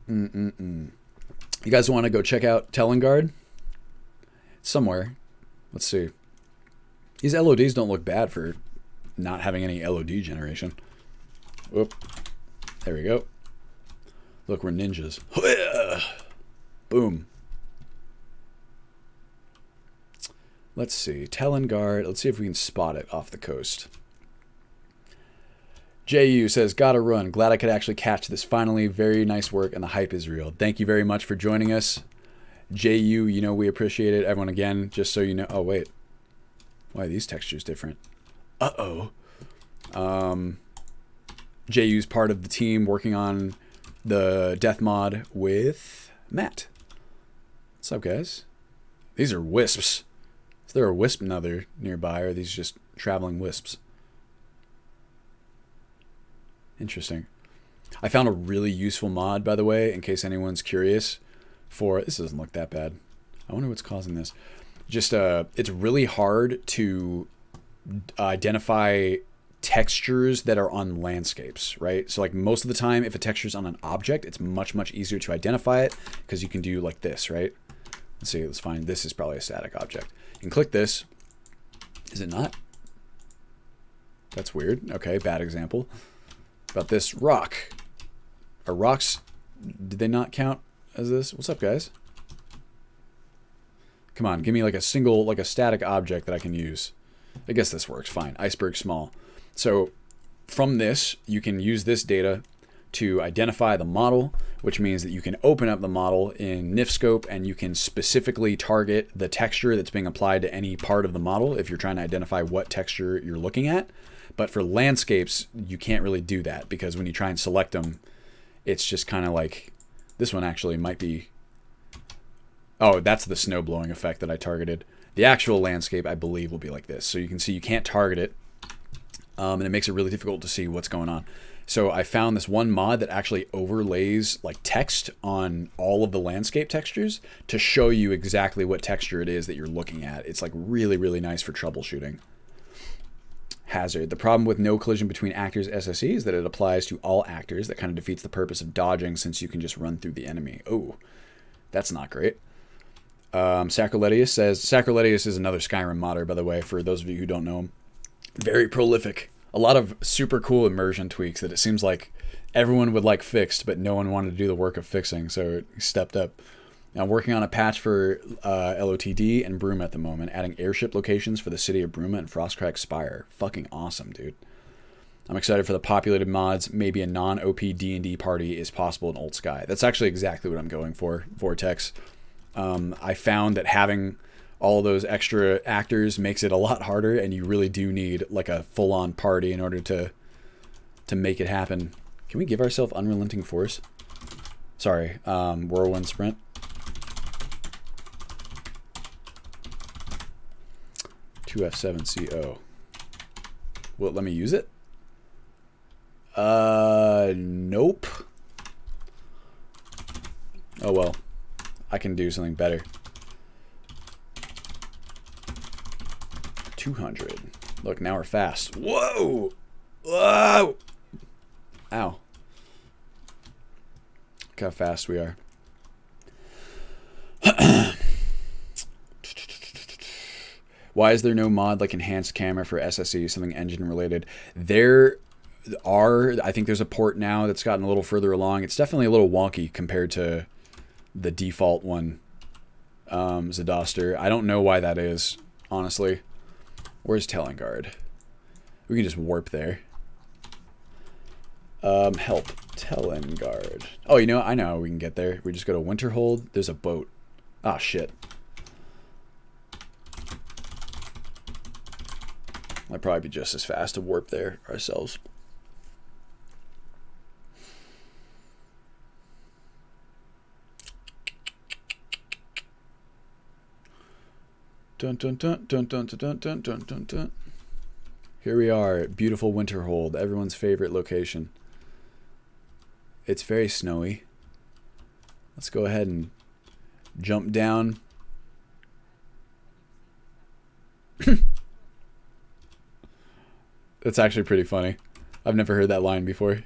You guys want to go check out Telengard? Somewhere. Let's see. These LODs don't look bad for not having any LOD generation. Oop. There we go. Look, we're ninjas. Boom. Let's see. Telengard. Let's see if we can spot it off the coast. JU says, gotta run. Glad I could actually catch this finally. Very nice work, and the hype is real. Thank you very much for joining us. JU, you know we appreciate it. Everyone, again, just so you know. Oh, wait. Why are these textures different? Uh-oh. JU's part of the team working on the death mod with Matt. What's up, guys? These are wisps. Is there a wisp another nearby, or are these just traveling wisps? Interesting. I found a really useful mod, by the way, in case anyone's curious. This doesn't look that bad. I wonder what's causing this. Just it's really hard to identify textures that are on landscapes, right? So like most of the time, if a texture is on an object, it's much easier to identify it because you can do like this, right? Let's see. Let's find. This is probably a static object. You can click this. Is it not? That's weird. Okay, bad example. About this rock. Are rocks, did they not count as this? What's up, guys? Come on, give me like a single, like a static object that I can use. I guess this works fine. Iceberg small. So from this, you can use this data to identify the model, which means that you can open up the model in NifScope and you can specifically target the texture that's being applied to any part of the model if you're trying to identify what texture you're looking at. But for landscapes, you can't really do that because when you try and select them, it's just kind of like, this one actually might be, oh, that's the snow blowing effect that I targeted. The actual landscape, I believe, will be like this. So you can see you can't target it, and it makes it really difficult to see what's going on. So I found this one mod that actually overlays like text on all of the landscape textures to show you exactly what texture it is that you're looking at. It's like really nice for troubleshooting. Hazard. The problem with no collision between actors SSE is that it applies to all actors. That kind of defeats the purpose of dodging since you can just run through the enemy. Oh, that's not great. Sacroletius says, Sacroletius is another Skyrim modder, by the way, for those of you who don't know him. Very prolific. A lot of super cool immersion tweaks that it seems like everyone would like fixed, but no one wanted to do the work of fixing, so he stepped up. I'm working on a patch for LOTD and Bruma at the moment, adding airship locations for the city of Bruma and Frostcrack Spire. Fucking awesome, dude. I'm excited for the populated mods. Maybe a non-OP D&D party is possible in UltSky. That's actually exactly what I'm going for, Vortex. I found that having all those extra actors makes it a lot harder, and you really do need like a full-on party in order to make it happen. Can we give ourselves Unrelenting Force? Sorry, Whirlwind Sprint. 2F7CO. Will it let me use it? Nope. Oh well. I can do something better. 200. Look, now we're fast. Whoa! Whoa! Ow. Look how fast we are. Why is there no mod like enhanced camera for SSE, something engine related? There are, I think there's a port now that's gotten a little further along. It's definitely a little wonky compared to the default one, Zadoster. I don't know why that is, honestly. Where's Telengard? We can just warp there. Help. Telengard. Oh, you know what? I know how we can get there. We just go to Winterhold. There's a boat. Ah, shit. Might probably be just as fast to warp there ourselves. Dun dun dun dun dun dun dun dun dun dun. Here we are at beautiful Winterhold, everyone's favorite location. It's very snowy. Let's go ahead and jump down. That's actually pretty funny. I've never heard that line before.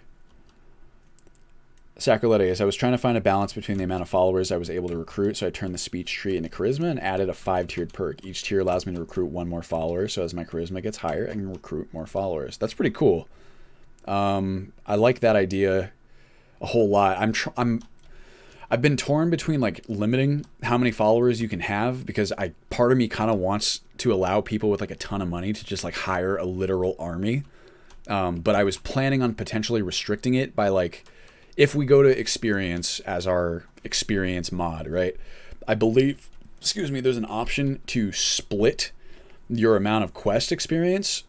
Sacroletius, I was trying to find a balance between the amount of followers I was able to recruit, so I turned the speech tree into charisma and added a 5-tiered perk. Each tier allows me to recruit one more follower, so as my charisma gets higher, I can recruit more followers. That's pretty cool. I like that idea a whole lot. I've been torn between like limiting how many followers you can have, because part of me kind of wants to allow people with like a ton of money to just like hire a literal army. But I was planning on potentially restricting it by like, if we go to experience as our experience mod, right? I believe, there's an option to split your amount of quest experience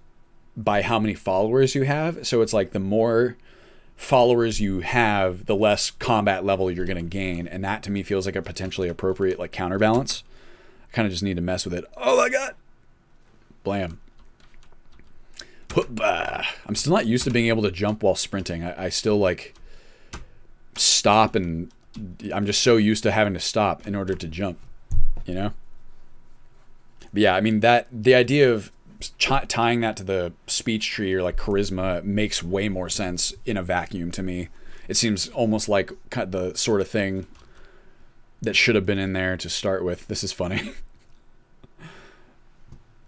by how many followers you have. So it's like the more followers you have, the less combat level you're going to gain. And that to me feels like a potentially appropriate like counterbalance. I kind of just need to mess with it. Oh my God. Blam. I'm still not used to being able to jump while sprinting. I still like stop, and I'm just so used to having to stop in order to jump, you know? But yeah, I mean, the idea of tying that to the speech tree or like charisma makes way more sense in a vacuum to me. It seems almost like kind of the sort of thing that should have been in there to start with. This is funny.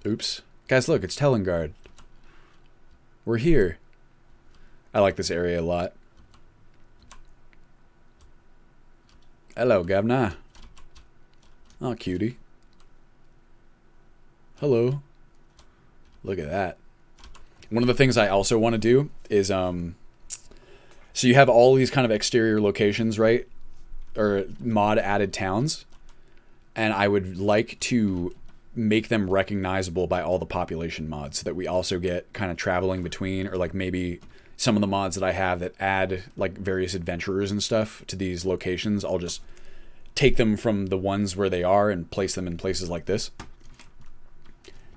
Oops. Guys, look, it's Telengard. We're here. I like this area a lot. Hello, Gavna. Oh, cutie. Hello. Look at that. One of the things I also want to do is, so you have all these kind of exterior locations, right? Or mod added towns. And I would like to make them recognizable by all the population mods so that we also get kind of traveling between, or like maybe some of the mods that I have that add like various adventurers and stuff to these locations. I'll just take them from the ones where they are and place them in places like this.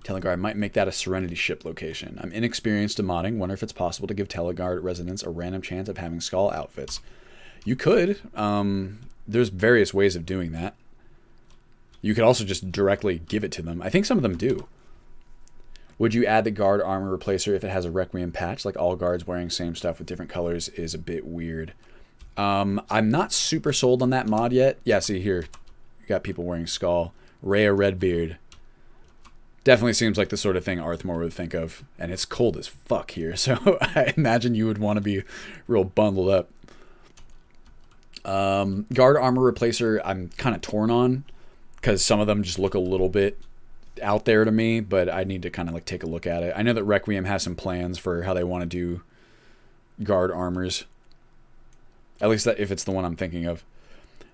Telengard, I might make that a Serenity ship location. I'm inexperienced in modding. Wonder if it's possible to give Telengard residents a random chance of having skull outfits. You could. There's various ways of doing that. You could also just directly give it to them. I think some of them do. Would you add the guard armor replacer if it has a Requiem patch? Like all guards wearing same stuff with different colors is a bit weird. I'm not super sold on that mod yet. Yeah, see here. You got people wearing skull. Rhea Redbeard. Definitely seems like the sort of thing Arthmore would think of. And it's cold as fuck here, so I imagine you would want to be real bundled up. Guard armor replacer, I'm kind of torn on, because some of them just look a little bit out there to me, but I need to kind of like take a look at it. I know that Requiem has some plans for how they want to do guard armors. At least that if it's the one I'm thinking of.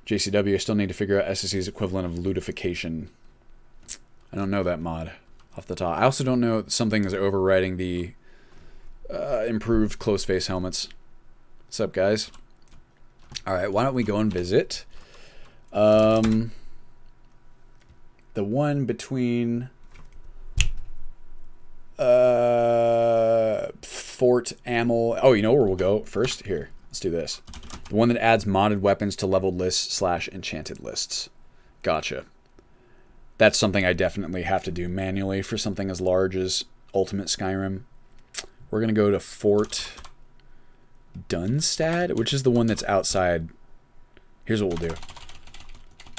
JCW, I still need to figure out SSC's equivalent of lutification. I don't know that mod off the top. I also don't know if something is overriding the improved close face helmets. What's up, guys? Alright, why don't we go and visit the one between Fort Amel. Oh, you know where we'll go first? Here, let's do this. The one that adds modded weapons to leveled lists / enchanted lists. Gotcha. That's something I definitely have to do manually for something as large as Ultimate Skyrim. We're going to go to Fort Dunstad, which is the one that's outside. Here's what we'll do.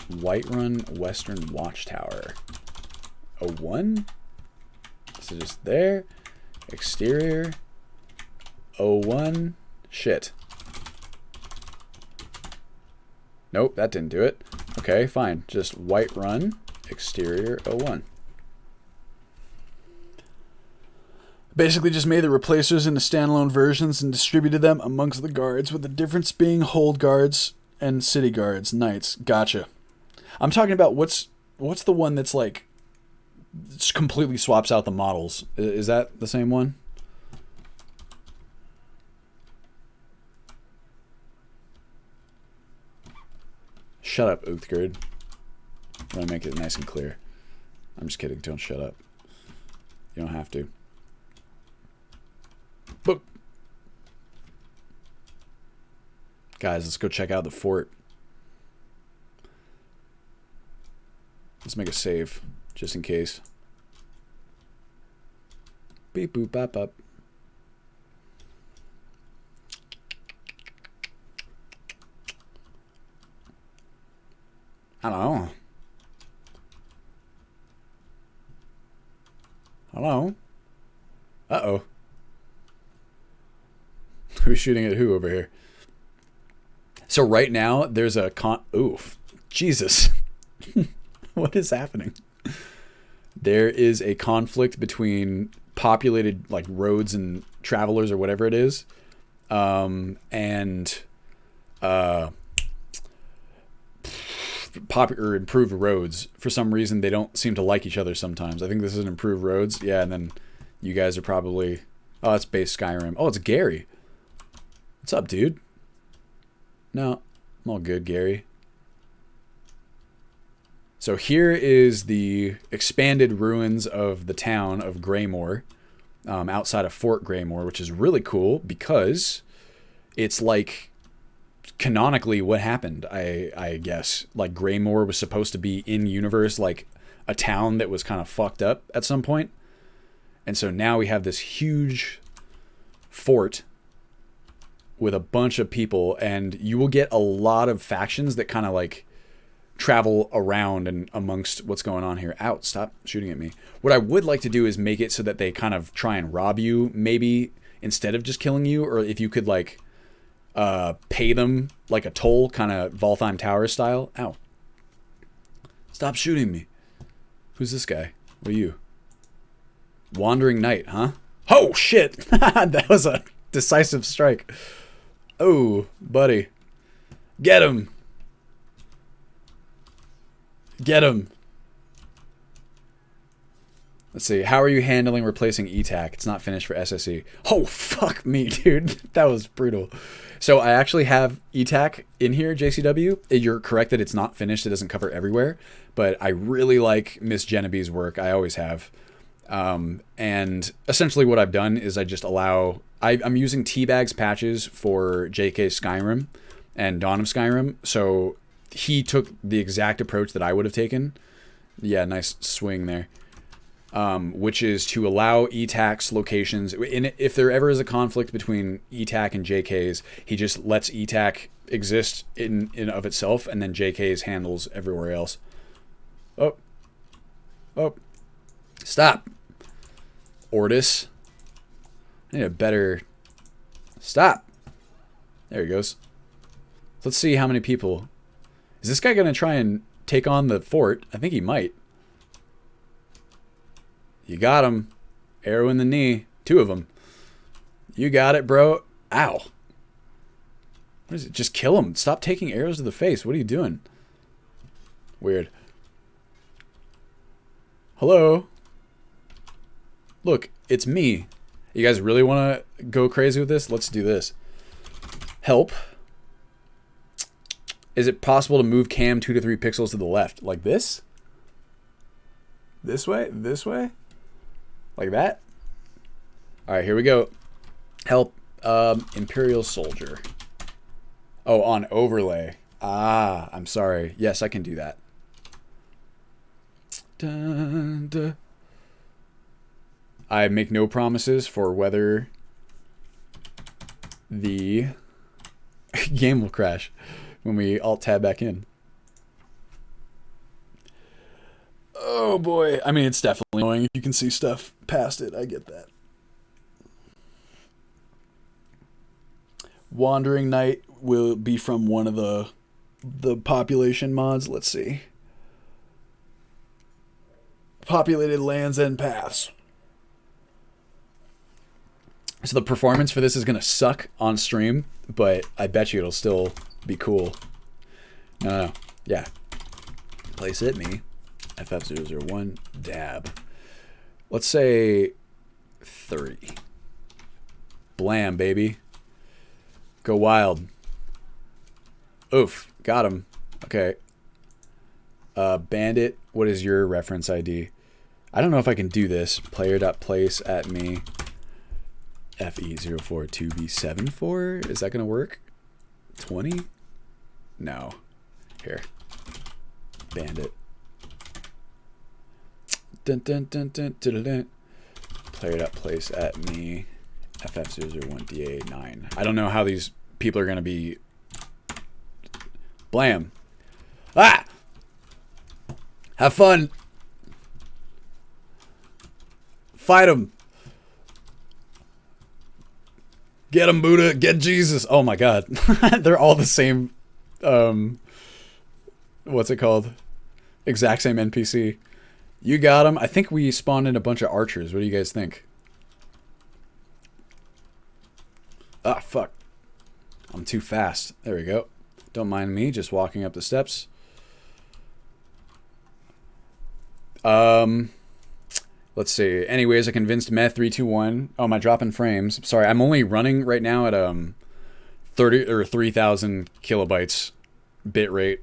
Whiterun Western Watchtower. 01? So just there. Exterior. 01. Shit. Nope, that didn't do it. Okay, fine. Just Whiterun. Exterior 01. Basically just made the replacers into standalone versions and distributed them amongst the guards, with the difference being hold guards and city guards, knights. Gotcha. I'm talking about what's the one that's like completely swaps out the models. Is that the same one? Shut up, Uthgerd. I'm going to make it nice and clear. I'm just kidding. Don't shut up. You don't have to. Boop. Guys, let's go check out the fort. Let's make a save, just in case. Beep boop bop bop. I don't know. Hello? Uh-oh. Who's shooting at who over here? So right now, there's a oof. Jesus. What is happening? There is a conflict between populated, like, roads and travelers or whatever it is, and popular improved roads. For some reason, they don't seem to like each other sometimes. I think this is an improved roads. Yeah, and then you guys are probably... Oh, it's base Skyrim. Oh, it's Gary. What's up, dude? No, I'm all good, Gary. So here is the expanded ruins of the town of Greymore. outside of Fort Greymore, which is really cool because it's like canonically what happened, I guess. Like Greymore was supposed to be in universe, like a town that was kind of fucked up at some point. And so now we have this huge fort with a bunch of people, and you will get a lot of factions that kind of like travel around and amongst what's going on here. Ow, stop shooting at me. What I would like to do is make it so that they kind of try and rob you, maybe instead of just killing you, or if you could like pay them like a toll, kind of Valtheim Tower style. Ow. Stop shooting me. Who's this guy? What are you? Wandering Knight, huh? Oh, shit. That was a decisive strike. Oh, buddy. Get him. Get him. Let's see. How are you handling replacing ETAC? It's not finished for SSE. Oh, fuck me, dude. That was brutal. So I actually have ETAC in here, JCW. You're correct that it's not finished. It doesn't cover everywhere. But I really like Miss Genevieve's work. I always have. And essentially what I've done is I just allow... I'm using Teabag's patches for JK Skyrim and Dawn of Skyrim. So he took the exact approach that I would have taken. Yeah, nice swing there. Which is to allow ETAC's locations. If there ever is a conflict between ETAC and JK's, he just lets ETAC exist in of itself, and then JK's handles everywhere else. Oh. Oh. Stop. Ortis. I need a better... Stop. There he goes. Let's see how many people... Is this guy going to try and take on the fort? I think he might. You got him. Arrow in the knee. 2 of them. You got it, bro. Ow. What is it? Just kill him. Stop taking arrows to the face. What are you doing? Weird. Hello? Look, it's me. You guys really want to go crazy with this? Let's do this. Help. Is it possible to move cam 2 to 3 pixels to the left? Like this? This way? This way? Like that? Alright, here we go. Help. Imperial Soldier. Oh, on overlay. Ah, I'm sorry. Yes, I can do that. Dun, dun. I make no promises for whether the game will crash when we alt-tab back in. Oh boy. I mean, it's definitely annoying if you can see stuff past it. I get that. Wandering Knight will be from one of the population mods. Let's see. Populated lands and paths. So the performance for this is going to suck on stream, but I bet you it'll still be cool. No. Yeah. Place it, me. FF001, dab. Let's say 30. Blam, baby. Go wild. Oof. Got him. Okay. Bandit, what is your reference ID? I don't know if I can do this. Player.place at me. FE042B74. Is that going to work? 20? No. Here. Bandit. Dun, dun, dun, dun, dun, dun. Player.place at me. FF001DA9. I don't know how these people are going to be... Blam. Ah! Have fun. Fight him. Get him, Buddha. Get Jesus. Oh my god. They're all the same. What's it called? Exact same NPC. You got him. I think we spawned in a bunch of archers. What do you guys think? Ah, fuck. I'm too fast. There we go. Don't mind me just walking up the steps. Let's see. Anyways, I convinced Meth321. Oh, my drop in frames. Sorry, I'm only running right now at 30 or 3,000 kilobytes bit rate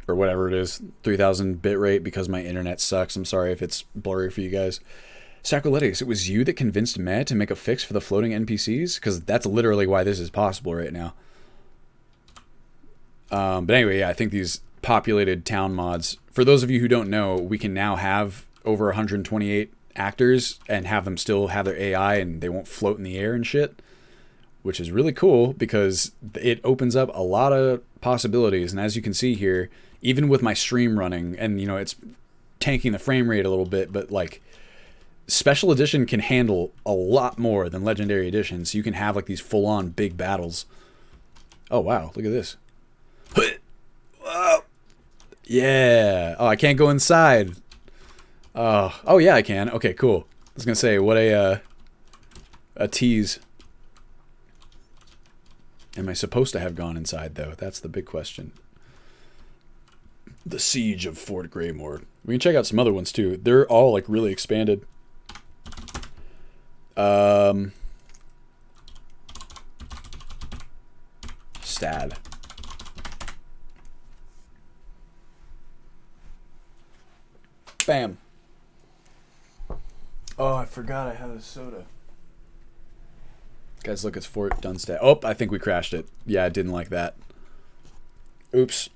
or whatever it is. 3,000 bit rate because my internet sucks. I'm sorry if it's blurry for you guys. Sacroleticus, it was you that convinced Meh to make a fix for the floating NPCs? Because that's literally why this is possible right now. But anyway, yeah, I think these populated town mods, for those of you who don't know, we can now have over 128 actors and have them still have their AI and they won't float in the air and shit, which is really cool because it opens up a lot of possibilities. And as you can see here, even with my stream running, and you know, it's tanking the frame rate a little bit, but like special edition can handle a lot more than legendary edition. So you can have like these full on big battles. Oh, wow. Look at this. Yeah. Oh, I can't go inside. Oh yeah, I can. Okay, cool. I was gonna say, what a tease. Am I supposed to have gone inside though? That's the big question. The Siege of Fort Greymore. We can check out some other ones too. They're all like really expanded. Stad. Bam. Oh, I forgot I had a soda. Guys, look, it's Fort Dunstad. Oh, I think we crashed it. Yeah, I didn't like that. Oops.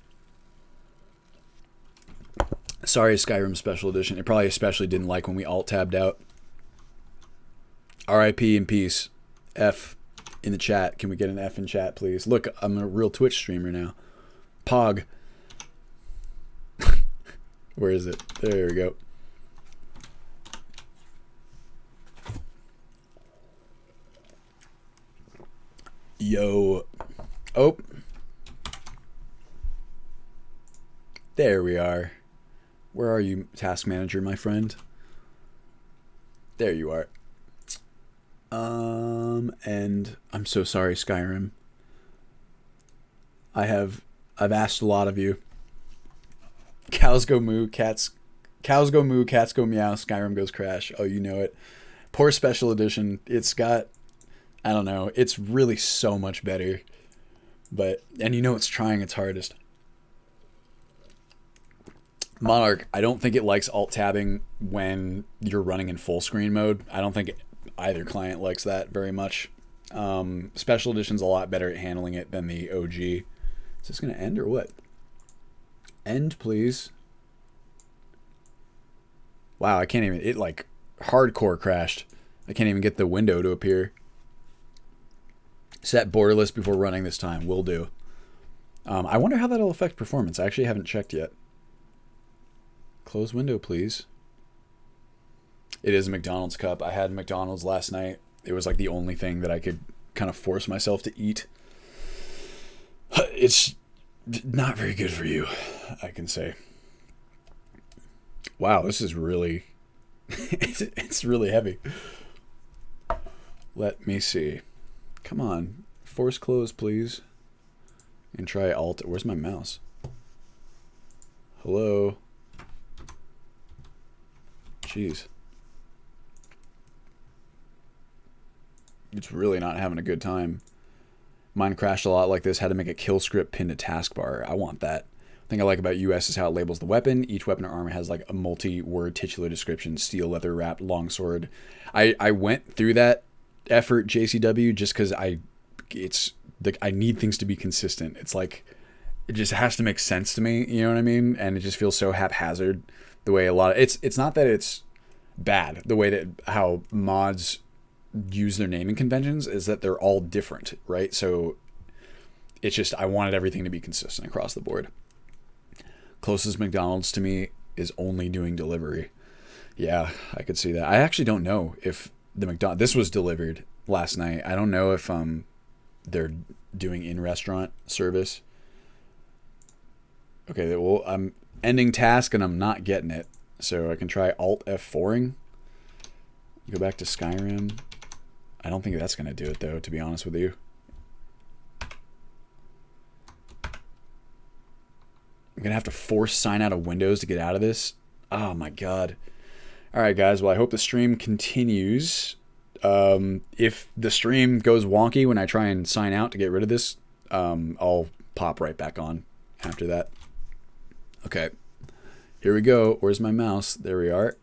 Sorry, Skyrim Special Edition. It probably especially didn't like when we alt-tabbed out. R.I.P. in peace. F in the chat. Can we get an F in chat, please? Look, I'm a real Twitch streamer now. Pog. Where is it? There we go. Yo. Oh. There we are. Where are you, task manager, my friend? There you are. And I'm so sorry, Skyrim. I've asked a lot of you. Cows go moo, cats go meow, Skyrim goes crash. Oh, you know it. Poor special edition. It's got, I don't know, it's really so much better. But, and you know it's trying its hardest. Monarch, I don't think it likes alt-tabbing when you're running in full screen mode. I don't think either client likes that very much. Special edition's a lot better at handling it than the OG. Is this going to end or what? End, please. Wow, I can't even, it like hardcore crashed. I can't even get the window to appear. Set borderless before running this time. Will do. I wonder how that'll affect performance. I actually haven't checked yet. Close window, please. It is a McDonald's cup. I had McDonald's last night. It was like the only thing that I could kind of force myself to eat. It's not very good for you, I can say. Wow, this is really... it's really heavy. Let me see. Come on. Force close, please. And try alt. Where's my mouse? Hello? Jeez. It's really not having a good time. Mine crashed a lot like this. Had to make a kill script pinned to taskbar. I want that. The thing I like about US is how it labels the weapon. Each weapon or armor has like a multi-word titular description. Steel, leather wrapped, longsword. I went through that effort, JCW, just because I need things to be consistent. It's like, it just has to make sense to me. You know what I mean? And it just feels so haphazard. The way a lot of it's not that it's bad. The way that how mods use their naming conventions is that they're all different, right? So it's just, I wanted everything to be consistent across the board. Closest McDonald's to me is only doing delivery. Yeah, I could see that. I actually don't know if the McDonald's, this was delivered last night. I don't know if they're doing in-restaurant service. Okay, well, I'm ending task and I'm not getting it. So I can try Alt F4ing. Go back to Skyrim. I don't think that's going to do it though, to be honest with you. I'm going to have to force sign out of Windows to get out of this. Oh my God. All right, guys. Well, I hope the stream continues. If the stream goes wonky when I try and sign out to get rid of this, I'll pop right back on after that. Okay. Here we go. Where's my mouse? There we are.